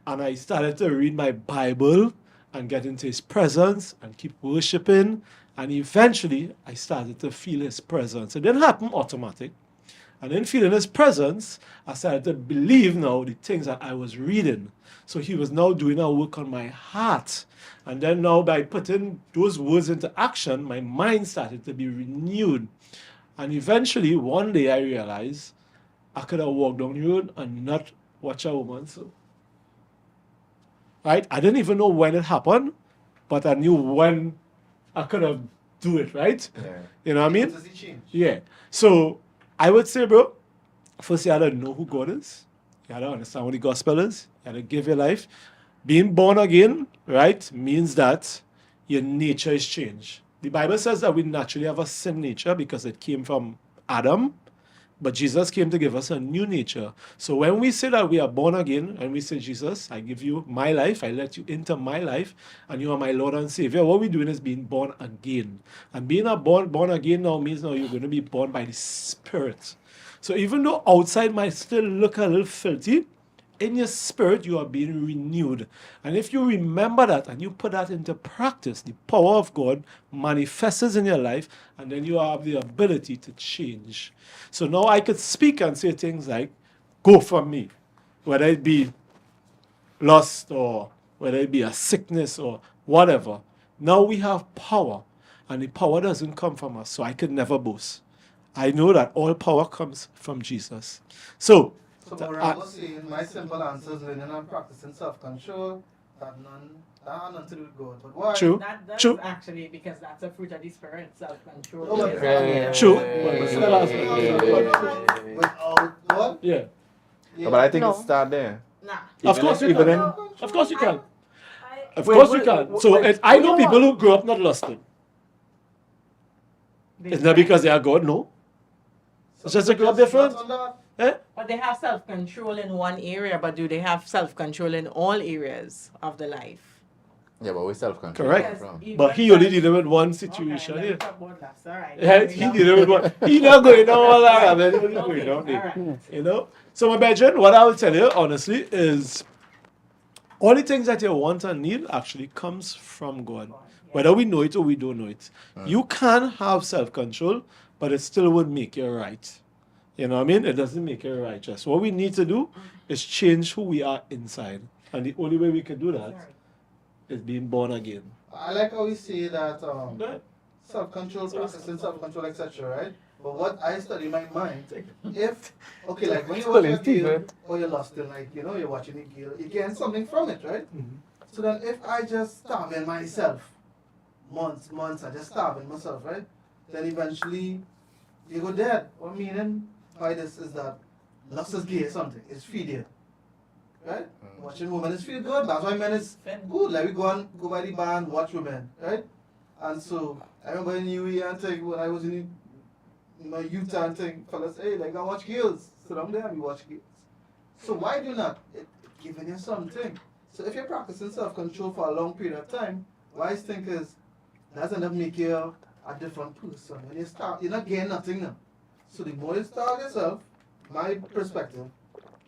Speaker 8: And I started to read my Bible and get into his presence and keep worshiping. And eventually, I started to feel his presence. It didn't happen automatic. And in feeling his presence, I started to believe now the things that I was reading. So he was now doing a work on my heart. And then now by putting those words into action, my mind started to be renewed. And eventually, one day I realized I could have walked down the road and not watch a woman. So, right? I didn't even know when it happened, but I knew when I could have do it, right?
Speaker 6: Yeah.
Speaker 8: You know what I mean?
Speaker 1: Does it change?
Speaker 8: Yeah. So I would say, bro, first you had to know who God is. You had to understand what the gospel is. You had to give your life. Being born again, right, means that your nature is changed. The Bible says that we naturally have a sin nature because it came from Adam, but Jesus came to give us a new nature. So when we say that we are born again, and we say, Jesus, I give you my life, I let you into my life, and you are my Lord and Savior, what we're doing is being born again. And being born again now means now you're going to be born by the Spirit. So even though outside might still look a little filthy, in your spirit you are being renewed. And if you remember that and you put that into practice, the power of God manifests in your life, and then you have the ability to change. So now I could speak and say things like, go from me, whether it be lust or whether it be a sickness or whatever. Now we have power, and the power doesn't come from us, so I could never boast. I know that all power comes from Jesus. So
Speaker 1: I was saying my simple answer is learning and practicing self-control. That had nothing to do with God. But why?
Speaker 8: True.
Speaker 7: That does
Speaker 8: True.
Speaker 7: actually, because that's a fruit of the spirit, self-control.
Speaker 1: No, but-
Speaker 8: True. But we still have
Speaker 1: Without what?
Speaker 8: yeah.
Speaker 6: No, but I think
Speaker 5: No.
Speaker 6: it start there.
Speaker 7: Nah.
Speaker 8: Of course you
Speaker 6: even
Speaker 8: can.
Speaker 6: in-
Speaker 8: Of course you can. Of
Speaker 3: Wait,
Speaker 8: course you
Speaker 3: wait,
Speaker 8: can.
Speaker 3: wait,
Speaker 8: So
Speaker 3: wait.
Speaker 8: I know people who grew up not lusting. It's not because they are God, no. It's just they grew up different.
Speaker 1: Not on that.
Speaker 8: Eh?
Speaker 7: But they have self-control in one area, but do they have self-control in all areas of the life?
Speaker 6: Yeah, but we self-control.
Speaker 8: Correct.
Speaker 6: From.
Speaker 8: But he only dealing with one situation.
Speaker 7: Okay,
Speaker 8: Yeah.
Speaker 7: let's talk about that. All right.
Speaker 8: Yeah, he dealing with one. He not going down all around. Man. He not going down there.
Speaker 7: All right.
Speaker 8: You know? So my bedroom, what I will tell you honestly is all the things that you want and need actually comes from God. Whether we know it or we don't know it. You can have self-control, but it still would make you right. You know what I mean? It doesn't make you righteous. What we need to do is change who we are inside. And the only way we can do that is being born again.
Speaker 1: I like how we say that
Speaker 8: Right?
Speaker 1: self-control, practicing self-control, etc., right? But what I study in my mind, if, okay, like when you're watching a game or you're lost in, like, you know, you're watching a game, you get something from it, right? So then if I just starve in myself, months, I just starve in myself, right? Then eventually you go dead. What meaning by this is that lust is gay something. It's feeding. Right? Watching women is feel good. That's why men is good. Like we go by the band, watch women. Right? And so I remember in New Year and thing when I was in my youth and thing, fellas, hey, like I watch girls. So I'm there and we watch girls. So why do not? It giving you something. So if you're practicing self-control for a long period of time, why I think is that's enough make you a different person. When you start, you're not getting nothing now. So the more you start yourself, my perspective,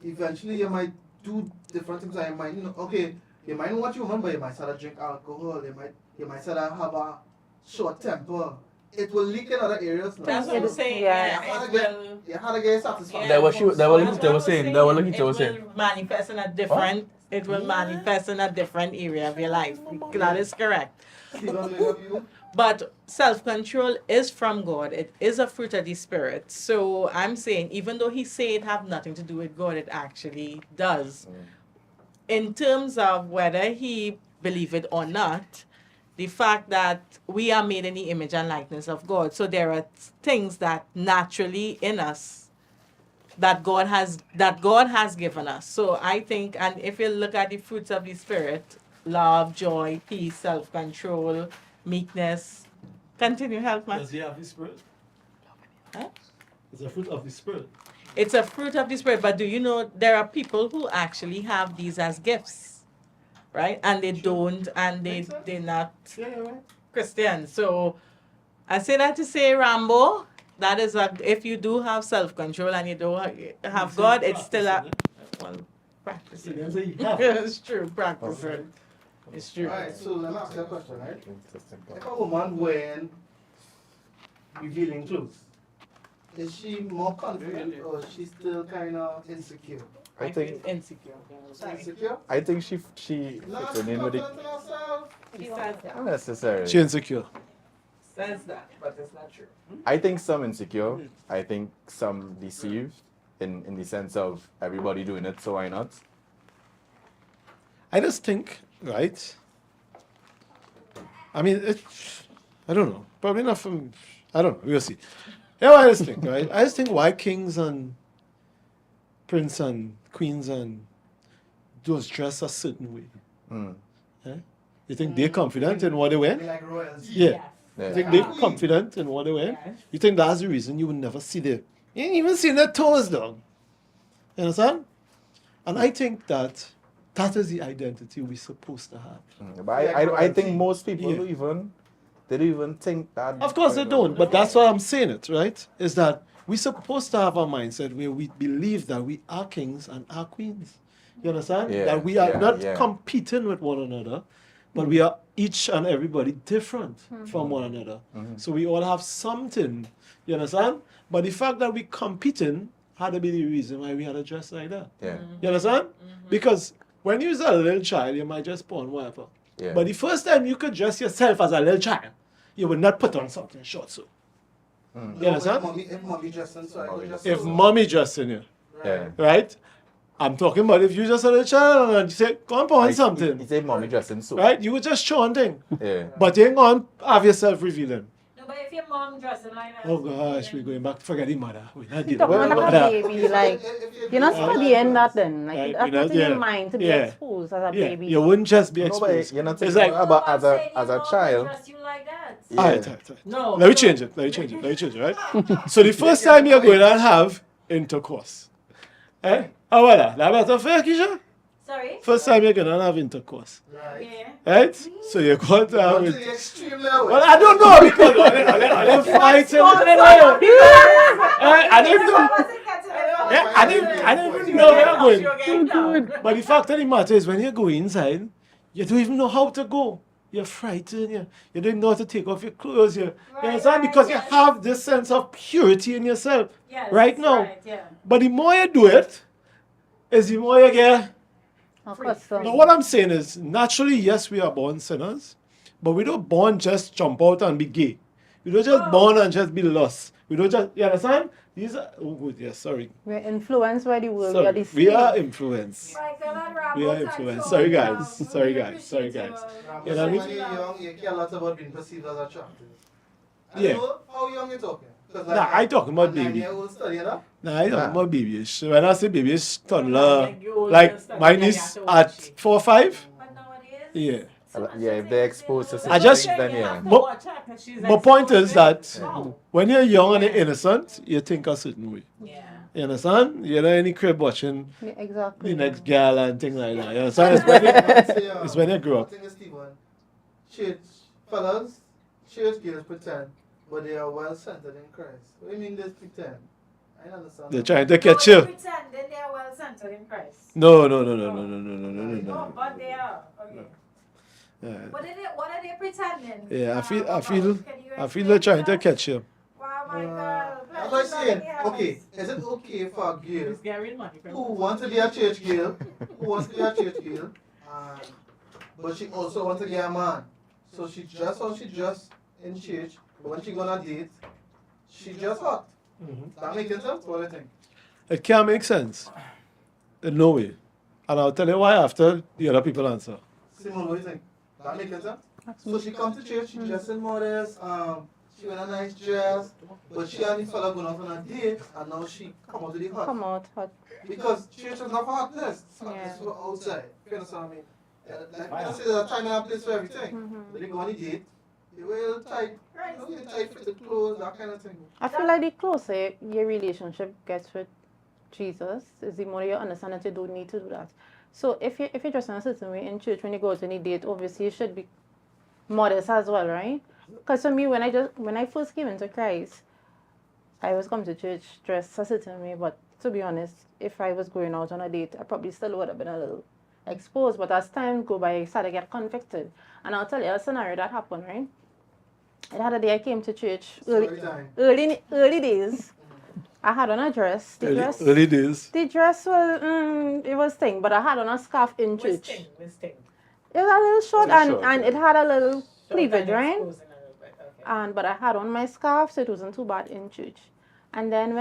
Speaker 1: eventually you might do different things. You might, okay, you might know what you want, but you might start to drink alcohol. You might start to have a short temper. It will leak in other areas now.
Speaker 7: That's what I'm saying.
Speaker 5: Yeah.
Speaker 1: You had to get satisfied.
Speaker 3: That was what
Speaker 7: That's
Speaker 3: they
Speaker 7: what
Speaker 3: were
Speaker 7: I'm
Speaker 3: saying. That was what they were
Speaker 7: It
Speaker 3: saying.
Speaker 7: will manifest in a different. It will manifest in a different area of your life. That is correct.
Speaker 1: See what make up you?
Speaker 7: But self-control is from God. It is a fruit of the Spirit. So I'm saying, even though he said it have nothing to do with God, it actually does. In terms of whether he believe it or not, the fact that we are made in the image and likeness of God. So there are things that naturally in us that God has given us. So I think, and if you look at the fruits of the Spirit, love, joy, peace, self-control, meekness. Continue, help man.
Speaker 8: Does he have the spirit?
Speaker 7: Huh?
Speaker 8: It's a fruit of the spirit.
Speaker 7: It's a fruit of the Spirit, but do you know there are people who actually have these as gifts, right? And they don't, and they're not Christian. So I say that to say, Rambo, that is if you do have self-control and you don't have God, it's still a well, practice it. It's true, practice it. It's true.
Speaker 1: Alright, so let me ask you a question, right? If a woman wearing revealing clothes, is she more confident or is she still kind of insecure?
Speaker 6: I think
Speaker 7: Insecure.
Speaker 1: Insecure?
Speaker 6: she fits in with it.
Speaker 1: Confident in herself?
Speaker 7: He says that.
Speaker 6: Not necessarily.
Speaker 8: She insecure.
Speaker 7: Says that, but it's not true.
Speaker 6: I think some insecure. I think some deceived in the sense of everybody doing it, so why not?
Speaker 8: I just think, right? I mean, I don't know. Probably not from, I don't know. We'll see. Yeah, I just think, right? I just think why kings and prince and queens and those dress a certain way.
Speaker 6: Mm.
Speaker 8: Eh? You think they're confident in what they wear?
Speaker 1: Be like royalty.
Speaker 8: Yeah.
Speaker 6: Yeah.
Speaker 8: You think they're confident in what they wear?
Speaker 7: Yes.
Speaker 8: You think that's the reason you would never see them? You ain't even seen their toes down. You understand? And I think that is the identity we're supposed to have.
Speaker 6: But I think most people
Speaker 8: Yeah.
Speaker 6: they don't even think that.
Speaker 8: Of course they don't, but that's why I'm saying it, right? Is that we're supposed to have a mindset where we believe that we are kings and are queens. You understand?
Speaker 6: Yeah,
Speaker 8: That we are not
Speaker 6: yeah.
Speaker 8: competing with one another, but we are each and everybody different from one another. So we all have something. You understand? But the fact that we're competing had to be the reason why we had to dress like that.
Speaker 6: Yeah.
Speaker 8: You understand? Because when you was a little child, you might just put on whatever.
Speaker 6: Yeah.
Speaker 8: But the first time you could dress yourself as a little child, you would not put on something short so. You understand?
Speaker 1: If mommy dressing, so I go dress
Speaker 8: If
Speaker 1: so.
Speaker 8: mommy dressing you,
Speaker 6: Yeah.
Speaker 8: right? I'm talking about if you just a little child and you say, go and put on
Speaker 6: He
Speaker 8: something,
Speaker 6: say mommy dressing so.
Speaker 8: right? You would just show on thing.
Speaker 6: Yeah.
Speaker 8: But you ain't going to have yourself revealing.
Speaker 2: No, but if your mom dressing like that.
Speaker 8: Oh gosh, we're going back. Forget the mother. We're not dealing
Speaker 5: Talking
Speaker 8: with
Speaker 5: about
Speaker 8: mother.
Speaker 5: a baby, like, you're not studying that then. Like,
Speaker 8: Right,
Speaker 5: that's
Speaker 8: you know,
Speaker 5: not in
Speaker 8: yeah.
Speaker 5: your mind to be
Speaker 8: Yeah.
Speaker 5: exposed as a
Speaker 8: Yeah,
Speaker 5: baby.
Speaker 8: you wouldn't just be
Speaker 6: No, but
Speaker 8: exposed.
Speaker 6: you're not
Speaker 8: It's
Speaker 6: thinking
Speaker 8: like,
Speaker 6: about as a child.
Speaker 2: Dress you like that.
Speaker 6: Yeah.
Speaker 8: Alright.
Speaker 7: No.
Speaker 8: Let me change it, right? So the first time you're going to have intercourse. Eh? How about that? That better for you, Keisha?
Speaker 2: Sorry?
Speaker 8: First time you're going to have intercourse.
Speaker 1: Right.
Speaker 2: Yeah.
Speaker 8: Right? So you're going to have
Speaker 1: But
Speaker 8: it.
Speaker 1: to the extreme level.
Speaker 8: Well, I don't know because I'm fighting. I didn't know. Yeah, I didn't even know where I'm going. But the fact of the matter is, when you go inside, you don't even know how to go. You're frightened. You don't know how to take off your clothes. You understand? Because you have this sense of purity in yourself
Speaker 2: Yes,
Speaker 8: right now.
Speaker 2: Right, yeah.
Speaker 8: But the more you do it, is the more you get.
Speaker 5: Of course, so.
Speaker 8: Now, what I'm saying is, naturally, yes, we are born sinners, but we don't born just jump out and be gay. We don't just born and just be lost. We don't just, you understand? These are, oh, good, yes, sorry.
Speaker 5: We're influenced by the world. We are
Speaker 8: Sorry.
Speaker 5: deceived.
Speaker 8: We are influenced.
Speaker 2: Michael and Rambo
Speaker 8: We are
Speaker 2: type
Speaker 8: influenced.
Speaker 2: show,
Speaker 8: Sorry,
Speaker 2: you
Speaker 8: guys.
Speaker 2: know.
Speaker 8: Sorry,
Speaker 2: We
Speaker 8: guys. Sorry,
Speaker 2: appreciate
Speaker 8: guys.
Speaker 1: Rambo,
Speaker 8: You know what I
Speaker 1: when
Speaker 8: mean?
Speaker 1: you're young, you care a lot about being perceived as attractive. I
Speaker 8: Yeah.
Speaker 1: don't know how young you're talking. 'Cause
Speaker 8: Nah, I talking about
Speaker 1: a
Speaker 8: baby.
Speaker 1: 9-year-old studying up.
Speaker 8: Nah, I talking
Speaker 6: Nah.
Speaker 8: about babyish. When I say babyish, toddler,
Speaker 7: Like you older
Speaker 8: like
Speaker 7: study,
Speaker 8: mine
Speaker 7: yeah, you
Speaker 8: is
Speaker 7: have to watch
Speaker 8: at
Speaker 7: it.
Speaker 8: 4 or 5.
Speaker 2: But nowadays,
Speaker 8: Yeah.
Speaker 2: so much
Speaker 6: Yeah, if they're exposed to
Speaker 8: I
Speaker 6: certain
Speaker 8: just-
Speaker 6: things, then
Speaker 7: You
Speaker 6: yeah.
Speaker 7: have to
Speaker 8: But-
Speaker 7: watch her 'cause she's
Speaker 8: My point
Speaker 7: exposed
Speaker 8: is
Speaker 7: to
Speaker 8: that
Speaker 7: it. Oh.
Speaker 8: when you're young and you're innocent, you think a certain way.
Speaker 7: Yeah.
Speaker 8: You understand? You're not in the crib watching
Speaker 5: Yeah, exactly.
Speaker 8: the next gal and things like that. You understand? It's when you grow up.
Speaker 1: I think it's Stephen. Church fellas, church girls pretend, but they are well centered in Christ. What do you mean they pretend? I don't understand.
Speaker 8: They're trying to
Speaker 2: no,
Speaker 8: catch
Speaker 2: they
Speaker 8: you.
Speaker 2: pretend that they are well centered in Christ.
Speaker 8: No.
Speaker 2: No, but they are. Okay.
Speaker 8: Yeah.
Speaker 2: What are they pretending?
Speaker 8: Yeah, I feel
Speaker 2: about?
Speaker 8: they're
Speaker 2: Can you
Speaker 8: trying to
Speaker 2: explain
Speaker 8: catch you.
Speaker 2: Wow, my God.
Speaker 1: That's what I'm saying. Okay, is it okay for a girl
Speaker 7: It's getting money from
Speaker 1: who wants to be a church girl, but she also wants to get a man? So she dress how she dress in church, but when she gonna date, she dress hot. That make sense? What do you think?
Speaker 8: It can't make sense. In no way. And I'll tell you why after the other people answer.
Speaker 1: Simon, what do you think? That make sense? So she come to church, she dressing modest, she wear a nice dress, but she and the fella going out on a date, and now she come out to the hut.
Speaker 5: Come out hot.
Speaker 1: Because church is not for hotness, it's
Speaker 5: Yeah.
Speaker 1: for outside. You understand what I mean? Like I say, there's a time and a place for everything. When you go on a date, you wear tight, you tight fitted clothes, that kind of thing.
Speaker 5: I feel like the closer your relationship gets with Jesus, is the more you understand that you don't need to do that. So if you're dressed in a certain way in church when you go to any date, obviously you should be modest as well, right? Because for me, when I first came into Christ, I was come to church dressed a certain way, but to be honest, if I was going out on a date, I probably still would have been a little exposed. But as time go by, I started to get convicted. And I'll tell you a scenario that happened, right? It had a day I came to church
Speaker 1: Story time.
Speaker 5: early days. I had on a dress.
Speaker 8: Early days.
Speaker 5: The dress was it was thing, but I had on a scarf in church.
Speaker 7: This thing.
Speaker 5: It was a little short
Speaker 6: Very
Speaker 5: and,
Speaker 6: short,
Speaker 5: and
Speaker 6: yeah.
Speaker 5: it had a little
Speaker 7: Short
Speaker 5: cleavage,
Speaker 7: and
Speaker 5: right?
Speaker 7: exposing a little bit, okay.
Speaker 5: But I had on my scarf, so it wasn't too bad in church. And then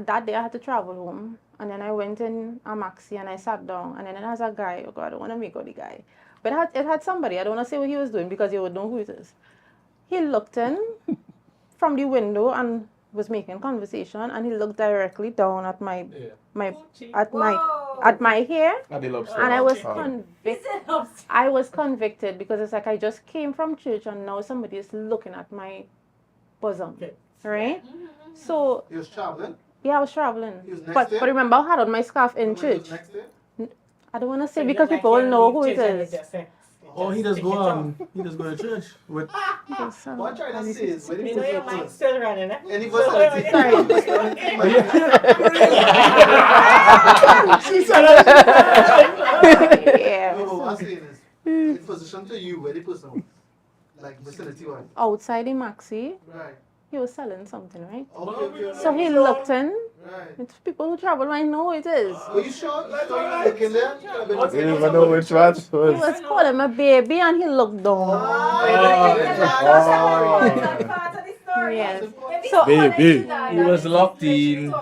Speaker 5: that day I had to travel home, and then I went in a maxi and I sat down, and then it has a guy. Oh God, I don't want to make out the guy, but it had somebody. I don't want to say what he was doing because you would know who it is. He looked in from the window and was making conversation, and he looked directly down at my hair, and I was convicted. I was convicted because it's like I just came from church and now somebody is looking at my bosom, right? So
Speaker 1: He was traveling.
Speaker 5: yeah, I was traveling,
Speaker 1: He was next
Speaker 5: but
Speaker 1: day?
Speaker 5: remember I had on my scarf in
Speaker 1: Remember he was
Speaker 5: church.
Speaker 1: next day?
Speaker 5: I don't want to
Speaker 7: So
Speaker 5: say
Speaker 7: you
Speaker 5: because
Speaker 7: look
Speaker 5: people
Speaker 7: like
Speaker 5: will
Speaker 7: you
Speaker 5: know
Speaker 7: leave
Speaker 5: who it
Speaker 7: church and
Speaker 5: is.
Speaker 7: you just say-
Speaker 3: Oh, he
Speaker 7: just
Speaker 3: does
Speaker 7: take
Speaker 3: go
Speaker 7: it off.
Speaker 3: he does go to church with
Speaker 5: Yes,
Speaker 1: What I'm trying to say is, when
Speaker 7: You
Speaker 1: you
Speaker 7: know
Speaker 1: put
Speaker 7: your
Speaker 1: your
Speaker 7: mind's
Speaker 1: clothes,
Speaker 7: still running, eh?
Speaker 1: any
Speaker 7: Still
Speaker 1: personality,
Speaker 7: running.
Speaker 5: yeah.
Speaker 1: No, what I'm saying is, in position to you, where the person was, like vicinity wise.
Speaker 5: Outside the maxi,
Speaker 1: Right.
Speaker 5: he was selling something, right?
Speaker 1: Okay.
Speaker 5: So he looked in.
Speaker 1: Right.
Speaker 5: It's people who travel might know who it is.
Speaker 1: Were you sure? You sure you were looking there? You could have been
Speaker 6: You
Speaker 1: looking
Speaker 6: don't
Speaker 1: for
Speaker 6: even know which one
Speaker 5: He
Speaker 6: was.
Speaker 5: was calling me baby and he looked down. Yes. So
Speaker 8: Baby.
Speaker 3: He was locked in.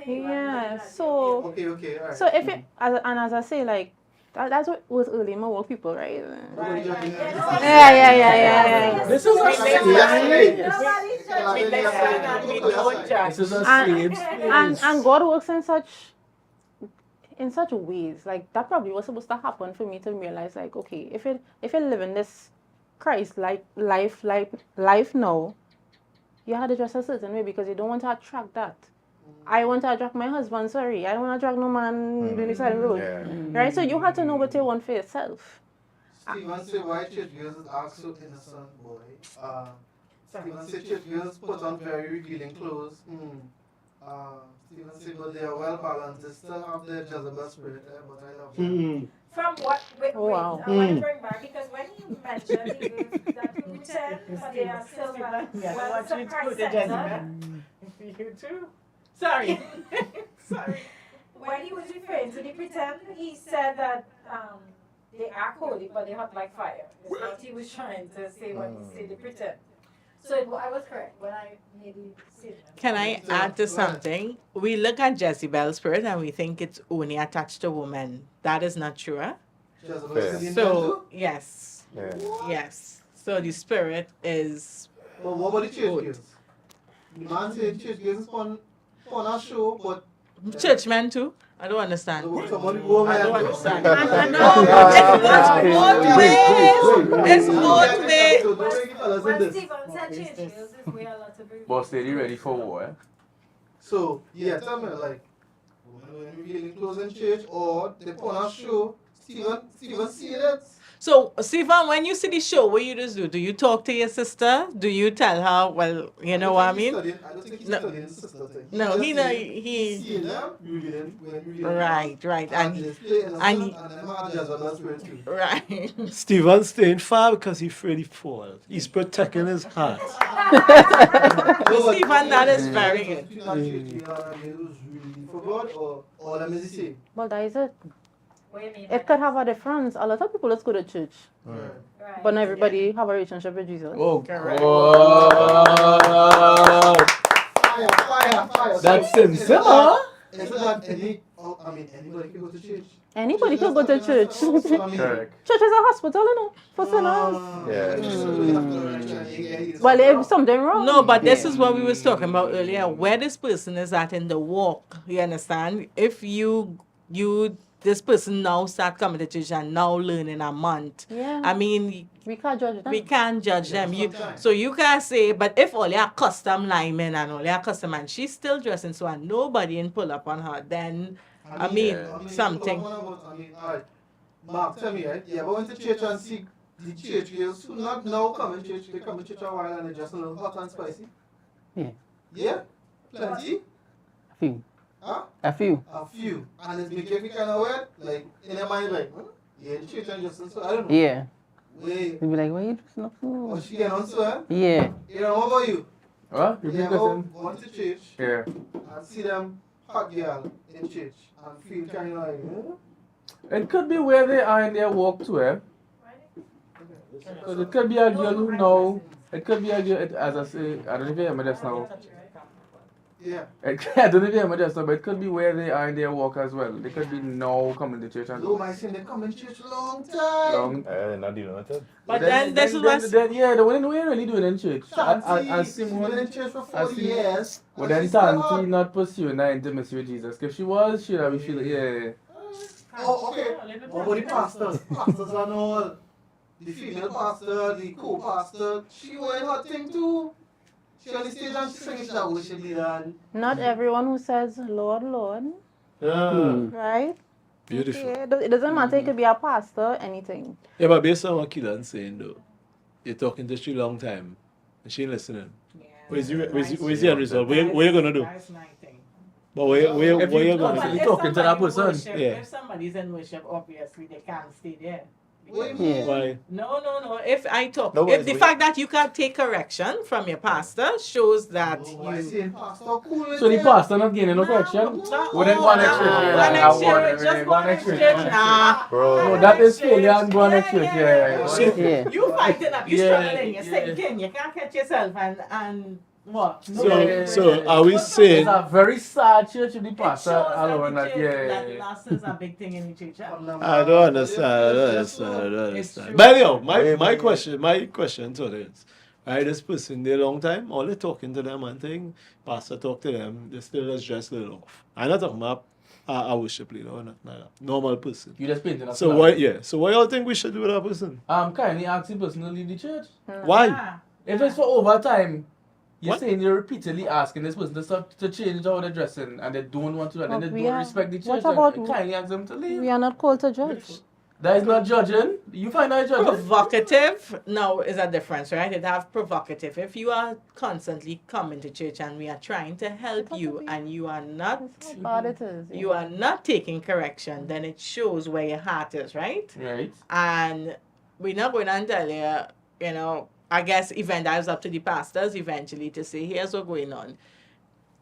Speaker 5: yeah. So
Speaker 1: Okay, alright.
Speaker 5: so if it as I say like that's what was early my work people, right?
Speaker 1: Nobody judging you.
Speaker 5: Yeah.
Speaker 3: This is a
Speaker 7: We
Speaker 3: slave.
Speaker 7: don't
Speaker 3: This is a
Speaker 5: And,
Speaker 3: slave.
Speaker 5: and God works in such ways. Like that probably was supposed to happen for me to realize like, okay, if you're living this Christ like life now, you had to dress a certain way because you don't want to attract that. I want to attract my husband, sorry. I don't want to attract no man doing the side of the road.
Speaker 6: Yeah.
Speaker 5: Right? So you have to know what you want for yourself.
Speaker 1: Steven say why church girls act so innocent, boy. Steven say church girls put on very revealing clothes. Steven say but they are well balanced. They still have their Jezebel spirit, but I love them.
Speaker 2: From what? Wait,
Speaker 5: Oh, wow.
Speaker 2: I want to bring back because when you mentioned that you pretend, but they are still well Christ-centered.
Speaker 7: You too. Sorry. Sorry.
Speaker 2: When he was referring to the pretend, he said that they act holy, but they hot like fire. That's what he was trying to say when he said the pretend. So I was correct when I made the statement.
Speaker 7: Can I add to something? We look at Jezebel's spirit and we think it's only attached to women. That is not true. Huh?
Speaker 1: Jezebel
Speaker 6: Fair.
Speaker 1: is in
Speaker 7: So, yes.
Speaker 6: Yeah.
Speaker 7: Yes. So the spirit is
Speaker 1: But what about the church girls? the man said church girls is on a show, but
Speaker 7: Churchmen too. I don't understand.
Speaker 1: somebody go
Speaker 7: I
Speaker 1: man.
Speaker 7: don't understand.
Speaker 2: I
Speaker 7: No, it's both ways.
Speaker 1: So don't make it fellas in
Speaker 2: When
Speaker 1: this.
Speaker 2: Stephen said church girls, is where a lot of people.
Speaker 3: Boss lady ready for war, eh?
Speaker 1: So yeah, tell me like when we really close in church or they put on a show, Stephen see that.
Speaker 7: So, Stephen, when you see the show, what you just do? Do you talk to your sister? Do you tell her, well, you know what I mean?
Speaker 1: I don't think he's
Speaker 7: No.
Speaker 1: studying the sister thing.
Speaker 7: No, he know
Speaker 1: He's
Speaker 7: he.
Speaker 1: seeing them, reading, when reading.
Speaker 7: Right,
Speaker 1: And
Speaker 7: and
Speaker 1: they play in the
Speaker 7: and
Speaker 1: sun,
Speaker 7: he-
Speaker 1: and then have jazz on the spirit too.
Speaker 7: right.
Speaker 8: Steven staying far because he's afraid he fall. He's protecting his heart.
Speaker 7: Stephen, that is very good.
Speaker 1: It was really for God or let me just say.
Speaker 5: Well, that is it.
Speaker 2: What do you mean?
Speaker 5: It could have a difference. A lot of people just go to church,
Speaker 2: Right.
Speaker 5: but not everybody have a relationship with Jesus.
Speaker 3: Oh,
Speaker 7: Correct.
Speaker 3: God.
Speaker 1: Fire.
Speaker 3: That's
Speaker 1: So,
Speaker 3: sincere.
Speaker 1: Is it that anybody can go to church?
Speaker 5: Anybody could go to church.
Speaker 1: So, I mean,
Speaker 3: Correct.
Speaker 5: Church is a hospital, you know, for sinners. Well, if something wrong.
Speaker 7: No, but this is what we was talking about earlier. Where this person is at in the walk, you understand? If this person now start coming to church and now learning a month.
Speaker 5: Yeah.
Speaker 7: I mean,
Speaker 5: We can't judge them.
Speaker 7: we can't judge them. So you can't say, but if all your custom linemen and all your custom and she's still dressing so and nobody in pull up on her, then I mean something.
Speaker 1: Alright. Mark, tell me, right? You ever went to church and see the church girls who not now come in church, they come in church a while and they just a little hot and spicy?
Speaker 4: Yeah.
Speaker 1: Yeah? Plenty?
Speaker 4: A few.
Speaker 1: Huh?
Speaker 4: A few.
Speaker 1: A few. And it's make you kind of weird, like in your mind, like, yeah, the church and just so I don't know.
Speaker 4: Yeah.
Speaker 1: Wait,
Speaker 4: They'll be like, why you dressing up
Speaker 1: what
Speaker 4: so?
Speaker 1: she get on so, eh?
Speaker 4: Yeah.
Speaker 1: You know, what about you?
Speaker 3: What? You
Speaker 1: You
Speaker 3: been
Speaker 1: ever
Speaker 3: question?
Speaker 1: went to church
Speaker 3: Yeah.
Speaker 1: and see them hot girl in church and feel kind of like,
Speaker 3: It could be where they are in their walk too, eh? Because it could be a girl who know. It could be a girl, as I say, I don't know if you hear me just now.
Speaker 1: yeah.
Speaker 3: I don't know if you hear me just now, but it could be where they are in their walk as well. They could be now coming to church and
Speaker 1: Though my sin, they come in church long time.
Speaker 3: long.
Speaker 6: They're not dealing with it.
Speaker 7: But then this is what
Speaker 3: Yeah, the one we're really doing in church.
Speaker 1: Tanti,
Speaker 3: As
Speaker 1: she's been in
Speaker 3: Simone,
Speaker 1: church for
Speaker 3: as
Speaker 1: 40
Speaker 3: Simone-
Speaker 1: years.
Speaker 3: well
Speaker 1: and
Speaker 3: then
Speaker 1: she's still
Speaker 3: Tanti
Speaker 1: hot.
Speaker 3: not pursuing that intimacy with Jesus. If she was, she'd have feel yeah.
Speaker 1: Oh, okay. What about the pastors? Pastors and all. The female pastor, the co-pastor, she wearing her thing too. She on the stage and she singing that worship leader.
Speaker 5: Not everyone who says, Lord, Lord, right?
Speaker 8: Beautiful.
Speaker 5: Yeah, it doesn't matter. It could be a pastor, anything.
Speaker 8: Yeah, but based on what Keelan's saying though, you're talking to she long time and she ain't listening. Where's the end result? What you gonna do?
Speaker 7: That's my thing.
Speaker 8: But what
Speaker 3: If
Speaker 8: you
Speaker 3: you-
Speaker 8: gonna
Speaker 3: But
Speaker 8: do?
Speaker 3: if talking to that person.
Speaker 7: Worship,
Speaker 8: Yeah.
Speaker 7: If somebody's in worship, obviously they can't stay there.
Speaker 1: What do you
Speaker 4: Yeah.
Speaker 1: mean?
Speaker 8: Why?
Speaker 7: No. If I talk,
Speaker 6: No,
Speaker 7: if
Speaker 6: but
Speaker 7: the
Speaker 6: we-
Speaker 7: fact that you can take correction from your pastor shows that
Speaker 1: Oh, I
Speaker 7: you.
Speaker 1: saying pastor cool with
Speaker 3: So the
Speaker 1: it.
Speaker 3: pastor not getting no correction?
Speaker 7: No,
Speaker 3: Well, then go on next church, yeah,
Speaker 7: Go
Speaker 3: like,
Speaker 7: next
Speaker 3: I want
Speaker 7: church,
Speaker 3: every
Speaker 7: just
Speaker 3: day.
Speaker 7: go
Speaker 3: Go
Speaker 7: next
Speaker 3: next
Speaker 7: church.
Speaker 3: church.
Speaker 7: Nah.
Speaker 6: Bro.
Speaker 3: No, that is failure and go on next church, yeah.
Speaker 4: Yeah.
Speaker 7: You fighting up, you
Speaker 3: Yeah,
Speaker 7: struggling, you're
Speaker 3: yeah.
Speaker 7: sinking, you can't catch yourself and what?
Speaker 8: So are we
Speaker 3: It's
Speaker 8: saying
Speaker 3: a very sad church if the
Speaker 7: It shows
Speaker 3: pastor
Speaker 7: that
Speaker 3: alone
Speaker 7: the
Speaker 3: that,
Speaker 7: church, that
Speaker 3: yeah.
Speaker 7: lust is a big thing in the church. Huh?
Speaker 8: I don't understand.
Speaker 7: It's true.
Speaker 8: But anyhow,
Speaker 6: Wait,
Speaker 8: my
Speaker 6: wait.
Speaker 8: question to this. Right, this person there long time, all they talking to them and thing, pastor talk to them, they still just dress little off. I'm not talking about a worship leader or not, normal person.
Speaker 3: You just painting a
Speaker 8: So
Speaker 3: flag.
Speaker 8: so what y'all think we should do with that person?
Speaker 3: Kindly ask the person to leave the church.
Speaker 8: Why?
Speaker 7: Yeah.
Speaker 3: If it's for overtime, you're
Speaker 8: What?
Speaker 3: saying you're repeatedly asking this person to stop to change how they're dressing and they don't want to and
Speaker 5: But
Speaker 3: then they
Speaker 5: we
Speaker 3: don't
Speaker 5: are-
Speaker 3: respect the
Speaker 5: what
Speaker 3: church.
Speaker 5: about-
Speaker 3: and kindly ask them to leave.
Speaker 5: We are not called to judge.
Speaker 3: That is not judging. You find out judging.
Speaker 7: Provocative now is a difference, right? It have provocative. If you are constantly coming to church and we are trying to help you and you are not
Speaker 5: That's how bad it is.
Speaker 7: you are not taking correction, then it shows where your heart is, right?
Speaker 3: Right.
Speaker 7: And we're not going to tell you, you know, I guess even that is up to the pastors eventually to say, here's what's going on.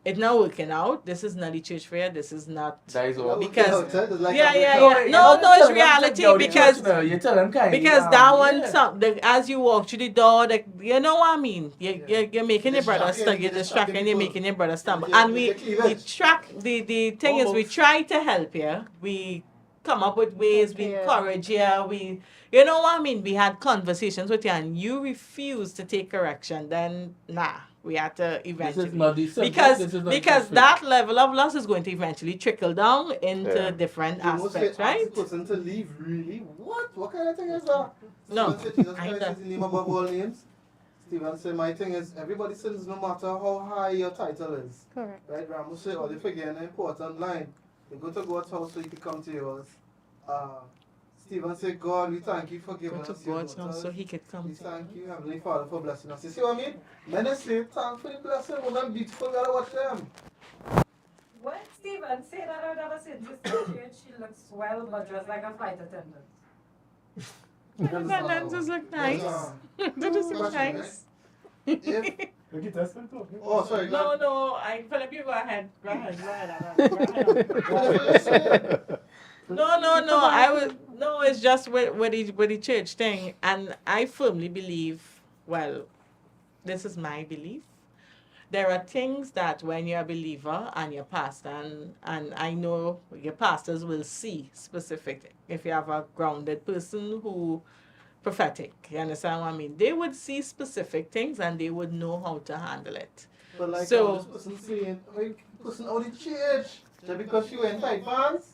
Speaker 7: It's not working out. This is not the church fair. This is not.
Speaker 3: That is all.
Speaker 7: Because-
Speaker 1: Like
Speaker 7: Yeah.
Speaker 3: No,
Speaker 7: No,
Speaker 3: you
Speaker 7: it's
Speaker 3: tell them
Speaker 7: reality
Speaker 3: to
Speaker 7: because
Speaker 3: you tell them kindly.
Speaker 7: because that one,
Speaker 3: yeah.
Speaker 7: as you walk through the door, you know what I mean. You're making your brother
Speaker 1: Distracting,
Speaker 7: stumble. You're
Speaker 1: you're
Speaker 7: distracting. You're
Speaker 1: distracting
Speaker 7: making your brother stumble.
Speaker 1: Yeah,
Speaker 7: And we
Speaker 1: with the cleavage.
Speaker 7: track. The thing is, we
Speaker 1: Almost.
Speaker 7: try to help you. We come up with ways, we encourage you, you know what I mean? We had conversations with you and you refused to take correction, then we had to eventually.
Speaker 3: This is not the subject,
Speaker 7: because
Speaker 3: this is not
Speaker 7: because
Speaker 3: the
Speaker 7: that level of loss is going to eventually trickle down into different
Speaker 1: You must say,
Speaker 7: aspects, right?
Speaker 1: ask the person to leave, really? What? What kind of thing is that?
Speaker 7: No,
Speaker 1: Stephen said Jesus
Speaker 7: I
Speaker 1: Christ
Speaker 7: know.
Speaker 1: is the name above all names. Stephen said, my thing is, everybody sins no matter how high your title is.
Speaker 5: Correct.
Speaker 1: Right? Ramu said, oh, they forget an important line. You go to God's house so you can come to yours. Stephen said, God, we thank you for giving
Speaker 7: Go to
Speaker 1: us your
Speaker 7: God's house
Speaker 1: daughters.
Speaker 7: so he could come
Speaker 1: We
Speaker 7: to
Speaker 1: thank you, Heavenly Father, for blessing us. You see what I mean? Men they say, thank for the blessing. Women beautiful, gotta watch them.
Speaker 2: When Stephen said that, I've never seen this church. She looks well, but dressed like a flight attendant.
Speaker 7: The lenses look nice. They just look nice.
Speaker 1: Oh, sorry.
Speaker 7: No, Philip, you go ahead. Go ahead. No, it's just with the church thing. And I firmly believe, well, this is my belief. There are things that when you're a believer and you're pastor, and I know your pastors will see specific, if you have a grounded person who prophetic, you understand what I mean? They would see specific things and they would know how to handle it.
Speaker 1: But like
Speaker 7: So-
Speaker 1: this person saying, oh, person out the church. Just because she wearing tight pants.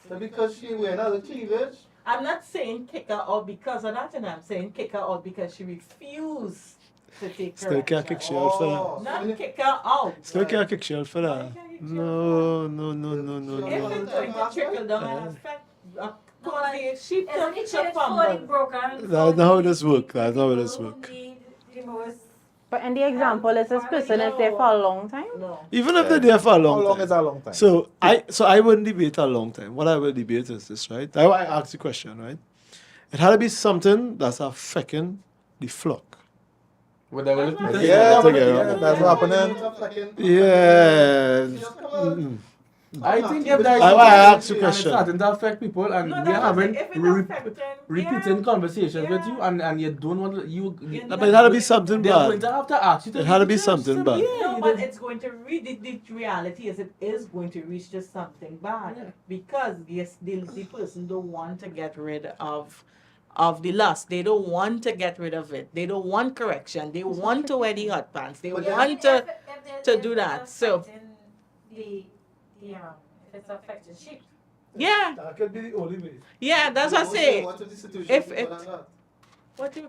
Speaker 1: Just because she wearing other cleavage.
Speaker 7: I'm not saying kick her out because of that, and I'm saying kick her out because she refused to take
Speaker 8: Still can't kick
Speaker 7: correction.
Speaker 8: she out for that.
Speaker 1: Oh,
Speaker 7: Not kick her out.
Speaker 8: Still can't kick she out for that. No.
Speaker 7: If it's going to trickle down and affect cause the sheep
Speaker 2: Isn't
Speaker 7: to
Speaker 2: the church
Speaker 7: fumble.
Speaker 2: fully broken?
Speaker 8: That's not how this work. That's not how this
Speaker 2: People
Speaker 8: work.
Speaker 2: who need the most.
Speaker 5: But in the example, is this person is there for a long time?
Speaker 7: No.
Speaker 8: Even if they're there for a
Speaker 6: How
Speaker 8: long
Speaker 6: long
Speaker 8: time.
Speaker 6: is a long time?
Speaker 8: So I wouldn't debate a long time. What I will debate is this, right? That's why I asked the question, right? It had to be something that's affecting the flock.
Speaker 3: Whatever it is.
Speaker 6: Yeah,
Speaker 8: together.
Speaker 6: that's what happening.
Speaker 8: Yeah.
Speaker 1: Just come on.
Speaker 8: Mm-mm.
Speaker 3: I think if that
Speaker 8: I asked the
Speaker 3: and
Speaker 8: question.
Speaker 3: it's starting to affect people and
Speaker 7: No,
Speaker 3: we are having
Speaker 7: if it's affecting,
Speaker 3: repeating conversations with
Speaker 7: Yeah.
Speaker 3: you and you don't want to,
Speaker 8: But it had to be something
Speaker 3: they're going
Speaker 8: bad.
Speaker 3: to have to ask you to
Speaker 8: It had to
Speaker 3: leave
Speaker 8: be
Speaker 3: the church.
Speaker 8: something
Speaker 3: So,
Speaker 8: bad.
Speaker 3: yeah,
Speaker 7: No,
Speaker 3: you
Speaker 7: but
Speaker 3: don't-
Speaker 7: it's going to reach, the reality is it is going to reach to something bad.
Speaker 3: Yeah.
Speaker 7: Because the person don't want to get rid of the lust. They don't want to get rid of it. They don't want correction. They want to wear the hot pants. They
Speaker 1: But
Speaker 7: want to do that. So,
Speaker 2: If it's affecting sheep.
Speaker 7: yeah,
Speaker 8: That could be the only way.
Speaker 7: yeah, that's what I say.
Speaker 1: What if the situation
Speaker 7: If
Speaker 1: is
Speaker 7: it-
Speaker 1: more than that?
Speaker 7: What do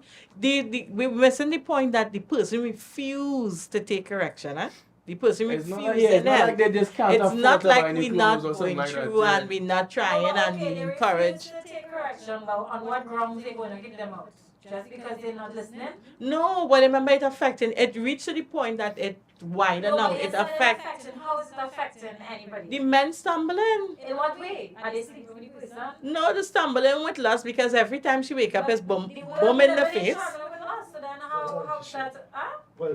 Speaker 7: we're missing the point that the person refused to take correction, huh? The person
Speaker 3: It's
Speaker 7: refused.
Speaker 3: not, yeah, it's not like they just can't
Speaker 7: It's
Speaker 3: afford
Speaker 7: not
Speaker 3: to
Speaker 7: like
Speaker 3: buy new
Speaker 7: we're
Speaker 3: clothes
Speaker 7: not
Speaker 3: or something
Speaker 7: going
Speaker 3: like that,
Speaker 7: through
Speaker 3: yeah.
Speaker 7: and we're not trying and we
Speaker 2: they
Speaker 7: encourage.
Speaker 2: refuse to take correction, but on what grounds they're going to kick them out? Just because they're not listening?
Speaker 7: No, but remember it affecting. It reached to the point that it wider
Speaker 2: No,
Speaker 7: now.
Speaker 2: but
Speaker 7: It
Speaker 2: it's not
Speaker 7: affects
Speaker 2: affecting. How is it affecting anybody?
Speaker 7: the men stumbling.
Speaker 2: In what way? Are they sleeping with the person?
Speaker 7: No, the stumbling with lust because every time she wake up, it's boom
Speaker 2: The
Speaker 7: in the
Speaker 2: women
Speaker 7: face.
Speaker 2: struggling with lust, so then how's that? Huh?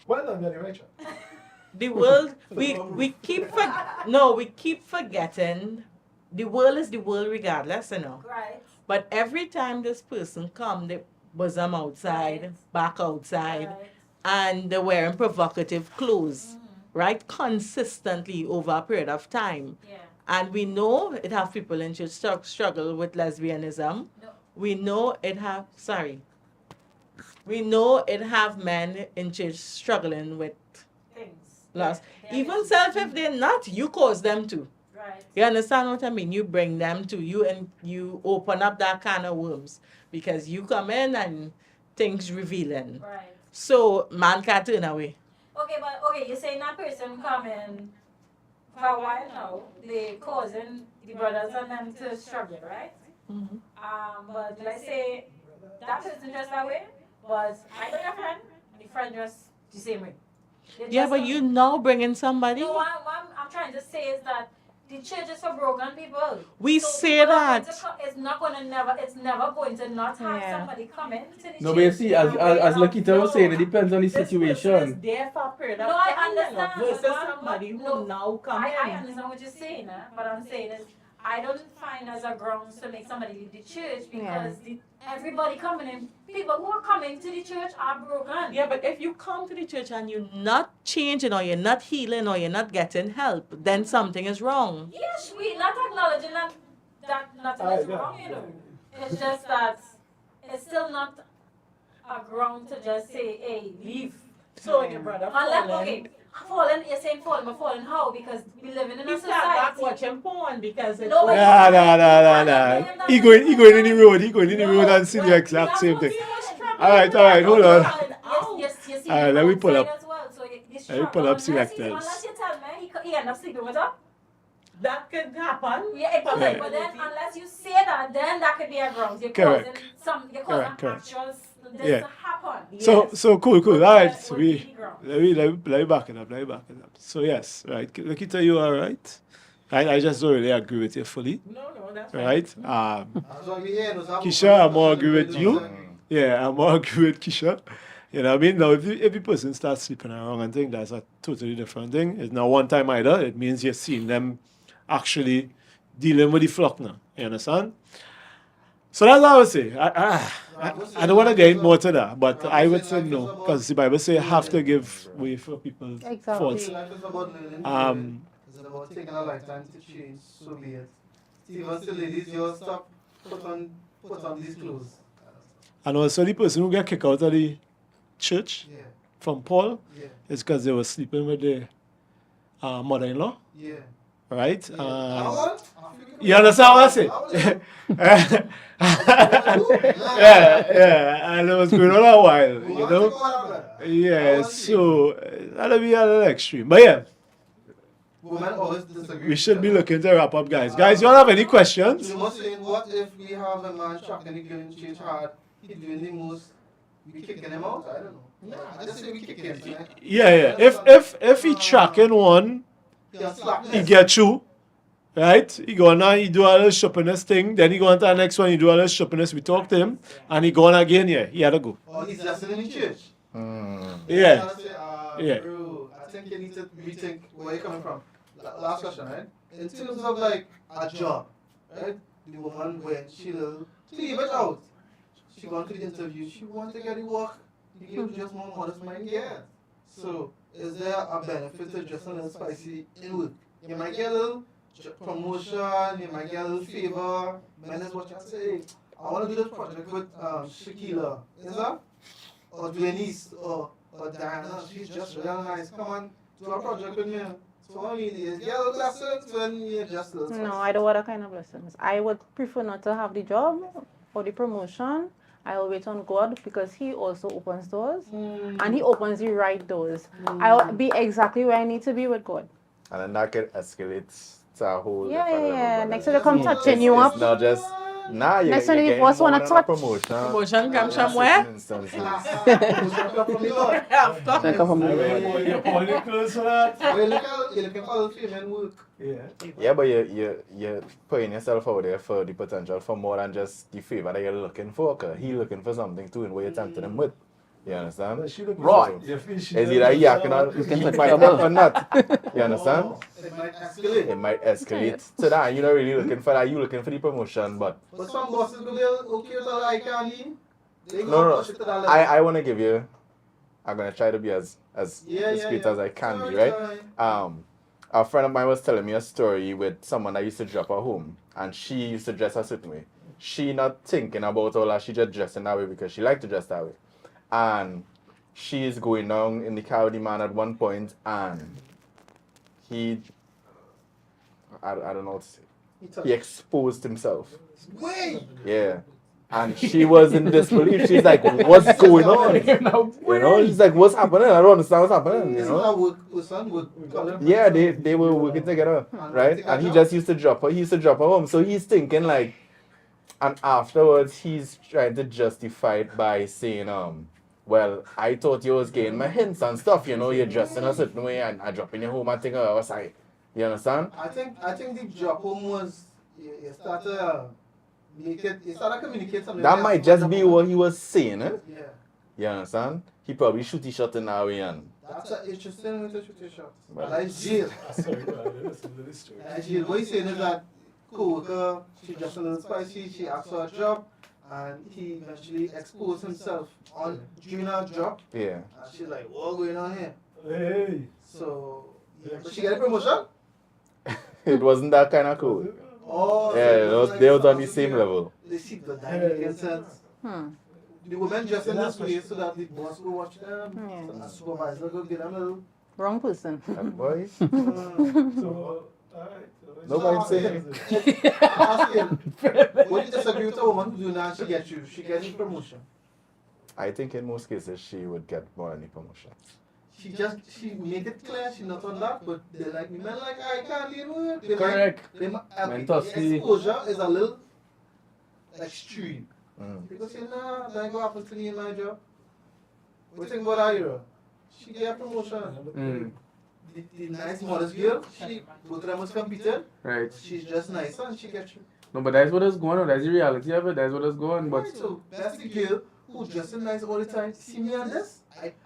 Speaker 8: Well done, Jenny Rachel.
Speaker 7: The world we keep forgetting. The world is the world regardless, you know.
Speaker 2: Right.
Speaker 7: But every time this person come, they bosom outside,
Speaker 2: Right.
Speaker 7: back outside,
Speaker 2: Right.
Speaker 7: and they're wearing provocative clothes, right? Consistently over a period of time.
Speaker 2: Yeah.
Speaker 7: And we know it have people in church struggle with lesbianism.
Speaker 2: No.
Speaker 7: We know it have, we know it have men in church struggling with
Speaker 2: Things.
Speaker 7: lust.
Speaker 2: Yeah,
Speaker 7: Even
Speaker 2: issues.
Speaker 7: self, if they're not, you cause them to.
Speaker 2: Right.
Speaker 7: You understand what I mean? You bring them to you and you open up that can of worms because you come in and things revealing.
Speaker 2: Right.
Speaker 7: So man can't turn away.
Speaker 2: Okay, you're saying that person coming for a while now, they causing the brothers and them to struggle, right?
Speaker 7: Mhm.
Speaker 2: But let's say that person dressed that way, but I got a friend, and the friend dressed the same way. They
Speaker 7: Yeah,
Speaker 2: dress
Speaker 7: but
Speaker 2: up-
Speaker 7: you now bringing somebody.
Speaker 2: No, what I'm trying to say is that the church is for broken people.
Speaker 7: We
Speaker 2: So
Speaker 7: say
Speaker 2: people are going
Speaker 7: that.
Speaker 2: to it's not gonna it's never going to not have
Speaker 5: Yeah.
Speaker 2: somebody come in to the
Speaker 3: No,
Speaker 2: church.
Speaker 3: but you see, as Lakita was saying, it
Speaker 7: No.
Speaker 3: depends on the
Speaker 7: This person is
Speaker 3: situation.
Speaker 7: there for a period of
Speaker 2: No, I
Speaker 7: time
Speaker 2: understand,
Speaker 7: versus
Speaker 2: but what-
Speaker 7: somebody who
Speaker 2: no,
Speaker 7: now come
Speaker 2: I
Speaker 7: in.
Speaker 2: understand what you're saying, but I'm saying is I don't find as a grounds to make somebody leave the church because everybody coming in, people who are coming to the church are broken.
Speaker 7: Yeah, but if you come to the church and you're not changing or you're not healing or you're not getting help, then something is wrong.
Speaker 2: Yes, we not acknowledging that nothing is wrong, you know. It's just that it's still not a ground to just say, hey, leave.
Speaker 7: So your brother
Speaker 2: Unless,
Speaker 7: fallen.
Speaker 2: okay, fallen, you're saying fallen, but fallen how? Because we living in
Speaker 7: He
Speaker 2: a
Speaker 7: start back
Speaker 2: society.
Speaker 7: watching porn because it's
Speaker 2: No, but
Speaker 8: Nah. He going in the road. He going in the road and see the exact same thing. All right, hold on.
Speaker 2: Yes, you see
Speaker 8: Alright, let me pull
Speaker 2: outside
Speaker 8: up.
Speaker 2: as well. So you
Speaker 8: Let me pull up selectors.
Speaker 2: Unless you tell me he end up sleeping with her.
Speaker 7: That could happen.
Speaker 2: Yeah, it could,
Speaker 8: Yeah.
Speaker 2: but then unless you say that, then that could be a ground. You're
Speaker 8: Correct.
Speaker 2: you're causing
Speaker 8: Correct.
Speaker 2: actual this
Speaker 8: Yeah.
Speaker 2: to happen.
Speaker 8: So cool. All right, so
Speaker 2: Would be
Speaker 8: we
Speaker 2: the ground.
Speaker 8: let me back it up. So yes, right. Lakita, you are right. I just don't really agree with you fully.
Speaker 7: No, that's fine.
Speaker 8: Right?
Speaker 1: That's why we here.
Speaker 8: Kisha, I'm more agree with you. Yeah, I'm more agree with Kisha. You know what I mean? Now, if the person starts sleeping around and think that's a totally different thing. It's not one time either. It means you're seeing them actually dealing with the flock now. You understand? So that's what I would say. I don't want to get more to that, but I would say no. Because the Bible says you have to give way for people's faults.
Speaker 1: Life is about learning. It's about taking a lifetime to change. So be it. Even still, ladies, you stop put on these clothes.
Speaker 8: And also the person who got kicked out of the church
Speaker 1: Yeah.
Speaker 8: from Paul
Speaker 1: Yeah.
Speaker 8: is because they were sleeping with their mother-in-law,
Speaker 1: Yeah.
Speaker 8: right?
Speaker 1: Yeah.
Speaker 8: You understand what I say? Yeah, and it was going on a while, you know? Yeah, so that'll be a little extreme. But yeah,
Speaker 1: Women always disagree.
Speaker 8: we should be looking to wrap up, guys. Guys, you all have any questions?
Speaker 1: You must say, what if we have a man trapped and he can change hard? He doing the most. We kicking him out? I don't know. I just say we kick him. Right?
Speaker 8: Yeah. If he tracking one,
Speaker 1: Yeah, slackness.
Speaker 8: he get you, right? He go on and he do a little shoppiness thing. Then he go on to the next one, he do a little shoppiness. We talk to him, and he go on again. Yeah, he had to go.
Speaker 1: Or he's just in the church.
Speaker 8: Yeah.
Speaker 1: Say,
Speaker 8: Yeah.
Speaker 1: Bro, I think you need to rethink where you're coming from. Last question, right? In terms of like a job, right? The woman when she leave it out. She gone to the interview. She want to get the work. You give just more modest mind, yeah. So is there a benefit to just a little spicy in work? You might get a little promotion. You might get a little favor. Man is what you say. I want to do this project with Shakila. Is that? Or Denise or Diana. She's just real nice. Come on, do a project with me. So I mean, you get a lessons when you just
Speaker 5: No, I don't want that kind of lessons. I would prefer not to have the job or the promotion. I will wait on God because He also opens doors and He opens the right doors. I'll be exactly where I need to be with God.
Speaker 6: And then that could escalate to a whole
Speaker 5: Yeah.
Speaker 6: different level.
Speaker 5: Next time they come touching you
Speaker 6: It's
Speaker 5: up.
Speaker 6: not just, nah, you
Speaker 5: Next
Speaker 6: get
Speaker 5: time the
Speaker 6: getting
Speaker 5: boss
Speaker 6: more
Speaker 5: wanna
Speaker 6: than a
Speaker 5: touch.
Speaker 6: promotion.
Speaker 7: Promotion comes
Speaker 6: in
Speaker 7: from where?
Speaker 6: certain instances.
Speaker 1: from the Lord.
Speaker 7: Of course.
Speaker 4: Like from
Speaker 8: You're pulling close for that?
Speaker 1: You're looking for a female work.
Speaker 6: Yeah, but you're putting yourself out there for the potential for more than just the favor that you're looking for. Cause he's looking for something too, and what you're tempting him with. You understand?
Speaker 8: Right.
Speaker 6: Is either he cannot,
Speaker 4: Looking
Speaker 6: he
Speaker 4: for
Speaker 6: might
Speaker 4: trouble.
Speaker 6: or not. You understand?
Speaker 1: It might escalate.
Speaker 6: It might escalate to that. You're not really looking for that. You're looking for the promotion, but
Speaker 1: But some bosses will be okay with all I can eat. They
Speaker 6: no,
Speaker 1: gonna
Speaker 6: no.
Speaker 1: push it to that level.
Speaker 6: I want to give you. I'm gonna try to be as
Speaker 1: Yeah,
Speaker 6: discreet
Speaker 1: yeah.
Speaker 6: as I can be,
Speaker 1: Sorry,
Speaker 6: right?
Speaker 1: sorry.
Speaker 6: A friend of mine was telling me a story with someone that used to drop her home, and she used to dress a certain way. She not thinking about all that. She just dressing that way because she liked to dress that way, and she is going down in the car with the man at one point, and I don't know what to say. He exposed himself.
Speaker 1: Wait!
Speaker 6: Yeah. And she was in disbelief. She's like, what's going on? You know, she's like, what's happening? I don't understand what's happening. You
Speaker 1: This is
Speaker 6: know?
Speaker 1: how work person would call him.
Speaker 6: Yeah, they were working together, right? And he just used to drop her. He used to drop her home. So he's thinking like, and afterwards he's trying to justify it by saying, well, I thought you was getting my hints and stuff. You know, you're dressing a certain way and I dropping you home and thinking, I was like, you understand?
Speaker 1: I think the drop home was you start to you start to communicate something.
Speaker 6: That might just be what he was saying, eh?
Speaker 1: Yeah.
Speaker 6: You understand? He probably shoot his shot in that way and
Speaker 1: That's an interesting way to shoot a shot.
Speaker 6: Well.
Speaker 1: Like Gyal.
Speaker 8: Sorry, bro, I didn't listen to this story.
Speaker 1: Gyal, what he's saying is that co-worker, she just a little spicy, she asked for a job, and he eventually exposed himself during her job,
Speaker 6: yeah.
Speaker 1: and she's like, what's going on here?
Speaker 8: Hey.
Speaker 1: So, yeah, but she got a promotion?
Speaker 6: It wasn't that kind of cool.
Speaker 1: Oh,
Speaker 6: They was on the same level.
Speaker 1: They see the dynamic sense. The women dress in this way so that the boss will watch them.
Speaker 5: Yeah.
Speaker 1: So the supervisor will get them a little.
Speaker 5: Wrong person.
Speaker 6: Boy,
Speaker 8: So, alright.
Speaker 6: nobody say
Speaker 1: Asking, would you disagree with a woman who do that? She gets a promotion.
Speaker 6: I think in most cases she would get more than the promotion.
Speaker 1: She make it clear she not on that, but they like me. Men like I can't deal with it.
Speaker 3: Correct.
Speaker 1: The exposure is a little extreme. Because you know, that go happen to me in my job. What do you think about that, hero? She get a promotion. The nice modest girl, she go to them with computer.
Speaker 3: Right.
Speaker 1: She's just nice and she gets you.
Speaker 3: No, but that's what is going on. That's the reality of it. That's what is going on. But
Speaker 1: Right, so that's the girl who dressing nice all the time. See me on this?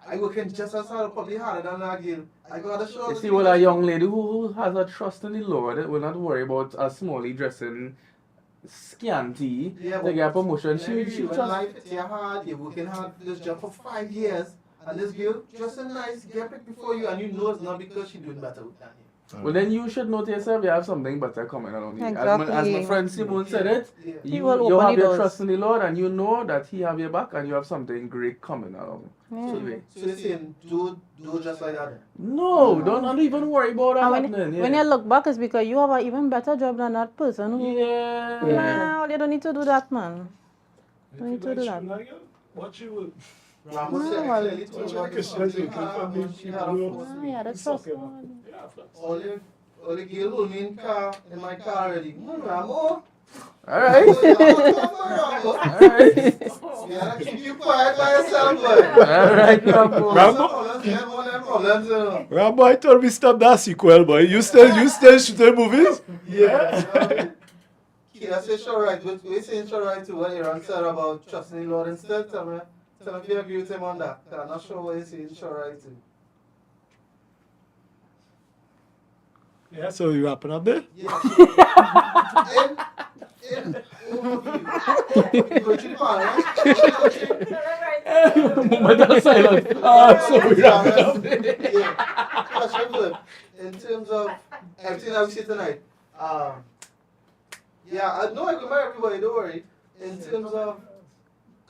Speaker 1: I working just as hard, probably harder than that girl. I got to show
Speaker 3: you see, well, a young lady who has a trust in the Lord will not worry about a smally dressing scanty to get a promotion. She
Speaker 1: when
Speaker 3: trust.
Speaker 1: life hits you hard, you're working hard for this job for 5 years, and this girl dressing nice, get picked before you, and you know it's not because she's doing better than you.
Speaker 3: Well, then you should know to yourself you have something better coming along. As
Speaker 5: Exactly.
Speaker 3: my friend Simone said it,
Speaker 1: Yeah.
Speaker 3: you
Speaker 5: will
Speaker 3: have
Speaker 5: open the
Speaker 3: your
Speaker 5: doors.
Speaker 3: trust in the Lord and you know that He have your back and you have something great coming along.
Speaker 5: Yeah.
Speaker 1: So they're saying, do just like that.
Speaker 3: No, don't even worry about that
Speaker 5: And
Speaker 3: happening.
Speaker 5: when you look back, it's because you have an even better job than that person.
Speaker 3: Yeah.
Speaker 5: Nah, you don't need to do that, man. Don't need to do that.
Speaker 8: What you would.
Speaker 1: Ramos said
Speaker 5: well,
Speaker 1: clearly told her
Speaker 8: Check
Speaker 1: something
Speaker 8: it, check it.
Speaker 1: happened, she had a force.
Speaker 5: Ah, yeah, that's trust.
Speaker 1: All the girl hold me in my car already. Ramo.
Speaker 3: Alright. Alright.
Speaker 1: Yeah, keep you quiet by yourself, boy.
Speaker 3: Alright, Rambo.
Speaker 1: Problems.
Speaker 8: Rambo, I thought we stopped that sequel, boy. You still shooting movies?
Speaker 1: Yeah. Kira says sure right, but we're saying sure right too. What Aaron said about trusting the Lord instead. Tell me if you agree with him on that. I'm not sure what he's saying sure right too.
Speaker 8: Yeah, so you wrapping up there?
Speaker 1: Yeah. In overview. Go to the panel, right?
Speaker 3: Moment of silence. Sorry, Rambo.
Speaker 1: Yeah. Question flip. In terms of everything that we see tonight, yeah, I know I can marry everybody, don't worry. In terms of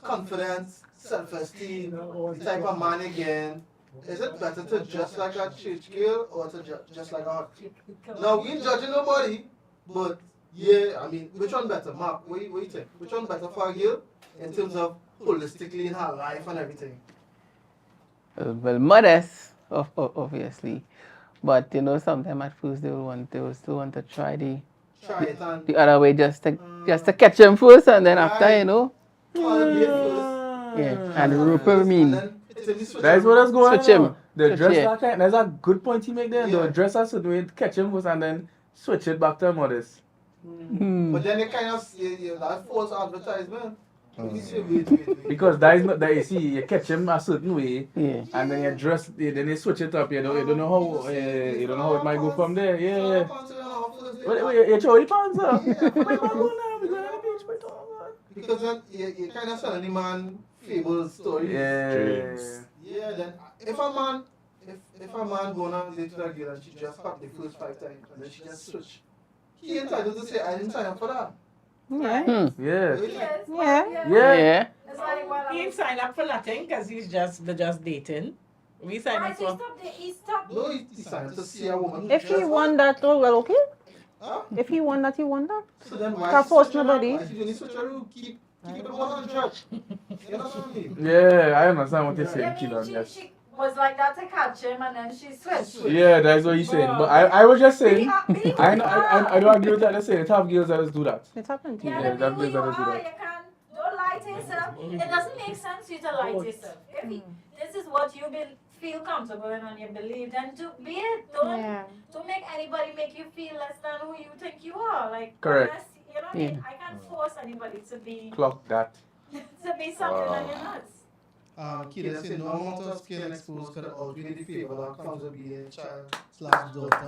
Speaker 1: confidence, self-esteem, the type of man again, is it better to dress like a church girl or to dress like a hot chick? Now, we ain't judging nobody, but yeah, I mean, which one better? Mark, what do you think? Which one better for a girl in terms of holistically in her life and everything?
Speaker 4: Well, modest, obviously. But, you know, sometimes at first they will still want to try
Speaker 1: Try it and
Speaker 4: the other way just to catch them first and then after, you know, yeah, and roper mean.
Speaker 3: That's what is going
Speaker 4: Switch him.
Speaker 3: on. The
Speaker 4: Switch,
Speaker 3: dress
Speaker 4: yeah.
Speaker 3: that kind. That's a good point you make there.
Speaker 1: Yeah.
Speaker 3: The dress a certain way, catch him first and then switch it back to modest.
Speaker 1: But then they kind of that false advertisement. You say, wait.
Speaker 3: Because that is not that you see you catch him a certain way
Speaker 4: Yeah.
Speaker 3: and then you dress then you switch it up. You don't know how you don't know how it might go from there. Yeah. Wait, you throw the pants up.
Speaker 1: Yeah.
Speaker 3: Wait, man, go now. We going on the beach. Wait, oh,
Speaker 1: Because then you kind of selling the man fable stories.
Speaker 3: yeah.
Speaker 1: Yeah, then if a man going on a date with a girl and she just packed the first 5 times and then she just switch, he entitled to say, I didn't sign up for that.
Speaker 5: Yeah.
Speaker 3: Yeah.
Speaker 2: Yes,
Speaker 5: Yeah.
Speaker 3: Yeah.
Speaker 4: Yeah.
Speaker 2: It's like, well,
Speaker 7: He ain't signed up for nothing because they're just dating. We signed
Speaker 2: Why
Speaker 7: up
Speaker 2: he
Speaker 7: for.
Speaker 2: stopped there? He stopped.
Speaker 1: No, he signed up to see a woman. who
Speaker 5: If he
Speaker 1: dressed
Speaker 5: won that, oh, well, okay.
Speaker 1: Huh?
Speaker 5: If he won that, he won that.
Speaker 1: So then why
Speaker 5: Can't
Speaker 1: she
Speaker 5: force
Speaker 1: switch her
Speaker 5: nobody.
Speaker 1: up? Why she doing switch her room? Keep it 100. You know what I mean?
Speaker 3: Yeah, I understand what you're saying,
Speaker 2: Yeah,
Speaker 3: Keelan.
Speaker 2: she
Speaker 3: Yes.
Speaker 2: was like that to catch him and then she switched.
Speaker 3: Yeah, that's what he's saying. But I was just saying,
Speaker 2: Be
Speaker 3: I don't agree with that. They're saying it have girls that just do that.
Speaker 5: It happened to
Speaker 2: Yeah,
Speaker 5: you.
Speaker 3: Yeah,
Speaker 2: the
Speaker 3: that
Speaker 2: way you
Speaker 3: doesn't do
Speaker 2: are,
Speaker 3: that.
Speaker 2: you can't. Don't lie to yourself. It doesn't make sense for you to lie to yourself. If this is what you feel comfortable in and you believe, then to be it.
Speaker 5: Yeah.
Speaker 2: Don't make anybody make you feel less than who you think you are. Like,
Speaker 3: Correct.
Speaker 2: unless, you know what I mean? I can't force anybody to be
Speaker 3: Clock that.
Speaker 2: something that you're not.
Speaker 1: Kid said no amount of skin exposed could outweigh the favor that comes with being a child/daughter.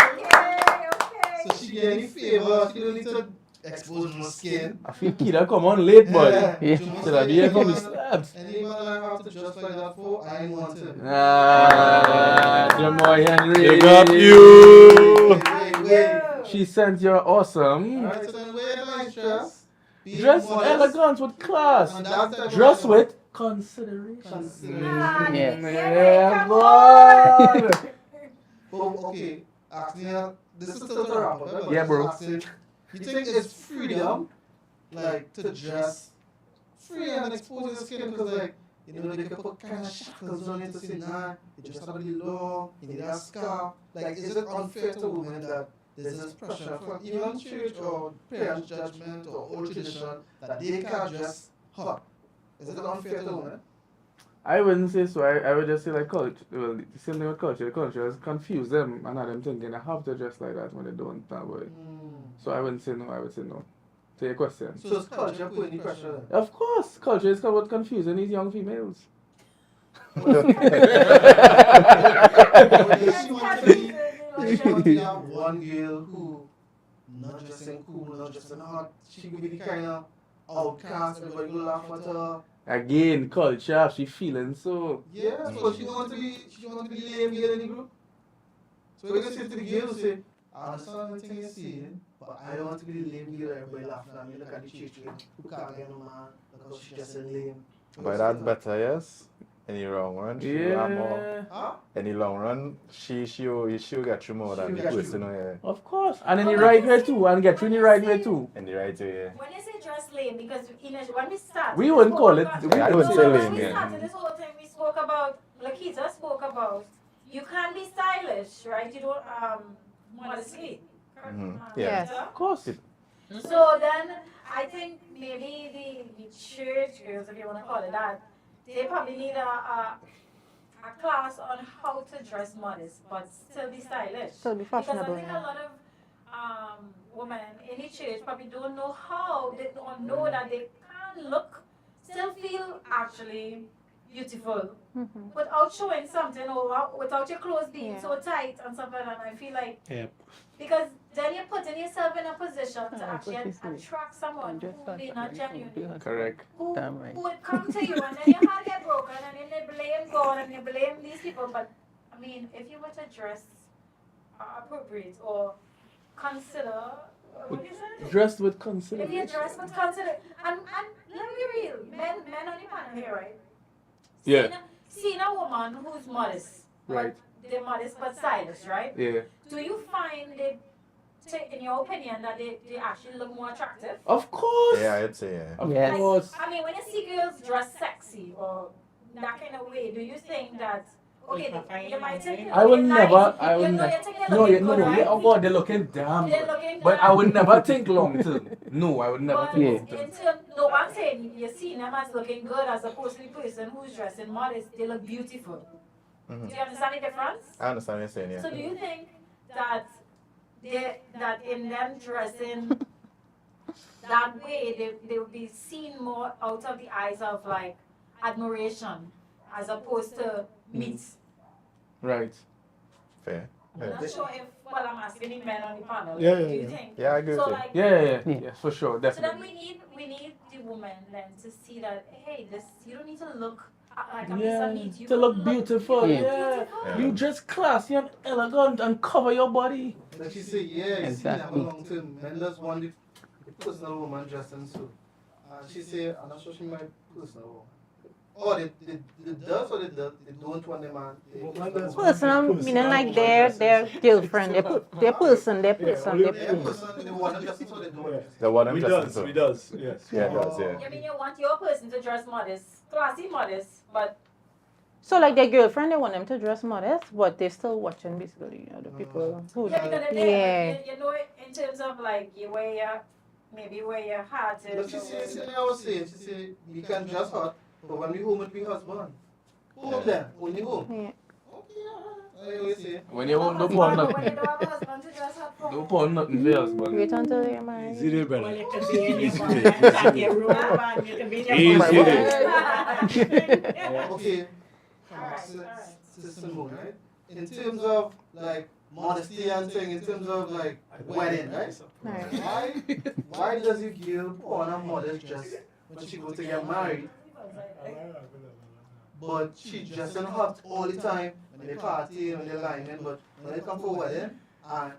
Speaker 2: Okay.
Speaker 1: So she get any favor, she don't need to expose more skin.
Speaker 3: I feel Keelan come on late, boy.
Speaker 4: Yeah.
Speaker 3: Should I be here from the slabs?
Speaker 1: Any man I have to just like that for, I ain't want him.
Speaker 3: Ah, Jamoy Henry.
Speaker 8: Big up you.
Speaker 1: Wait.
Speaker 3: She sent you're awesome.
Speaker 1: Alright, so then wear a nice dress. Be
Speaker 3: Dress
Speaker 1: modest.
Speaker 3: elegant with class.
Speaker 1: And that's the type of
Speaker 3: Dress
Speaker 1: woman-
Speaker 3: with consideration.
Speaker 1: Consideration.
Speaker 4: Yes.
Speaker 3: Yeah,
Speaker 2: come
Speaker 3: boy.
Speaker 1: But okay, asking her, this is still to wrap up, but
Speaker 3: Yeah,
Speaker 1: just
Speaker 3: bro.
Speaker 1: asking, you think it's freedom, like to dress free and expose your skin? Because like, you know, they could put kind of shackles on it to say, nah, you just have to be long, you need a scarf. Like, is it unfair to women that there's this pressure from even church or parents' judgment or old tradition that they can't dress hot? Is it unfair to women?
Speaker 3: I wouldn't say so. I would just say like culture. Well, the same thing with culture. The culture has confused them and had them thinking they have to dress like that when they don't. That way. So I wouldn't say no. I would say no. To your question.
Speaker 1: So it's culture putting the pressure then?
Speaker 3: Of course, culture is about confusing these young females.
Speaker 1: She want to have one girl who not dressing cool, not dressing hot. She could be the kind of outcast, everybody will laugh at her.
Speaker 3: Again, culture. She feeling so.
Speaker 1: Yeah, so she want to be the lame girl in the group. So you can say to the girl who say, I understand everything you're saying, but I don't want to be the lame girl everybody laughing at me. Look at the church girl who can't get no man because she's just a lame.
Speaker 6: But that's better, yes. In the long run, she will have more.
Speaker 3: Yeah.
Speaker 1: Huh?
Speaker 6: In the long run, she'll get you more than the
Speaker 1: She'll get
Speaker 6: person who, yeah.
Speaker 3: Of course. And in the right way too. And get you in the right way too.
Speaker 6: In the right way, yeah.
Speaker 2: When you say dress lame, because when we started,
Speaker 3: We wouldn't call it.
Speaker 2: spoke
Speaker 3: We
Speaker 2: about-
Speaker 6: I wouldn't say
Speaker 2: when
Speaker 6: lame,
Speaker 2: we
Speaker 6: yeah.
Speaker 2: started this whole thing, we spoke about, Lakita spoke about, you can be stylish, right? You don't, modestly.
Speaker 6: Yeah.
Speaker 2: Lakita?
Speaker 3: Of course.
Speaker 2: So then, I think maybe the church girls, if you want to call it that, they probably need a class on how to dress modest, but still be stylish.
Speaker 5: Still be
Speaker 2: Because I
Speaker 5: fashionable.
Speaker 2: think a
Speaker 5: Yeah.
Speaker 2: lot of women in the church probably don't know how, they don't know that they can look, still feel actually beautiful
Speaker 5: Mhm.
Speaker 2: without showing something or without your clothes being
Speaker 5: Yeah.
Speaker 2: so tight and stuff like that. And I feel like,
Speaker 8: Yep.
Speaker 2: because then you're putting yourself in a position to
Speaker 4: Oh,
Speaker 2: actually
Speaker 4: what is it?
Speaker 2: attract someone
Speaker 4: Just
Speaker 2: who
Speaker 4: thought
Speaker 2: they
Speaker 4: that
Speaker 2: not
Speaker 4: you
Speaker 2: genuine,
Speaker 4: could be
Speaker 3: Correct.
Speaker 2: who,
Speaker 4: Damn right.
Speaker 2: who would come to you and then your heart get broken and then they blame God and they blame these people. But I mean, if you were to dress appropriate or consider, what do you say?
Speaker 3: Dressed with
Speaker 2: If you
Speaker 3: consideration.
Speaker 2: dress with consider, and let me be real, men on the panel here, right?
Speaker 3: Yeah.
Speaker 2: Seeing a woman who's modest,
Speaker 3: Right.
Speaker 2: but they're modest but stylish, right?
Speaker 3: Yeah.
Speaker 2: Do you find in your opinion, that they actually look more attractive?
Speaker 3: Of course.
Speaker 6: Yeah, I'd say, yeah.
Speaker 3: Of
Speaker 4: Yes.
Speaker 3: course.
Speaker 2: I mean, when you see girls dress sexy or that kind of way, do you think that, okay, you might think you're
Speaker 3: I would
Speaker 2: looking
Speaker 3: never.
Speaker 2: nice,
Speaker 3: I would
Speaker 2: you know,
Speaker 3: never.
Speaker 2: you're thinking
Speaker 3: No,
Speaker 2: looking
Speaker 3: yeah, no,
Speaker 2: good,
Speaker 3: no.
Speaker 2: right?
Speaker 3: Yeah, oh God, they're looking damn
Speaker 2: They're
Speaker 3: good.
Speaker 2: looking
Speaker 3: But I
Speaker 2: damn
Speaker 3: would never think long term. No, I would never
Speaker 2: But
Speaker 3: think
Speaker 4: Yeah.
Speaker 3: long term.
Speaker 2: in terms, no, I'm saying you're seeing them as looking good as opposed to the person who's dressing modest, they look beautiful.
Speaker 6: Mhm.
Speaker 2: Do you understand the difference?
Speaker 6: I understand what you're saying, yeah.
Speaker 2: So do you think that that in them dressing that way, they will be seen more out of the eyes of like admiration as opposed to meat?
Speaker 3: Right.
Speaker 6: Fair.
Speaker 2: I'm
Speaker 6: Yeah.
Speaker 2: not sure if, well, I'm asking the men on the panel.
Speaker 8: Yeah,
Speaker 2: do
Speaker 8: yeah,
Speaker 2: you
Speaker 8: yeah.
Speaker 2: think?
Speaker 6: Yeah, I agree
Speaker 2: So
Speaker 6: with you.
Speaker 2: like,
Speaker 3: Yeah, for sure,
Speaker 2: so then
Speaker 3: definitely.
Speaker 2: we need the woman then to see that, hey, this, you don't need to look like a piece
Speaker 3: Yeah,
Speaker 2: of meat. You
Speaker 3: to
Speaker 2: can
Speaker 3: look beautiful.
Speaker 2: you
Speaker 4: Yeah.
Speaker 2: look
Speaker 3: Yeah.
Speaker 2: beautiful.
Speaker 3: You dress classy and elegant and cover your body.
Speaker 1: Like she say, yeah, you see,
Speaker 4: Exactly.
Speaker 1: I'm long term. Men just want the personal woman dressing so. She say, I'm not sure she my personal woman. Or they does or they don't want the man.
Speaker 5: Personal meaning like their girlfriend, their person,
Speaker 8: Yeah,
Speaker 1: Their person, they want to dress so they don't dress.
Speaker 6: The one I'm
Speaker 8: We
Speaker 6: dressing
Speaker 8: does,
Speaker 6: to.
Speaker 8: we does, yes.
Speaker 6: Yeah, it does, yeah.
Speaker 2: I mean, you want your person to dress modest, classy modest, but
Speaker 5: So like their girlfriend, they want them to dress modest, but they're still watching basically, you know, the people who.
Speaker 2: yeah, because they're
Speaker 5: Yeah.
Speaker 2: there. You know, in terms of like maybe where your heart is.
Speaker 1: But she say, I was saying, she say, we can dress hot, but when we home with we husband. Home then, when you home.
Speaker 5: Yeah.
Speaker 1: I always say.
Speaker 3: When you won't, don't
Speaker 2: When
Speaker 3: pour
Speaker 2: you
Speaker 3: nothing.
Speaker 2: don't have a husband to dress up for.
Speaker 3: Don't pour nothing for your husband.
Speaker 5: Wait until they're married.
Speaker 8: Easy there,
Speaker 7: Well,
Speaker 8: brother.
Speaker 7: you could be in your
Speaker 8: Easy
Speaker 7: band,
Speaker 8: there,
Speaker 7: and
Speaker 8: easy
Speaker 7: your
Speaker 8: there.
Speaker 7: robe, and you could be in your
Speaker 8: Easy
Speaker 7: band.
Speaker 8: there.
Speaker 1: Okay.
Speaker 2: Alright,
Speaker 1: So,
Speaker 2: alright.
Speaker 1: Simone, right? In terms of like modesty and thing, in terms of like wedding, right?
Speaker 5: Right.
Speaker 1: Why does your girl put on a modest dress when she goes to get married, but she dressing hot all the time when they party, when they lining, but when they come for wedding and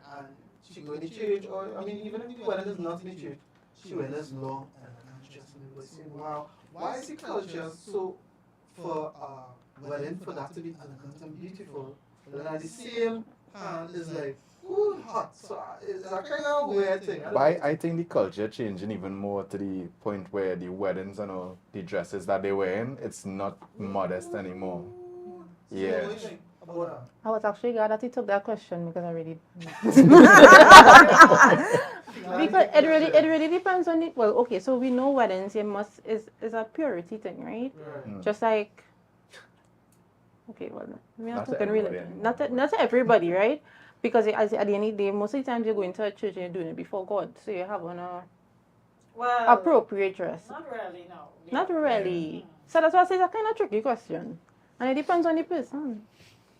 Speaker 1: she go in the church, or I mean, even if the wedding is not in the church, she wears this long elegant dress, and they say, wow, why is the culture so for wedding for that to be elegant and beautiful? And at the same hand is like, ooh, hot. So it's a kind of weird thing.
Speaker 6: But I think the culture changing even more to the point where the weddings and all the dresses that they wearing, it's not modest anymore. Yeah.
Speaker 1: What do you think about
Speaker 5: I was actually glad that you took that question because I really because it really depends on it. Well, okay, so we know weddings is a purity thing, right?
Speaker 1: Right.
Speaker 5: Just like okay, well, we're
Speaker 6: Not
Speaker 5: not
Speaker 6: to
Speaker 5: talking really
Speaker 6: everybody anymore.
Speaker 5: not to everybody, right? Because at the end of the day, most of the times you're going to a church and you're doing it before God, so you have on a
Speaker 2: Well,
Speaker 5: appropriate dress.
Speaker 2: not really, no.
Speaker 5: Not really. So that's why I say it's a kind of tricky question, and it depends on the person.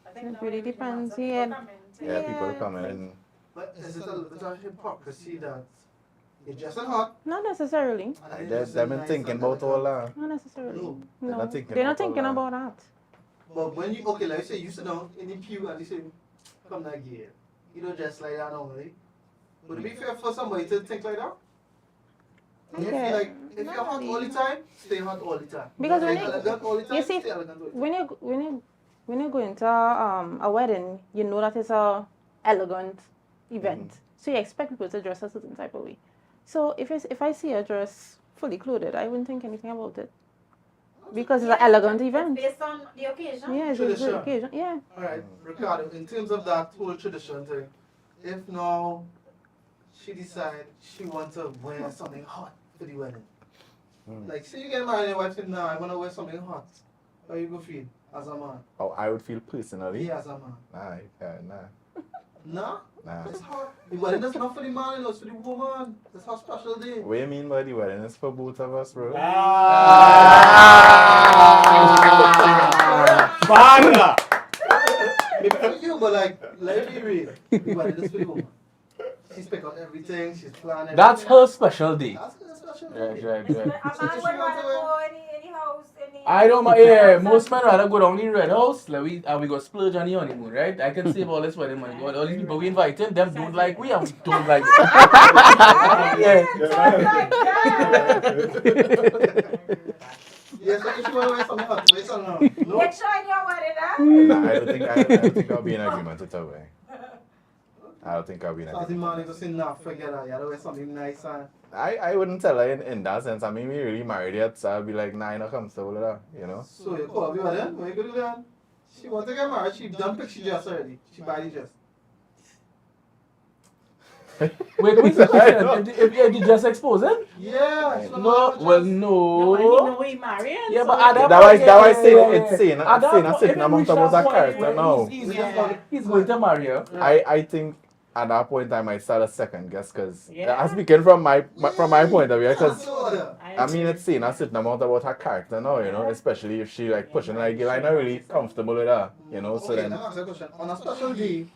Speaker 2: I think
Speaker 5: It
Speaker 2: now
Speaker 5: really
Speaker 2: everything
Speaker 5: depends,
Speaker 2: else, people
Speaker 5: yeah.
Speaker 2: come in to-
Speaker 6: Yeah, people coming in.
Speaker 1: But is it a little bit of hypocrisy that you're dressing hot?
Speaker 5: Not necessarily.
Speaker 1: And then you're
Speaker 6: They've
Speaker 1: dressing
Speaker 6: been
Speaker 1: nice
Speaker 6: thinking
Speaker 1: and
Speaker 6: about all
Speaker 1: elegant?
Speaker 6: that.
Speaker 5: Not necessarily.
Speaker 1: No.
Speaker 5: No,
Speaker 6: not thinking
Speaker 5: they're not
Speaker 6: about all
Speaker 5: thinking
Speaker 6: that.
Speaker 5: about that.
Speaker 1: But when you, okay, like you say, you sit down in the pew and you say, come that gear. You don't dress like that normally. Would it be fair for somebody to think like that? And if
Speaker 5: Okay.
Speaker 1: you like, if you're hot all the time, stay hot all the time.
Speaker 5: Because
Speaker 1: If
Speaker 5: when
Speaker 1: you're
Speaker 5: you-
Speaker 1: elegant all the time,
Speaker 5: you see,
Speaker 1: stay elegant all the time.
Speaker 5: When you go into a wedding, you know that it's a elegant event, so you expect people to dress a certain type of way. So if I see a dress fully clothed, I wouldn't think anything about it because it's an elegant event.
Speaker 2: Based on the occasion.
Speaker 5: Yeah, it's a
Speaker 1: Tradition.
Speaker 5: good occasion. Yeah.
Speaker 1: Alright, Ricardo, in terms of that whole tradition thing, if now she decide she wants to wear something hot for the wedding, like say you get married and your wife said, nah, I want to wear something hot, how you go feel as a man?
Speaker 6: How I would feel personally.
Speaker 1: Yeah, as a man.
Speaker 6: Nah.
Speaker 1: Nah?
Speaker 6: Nah.
Speaker 1: It's hot. The wedding is not for the man, it's for the woman. It's her special day.
Speaker 6: What do you mean by the wedding? It's for both of us, bro.
Speaker 8: Banger!
Speaker 1: Maybe for you, but like, let me real. The wedding is for the woman. She's pick up everything, she's planning.
Speaker 3: That's her special day.
Speaker 1: That's her special
Speaker 3: Right,
Speaker 1: day.
Speaker 3: right,
Speaker 2: A
Speaker 3: right.
Speaker 2: man would rather go any house, any...
Speaker 3: I don't mind. Yeah, most men rather go down the red house. Like we go splurge on the honeymoon, right? I can save all this wedding money. All these people we invited, them don't like we and we don't like them. Yeah.
Speaker 1: Yes, like if you want to wear something hot, wear something hot. No?
Speaker 2: Make sure in your wedding, huh?
Speaker 6: Nah, I don't think I'll be in agreement with her way. I don't think I'll be in
Speaker 1: So as the
Speaker 6: agreement.
Speaker 1: man, you go say, nah, forget that. You have to wear something nice and...
Speaker 6: I wouldn't tell her in that sense. I mean, we really married yet, so I'll be like, nah, you're not comfortable with that, you know?
Speaker 1: So you call me wedding? What you gonna do then? She want to get married, she done pick she dress already. She buy the dress.
Speaker 3: Wait, what's the question? If you just expose him?
Speaker 1: Yeah. she wanna
Speaker 3: No,
Speaker 1: wear the
Speaker 3: well,
Speaker 1: dress.
Speaker 7: No, and he
Speaker 3: no.
Speaker 7: know he married.
Speaker 3: Yeah,
Speaker 7: so
Speaker 3: but at
Speaker 6: That why
Speaker 3: point,
Speaker 6: I say
Speaker 3: yeah,
Speaker 6: it's saying
Speaker 3: At that
Speaker 6: a
Speaker 3: point,
Speaker 6: certain
Speaker 3: if
Speaker 6: amount
Speaker 3: he reach
Speaker 6: about that
Speaker 3: point
Speaker 6: character
Speaker 3: where
Speaker 6: now.
Speaker 3: He's going to marry her.
Speaker 6: I think at that point I might start a second guess because
Speaker 7: Yeah.
Speaker 6: I'm speaking from my point of view because
Speaker 1: So,
Speaker 6: I mean it's saying a certain amount about her character now, you know, especially if she like pushing like Gyal, I'm not really comfortable with her, you know, so
Speaker 1: okay,
Speaker 6: then
Speaker 1: let me ask you a question. On a special day,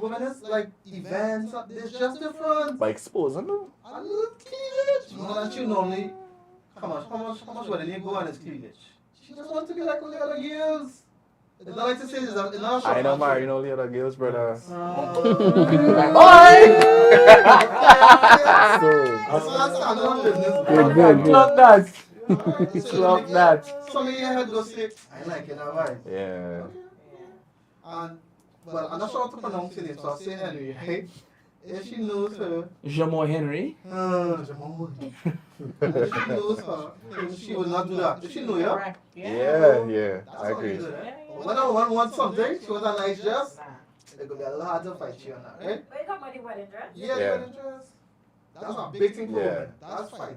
Speaker 1: women is like events, it's just different.
Speaker 6: by exposing her.
Speaker 1: A little cleavage. More than she normally. How much wedding you go on is cleavage? She just wants to be like all the other girls. It's not like to say it's not a short
Speaker 6: I know
Speaker 1: man
Speaker 6: marrying all the other girls, brother.
Speaker 1: That's why I stand on business.
Speaker 4: Good.
Speaker 3: Clock that.
Speaker 1: Alright, so
Speaker 3: Clock
Speaker 1: make-
Speaker 3: that.
Speaker 1: Some of your head go say, I like it, alright.
Speaker 6: Yeah.
Speaker 1: And, well, I'm not sure how to pronounce your name, so I'll say Henry, right? If she knows her,
Speaker 3: Jamal Henry.
Speaker 1: Jamal. If she knows her, she will not do that. If she know you,
Speaker 7: Correct.
Speaker 6: Yeah,
Speaker 1: that's
Speaker 6: I
Speaker 1: how you
Speaker 6: agree.
Speaker 1: do that.
Speaker 7: Yeah.
Speaker 1: When a woman wants something, she wants a nice dress, there's going to be a lot of fight you on that, right?
Speaker 2: Where you come with the wedding dress?
Speaker 1: Yeah,
Speaker 6: Yeah.
Speaker 1: the wedding dress. That's a big thing for
Speaker 6: Yeah.
Speaker 1: women. That's fight.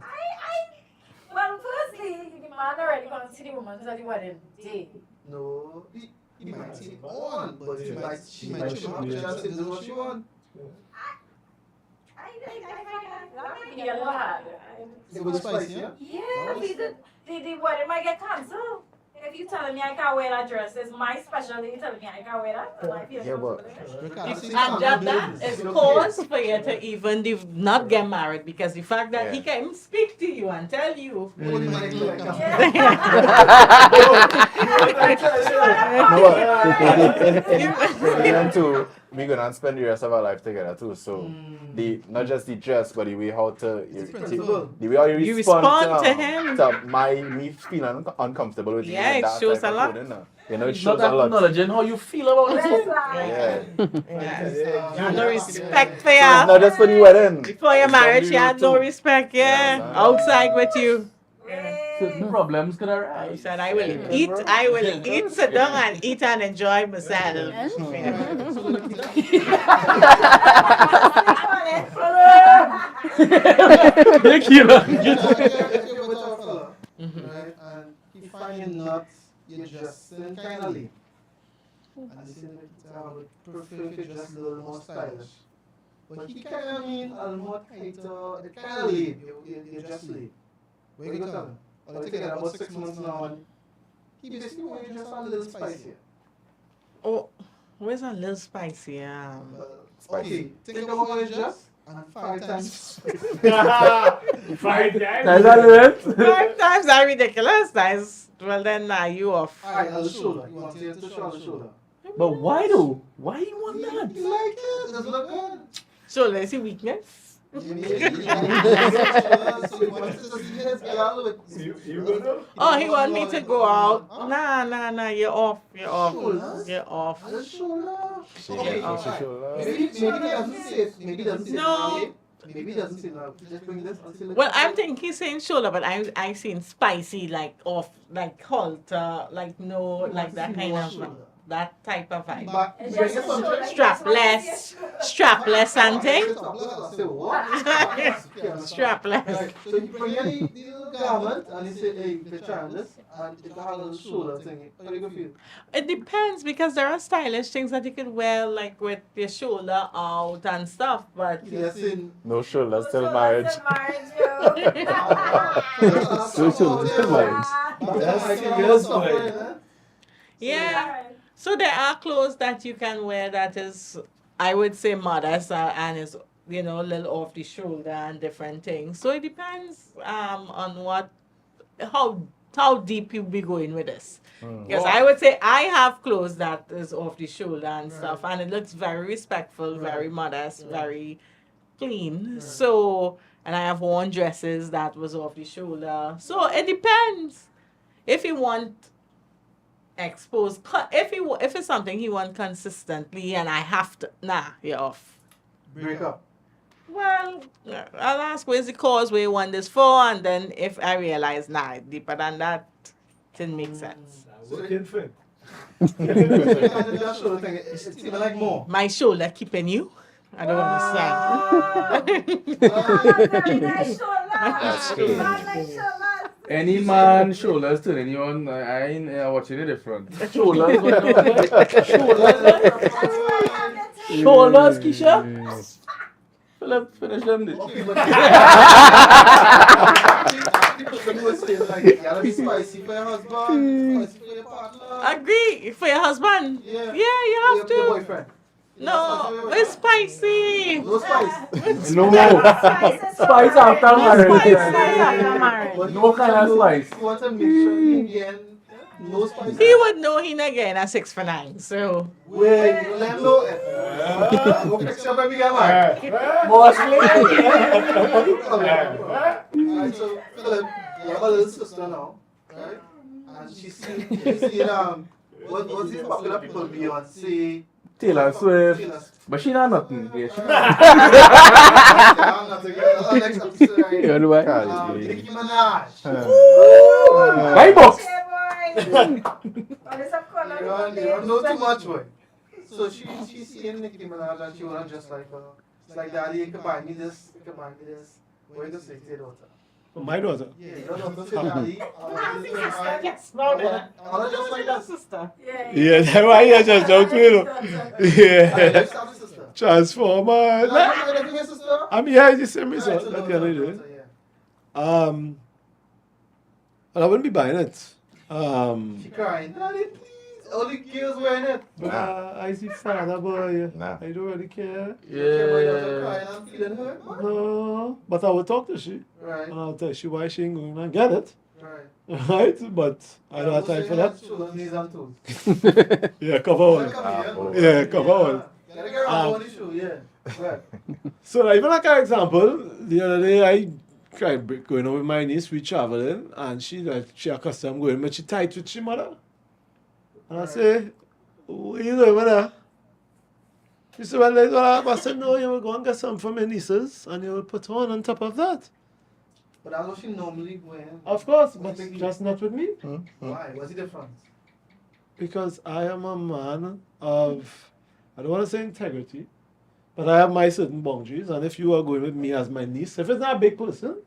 Speaker 2: Well, firstly, the man already going to see the woman at the wedding day.
Speaker 1: No, he might see it on, but she might choose not to just do what she wants.
Speaker 2: I think that might be a little hard.
Speaker 1: It was spicy, yeah?
Speaker 2: Yeah, the wedding might get cancelled. If you telling me I can't wear that dress, it's my specialty. You telling me I can't wear that? And I feel
Speaker 6: Yeah, but-
Speaker 7: And that is cause for you to even not get married because the fact that he can even speak to you and tell you.
Speaker 6: No, but in the end too, we gonna spend the rest of our life together too. So not just the dress, but the way how to the way how you respond
Speaker 7: to him.
Speaker 6: to me feeling uncomfortable with
Speaker 7: Yeah,
Speaker 6: you.
Speaker 7: it shows a lot.
Speaker 6: You know, it
Speaker 3: It's
Speaker 6: shows
Speaker 3: not
Speaker 6: a lot.
Speaker 3: acknowledging how you feel about this thing.
Speaker 6: Yeah.
Speaker 7: You have no respect for
Speaker 6: So it's
Speaker 7: ya.
Speaker 6: not just for the wedding.
Speaker 7: Before your
Speaker 6: It's down
Speaker 7: marriage,
Speaker 6: the
Speaker 7: you
Speaker 6: road
Speaker 7: had no
Speaker 6: too.
Speaker 7: respect, yeah.
Speaker 6: man.
Speaker 7: Outside with you.
Speaker 3: Certain problems could
Speaker 7: He
Speaker 3: arise.
Speaker 7: said, I will eat, sit down and eat and enjoy myself.
Speaker 3: Thank you.
Speaker 1: Right? And he find you not you're dressing kind of late. And he said, I would prefer if you dress a little more stylish. But he kind of mean a little more tighter, it kind of late, you dress late. What you gonna tell him? Or take it about 6 months now and he basically want you to dress a little spicier.
Speaker 7: Oh, where's a little spicy?
Speaker 1: Okay, think about how you dress and 5 times.
Speaker 8: 5 times.
Speaker 3: That's all it.
Speaker 7: 5 times that ridiculous. Well then you off.
Speaker 1: Alright, on the shoulder. You want to show on the shoulder.
Speaker 3: But why though? Why you want that?
Speaker 1: You like it? It does look good.
Speaker 7: So let's see weakness.
Speaker 1: So you want to see his Gyal with
Speaker 8: You go to?
Speaker 7: Oh, he want me to go out. Nah, you're off. You're off. You're off.
Speaker 1: on the shoulder.
Speaker 6: Okay.
Speaker 1: Maybe he doesn't say it. Maybe he doesn't say it.
Speaker 7: No.
Speaker 1: Maybe he doesn't say it now. Just bring this and say it.
Speaker 7: Well, I'm thinking he's saying shoulder, but I seen spicy, like off, like halter, like no, like that kind of, that type of vibe.
Speaker 1: But bring it some
Speaker 7: Strapless and thing.
Speaker 1: Say what?
Speaker 7: Strapless.
Speaker 1: So you bring any little garment and you say, hey, you're trying this, and it got a little shoulder thing. How do you feel?
Speaker 7: It depends because there are stylish things that you could wear like with your shoulder out and stuff, but
Speaker 1: Yes, in.
Speaker 6: No shoulders till marriage.
Speaker 1: So
Speaker 6: still marriage.
Speaker 7: yeah. So there are clothes that you can wear that is, I would say, modest and is, you know, a little off the shoulder and different things. So it depends on how deep you be going with this. Because I would say I have clothes that is off the shoulder and stuff, and it looks very respectful, very modest, very clean. So, and I have worn dresses that was off the shoulder. So it depends. If you want exposed, if it's something he want consistently and I have to, you're off.
Speaker 1: Break up.
Speaker 7: Well, I'll ask where's the cause where you want this for, and then if I realize deeper than that, it didn't make sense.
Speaker 8: Working for him.
Speaker 1: It's even like more.
Speaker 7: My shoulder keeping you? I don't understand.
Speaker 6: That's good.
Speaker 3: Any man shoulders turning you on, I ain't watching it different. Shoulders, shoulders, Keisha. Philip, finish them.
Speaker 1: Okay, but people would say like, you gotta be spicy for your husband, spicy for your partner.
Speaker 7: Agree for your husband.
Speaker 1: Yeah.
Speaker 7: You have
Speaker 1: Your
Speaker 7: to.
Speaker 1: boyfriend.
Speaker 7: No, it's spicy.
Speaker 1: No spice.
Speaker 3: No more. Spice after marriage.
Speaker 1: But
Speaker 3: No kind of spice.
Speaker 1: You want to make sure you get no spice.
Speaker 7: He would know he not getting a 6 for 9. So
Speaker 1: Wait, you let him know. Go fix your baby girl, man.
Speaker 3: Mostly.
Speaker 1: Alright, so Philip, you have a little sister now, right? And she's seen what's these popular people, Beyonce,
Speaker 3: Taylor Swift. But she not nothing. Yeah, she
Speaker 1: Next episode, right?
Speaker 4: You know what?
Speaker 1: Nicki Minaj.
Speaker 3: Right box.
Speaker 1: You don't know too much, boy. So she's seeing Nicki Minaj and she wanna just like her. It's like, Daddy, you can buy me this, you can buy me this. What are you gonna say to your daughter?
Speaker 8: My daughter.
Speaker 1: Yeah, your daughter say, Daddy, I want this to buy.
Speaker 7: yes,
Speaker 1: I wanna just like that.
Speaker 7: sister.
Speaker 8: Yeah, that's why you just joke with him. Yeah.
Speaker 1: Let's have a sister.
Speaker 8: Transformer.
Speaker 1: Are you your sister?
Speaker 8: I'm here, you see me, so
Speaker 1: Alright,
Speaker 8: that's the
Speaker 1: daughter,
Speaker 8: other day.
Speaker 1: daughter, yeah.
Speaker 8: And I wouldn't be buying it.
Speaker 1: She crying, Daddy, please. Only girls wearing it.
Speaker 8: I see father boy.
Speaker 6: Nah.
Speaker 8: I don't really care.
Speaker 1: Okay, my daughter crying and feeling hurt.
Speaker 8: No, but I will talk to she.
Speaker 1: Right,
Speaker 8: And I'll tell she why she ain't going to get it.
Speaker 1: right.
Speaker 8: Right? But I don't have time for that.
Speaker 1: Shoulders, knees and toes.
Speaker 8: Yeah, cover all.
Speaker 1: Welcome here.
Speaker 8: Yeah, cover all.
Speaker 1: Gotta get around on the show, yeah. Right.
Speaker 8: So like, even like an example, the other day I tried going out with my niece, we traveling, and she accustomed going, but she tight with she mother. And I say, where you going with her? She said, well, that's what I said, no, you will go and get some from your nieces, and you will put on top of that.
Speaker 1: But that's what she normally wears.
Speaker 8: Of course, but just not with me.
Speaker 1: Why? What's the difference?
Speaker 8: Because I am a man of, I don't want to say integrity, but I have my certain boundaries. And if you are going with me as my niece, if it's not a big person,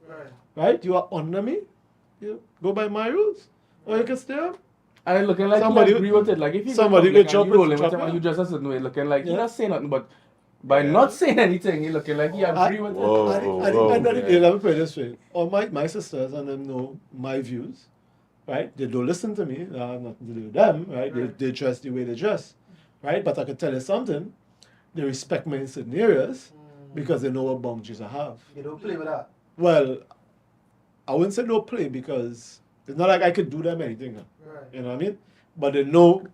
Speaker 8: right, you are under me, you go by my rules. Or you can stay up.
Speaker 3: And it looking like
Speaker 8: Somebody-
Speaker 3: you agree with it. Like if you
Speaker 8: somebody
Speaker 3: go
Speaker 8: could
Speaker 3: public
Speaker 8: chop
Speaker 3: and you roll
Speaker 8: it,
Speaker 3: in
Speaker 8: chop
Speaker 3: with him and
Speaker 8: it.
Speaker 3: you just a certain way, looking like you
Speaker 8: Yeah.
Speaker 3: not saying nothing, but by not saying anything, you looking like you agree with
Speaker 6: Whoa.
Speaker 3: it.
Speaker 8: I
Speaker 6: whoa,
Speaker 8: think that
Speaker 6: yeah.
Speaker 8: let me put it this way. All my sisters and them know my views, right? They don't listen to me. I have nothing to do with them, right? They dress the way they dress, right? But I can tell you something. They respect me in certain areas because they know what boundaries I have.
Speaker 1: You don't play with that.
Speaker 8: Well, I wouldn't say no play because it's not like I could do them anything.
Speaker 1: Right.
Speaker 8: You know what I mean? But they know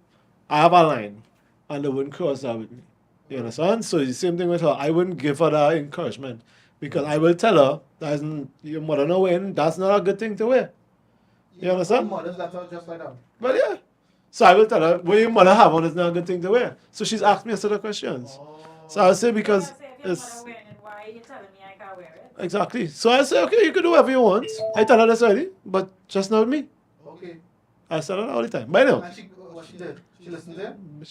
Speaker 8: I have a line and they wouldn't cross that with me. You understand? So it's the same thing with her. I wouldn't give her that encouragement because I will tell her that your mother not wearing, that's not a good thing to wear. You understand?
Speaker 1: Mothers that are just like that.
Speaker 8: But yeah. So I will tell her, what your mother have on is not a good thing to wear. So she's asked me a set of questions. So I'll say because it's...
Speaker 2: Why are you telling me I can't wear it?
Speaker 8: Exactly. So I say, okay, you can do whatever you want. I tell her this already, but just not with me.
Speaker 1: Okay.
Speaker 8: I tell her that all the time. But no.
Speaker 1: And what she did? She listened to him?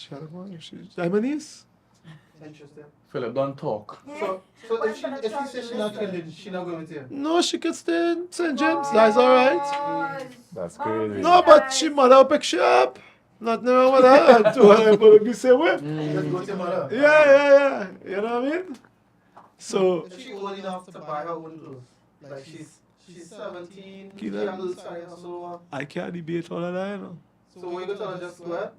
Speaker 8: I'm a niece.
Speaker 1: Interesting.
Speaker 3: Philip, don't talk.
Speaker 1: So if she says she's not changing, she not going with you?
Speaker 8: No, she could stay in St. James. That's all right.
Speaker 6: That's crazy.
Speaker 8: No, but she mother will pick you up. Nothing wrong with that. To her, but the same way.
Speaker 1: Just go to your mother.
Speaker 8: Yeah. You know what I mean? So,
Speaker 1: Is she old enough to buy her own clothes? Like she's 17, she
Speaker 8: Kida.
Speaker 1: handles size and so on.
Speaker 8: I can't debate all of that, you know.
Speaker 1: So when you go tell her just go ahead?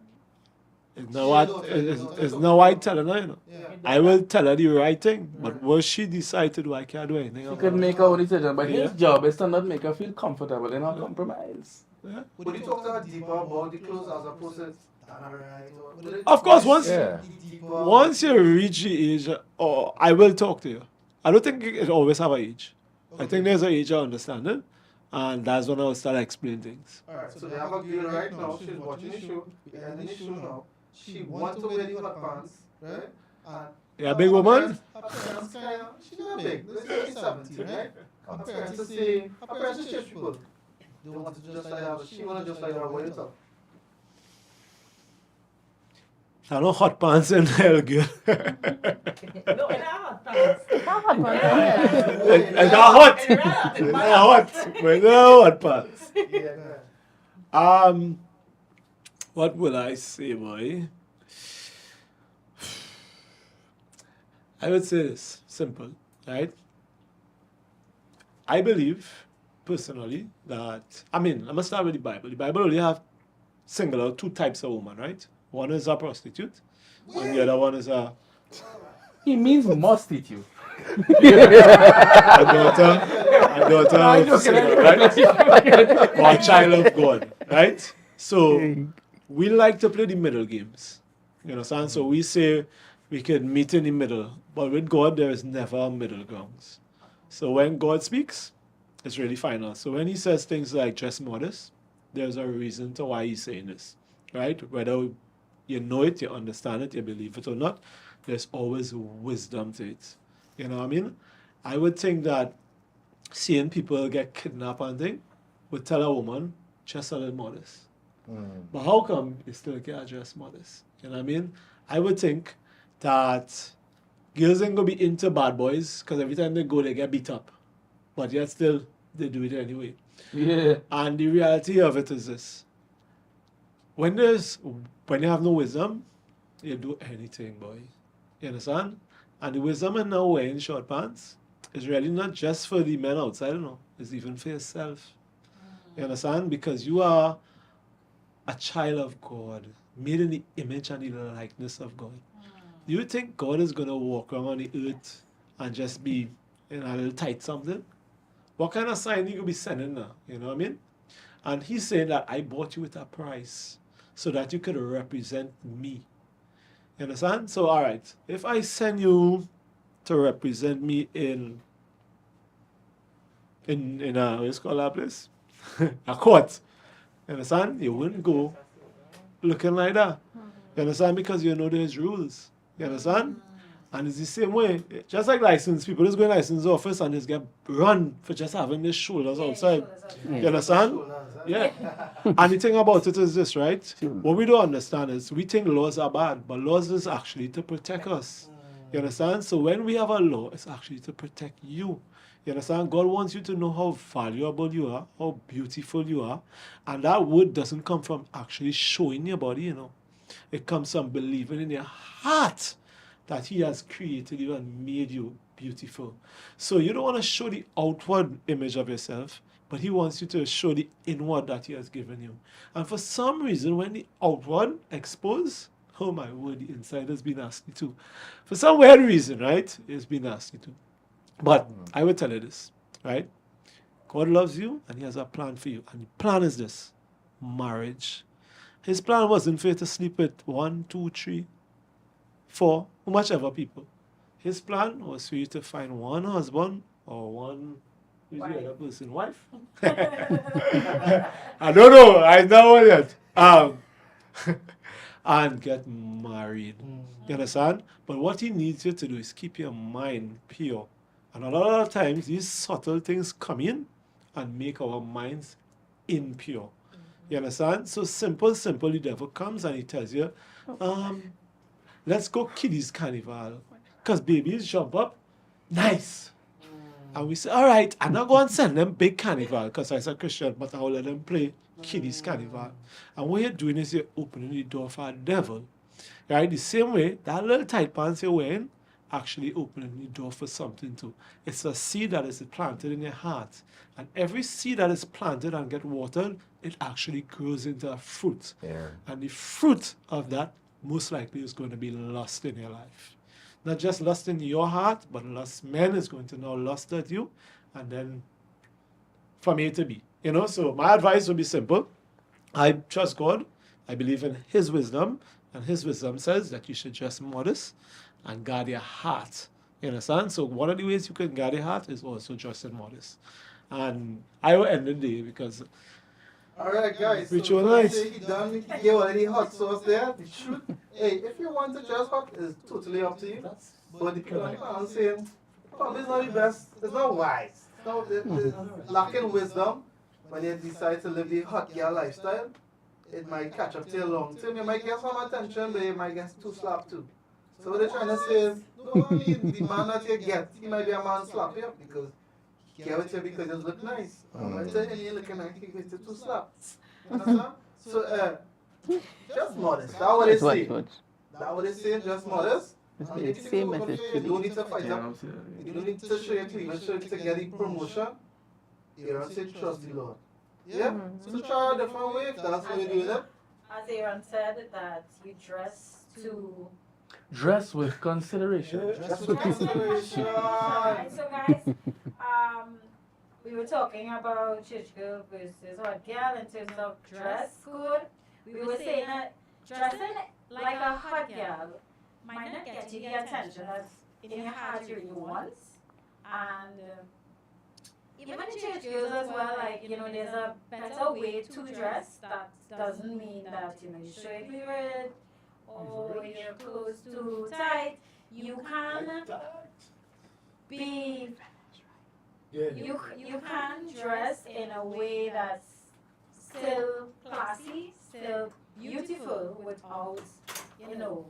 Speaker 8: It's not what I tell her now, you know.
Speaker 1: Yeah.
Speaker 8: I will tell her the right thing, but what she decide to do, I can't do anything
Speaker 3: She
Speaker 8: about
Speaker 3: could
Speaker 8: it.
Speaker 3: make her own decision, but his
Speaker 8: Yeah.
Speaker 3: job is to not make her feel comfortable in her compromise.
Speaker 8: Yeah.
Speaker 1: Would you talk to her deeper about the clothes as opposed to alright? Or would it-
Speaker 8: Of course, once
Speaker 6: Yeah.
Speaker 1: deeper?
Speaker 8: once you reach the age, I will talk to you. I don't think it always have an age. I think there's an age of understanding, and that's when I'll start explaining things.
Speaker 1: Alright, so they have a girl right now, she's watching the show, and in the show now, she wants to wear the hot pants, right? And
Speaker 8: Yeah, big woman?
Speaker 1: her parents kinda, she's not big, let's say she's 17, right? Her parents say, her parents are church people. They want to just like that, but she want to just like that, what you tell?
Speaker 8: I know hot pants in hell, girl.
Speaker 7: No, in our hot pants.
Speaker 8: It's not hot. It's not hot. But no hot pants.
Speaker 1: Yeah,
Speaker 8: What will I say, boy? I would say this, simple, right? I believe, personally, that, I'm going to start with the Bible. The Bible only have singular two types of woman, right? One is a prostitute, and the other one is a
Speaker 3: He means prostitute.
Speaker 8: a daughter of sinner, right? Or a child of God, right? So we like to play the middle games. You understand? So we say we can meet in the middle, but with God there is never a middle ground. So when God speaks, it's really final. So when he says things like dress modest, there's a reason to why he's saying this, right? Whether you know it, you understand it, you believe it or not, there's always wisdom to it. You know what I mean? I would think that seeing people get kidnapped and thing would tell a woman, just a little modest. But how come you still can't dress modest? You know what I mean? I would think that girls ain't gonna be into bad boys because every time they go, they get beat up. But yet still, they do it anyway.
Speaker 3: Yeah.
Speaker 8: And the reality of it is this. When you have no wisdom, you do anything, boy. You understand? And the wisdom in now wearing short pants is really not just for the men outside, you know. It's even for yourself. You understand? Because you are a child of God, made in the image and the likeness of God. Do you think God is going to walk around on the earth and just be in a little tight something? What kind of sign you could be sending now? You know what I mean? And he's saying that I bought you with a price so that you could represent me. You understand? So, all right, if I send you to represent me in what's called that place? A court. You understand? You wouldn't go looking like that. You understand? Because you know there's rules. You understand? And it's the same way. Just like license, people just go in license office and just get run for just having their shoulders outside. You understand? Yeah. And the thing about it is this, right? What we don't understand is we think laws are bad, but laws is actually to protect us. You understand? So when we have a law, it's actually to protect you. You understand? God wants you to know how valuable you are, how beautiful you are. And that word doesn't come from actually showing your body, you know. It comes from believing in your heart that He has created you and made you beautiful. So you don't want to show the outward image of yourself, but He wants you to show the inward that He has given you. And for some reason, when the outward exposed, oh my word, the inside has been nasty too. For some weird reason, right? It's been nasty too. But I will tell you this, right? God loves you and He has a plan for you. And the plan is this: marriage. His plan wasn't for you to sleep with 1, 2, 3, 4, whichever people. His plan was for you to find one husband or one, who's the other person, wife? I don't know. I know yet. And get married. You understand? But what He needs you to do is keep your mind pure. And a lot of times, these subtle things come in and make our minds impure. You understand? So simple, the devil comes and he tells you, let's go kiddies carnival. Because babies jump up, nice. And we say, all right, I'm not going to send them big carnival because I'm a Christian, but I'll let them play kiddies carnival. And what you're doing is you're opening the door for a devil. Right? The same way, that little tight pants you're wearing, actually opening the door for something too. It's a seed that is planted in your heart. And every seed that is planted and get watered, it actually grows into a fruit.
Speaker 6: Yeah.
Speaker 8: And the fruit of that most likely is going to be lust in your life. Not just lust in your heart, but lust. Men is going to now lust at you, and then from A to B. You know, so my advice would be simple. I trust God. I believe in His wisdom, and His wisdom says that you should dress modest and guard your heart. You understand? So one of the ways you can guard your heart is also dressing modest. And I will end the day because
Speaker 1: Alright guys,
Speaker 8: Which
Speaker 1: so
Speaker 8: one
Speaker 1: first
Speaker 8: nice?
Speaker 1: day he done, he gave already hot sauce there. The truth, hey, if you want to dress hot, it's totally up to you. But the people are saying, probably it's not the best, it's not wise. It's lacking wisdom when you decide to live the hot girl lifestyle. It might catch up to you long term. You might get some attention, but you might get too slapped too. So what they're trying to say is, don't mean the man that you get, he might be a man slap you because he get with you because you look nice. When you tell him you're looking nice, he gets you too slapped. You understand? So, just modest. That's what they say. That's what they say, just modest.
Speaker 4: It's
Speaker 1: And
Speaker 4: the
Speaker 1: if you
Speaker 4: same
Speaker 1: think
Speaker 4: message
Speaker 1: you
Speaker 4: to
Speaker 1: don't
Speaker 4: me.
Speaker 1: need to fight up. You don't need to show your cleavage to get the promotion. You don't say trust the Lord. Yeah? So try a different way if that's what you're doing it.
Speaker 2: As Aaron said, that you dress to.
Speaker 3: Dress with consideration.
Speaker 1: Just with consideration.
Speaker 2: Alright, so guys, we were talking about church girl versus hot girl in terms of dress code. We were saying that dressing like a hot girl might not get you the attention that in your heart you really want. And even the church girls as well, like, you know, there's a better way to dress that doesn't mean that, you know, you show your cleavage or your clothes too tight. You can be, you can dress in a way that's still classy, still beautiful without, you know,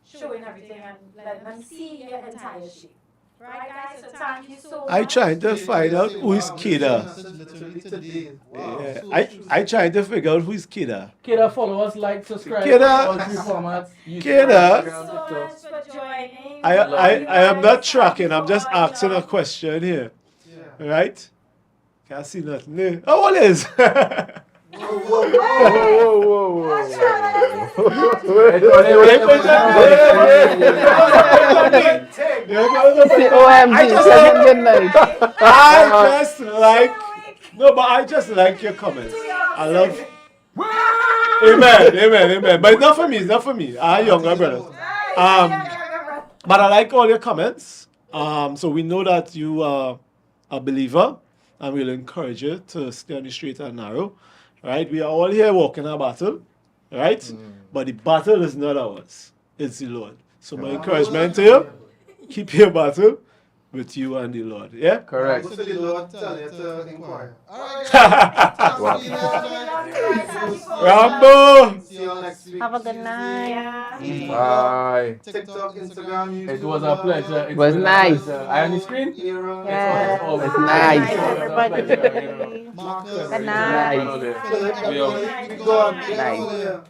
Speaker 2: showing everything and letting them see your entire shape. Right, guys? So thank you so much.
Speaker 8: I trying to find out who is Kida.
Speaker 1: Literally today. Wow.
Speaker 8: Yeah,
Speaker 1: So true.
Speaker 8: I trying to figure out who is Kida.
Speaker 3: Kida, follow us, like, subscribe.
Speaker 8: Kida.
Speaker 3: All three formats.
Speaker 8: Kida.
Speaker 2: Thank you so much for joining.
Speaker 8: I am not tracking. I'm just asking a question here.
Speaker 1: Yeah.
Speaker 8: Right? Can't see nothing. Eh? Oh, what is?
Speaker 1: Whoa, whoa, whoa.
Speaker 4: Say OMG, second good night.
Speaker 8: I just like, no, but I just like your comments. I love. Amen. But it's not for me. I younger brothers. But I like all your comments. So we know that you are a believer, and we'll encourage you to stay on the straight and narrow. Right? We are all here walking a battle, right? But the battle is not ours; it's the Lord. So my encouragement to you: keep your battle with you and the Lord. Yeah.
Speaker 4: Correct.
Speaker 1: Go to the Lord, tell you to inquire.
Speaker 8: Rambo.
Speaker 1: See you all next week.
Speaker 5: Have a good night.
Speaker 2: Yeah.
Speaker 3: Bye.
Speaker 1: TikTok, Instagram, YouTube.
Speaker 3: It was a pleasure.
Speaker 4: It was
Speaker 3: been a
Speaker 4: nice.
Speaker 3: pleasure. Eye on the screen?
Speaker 5: Yes.
Speaker 3: always
Speaker 4: It's nice.
Speaker 5: Good night, everybody. Good
Speaker 1: Marcus.
Speaker 5: night.
Speaker 4: Nice.
Speaker 1: Philip,
Speaker 3: We out.
Speaker 1: everybody, go on.
Speaker 4: Nice.
Speaker 1: Yeah.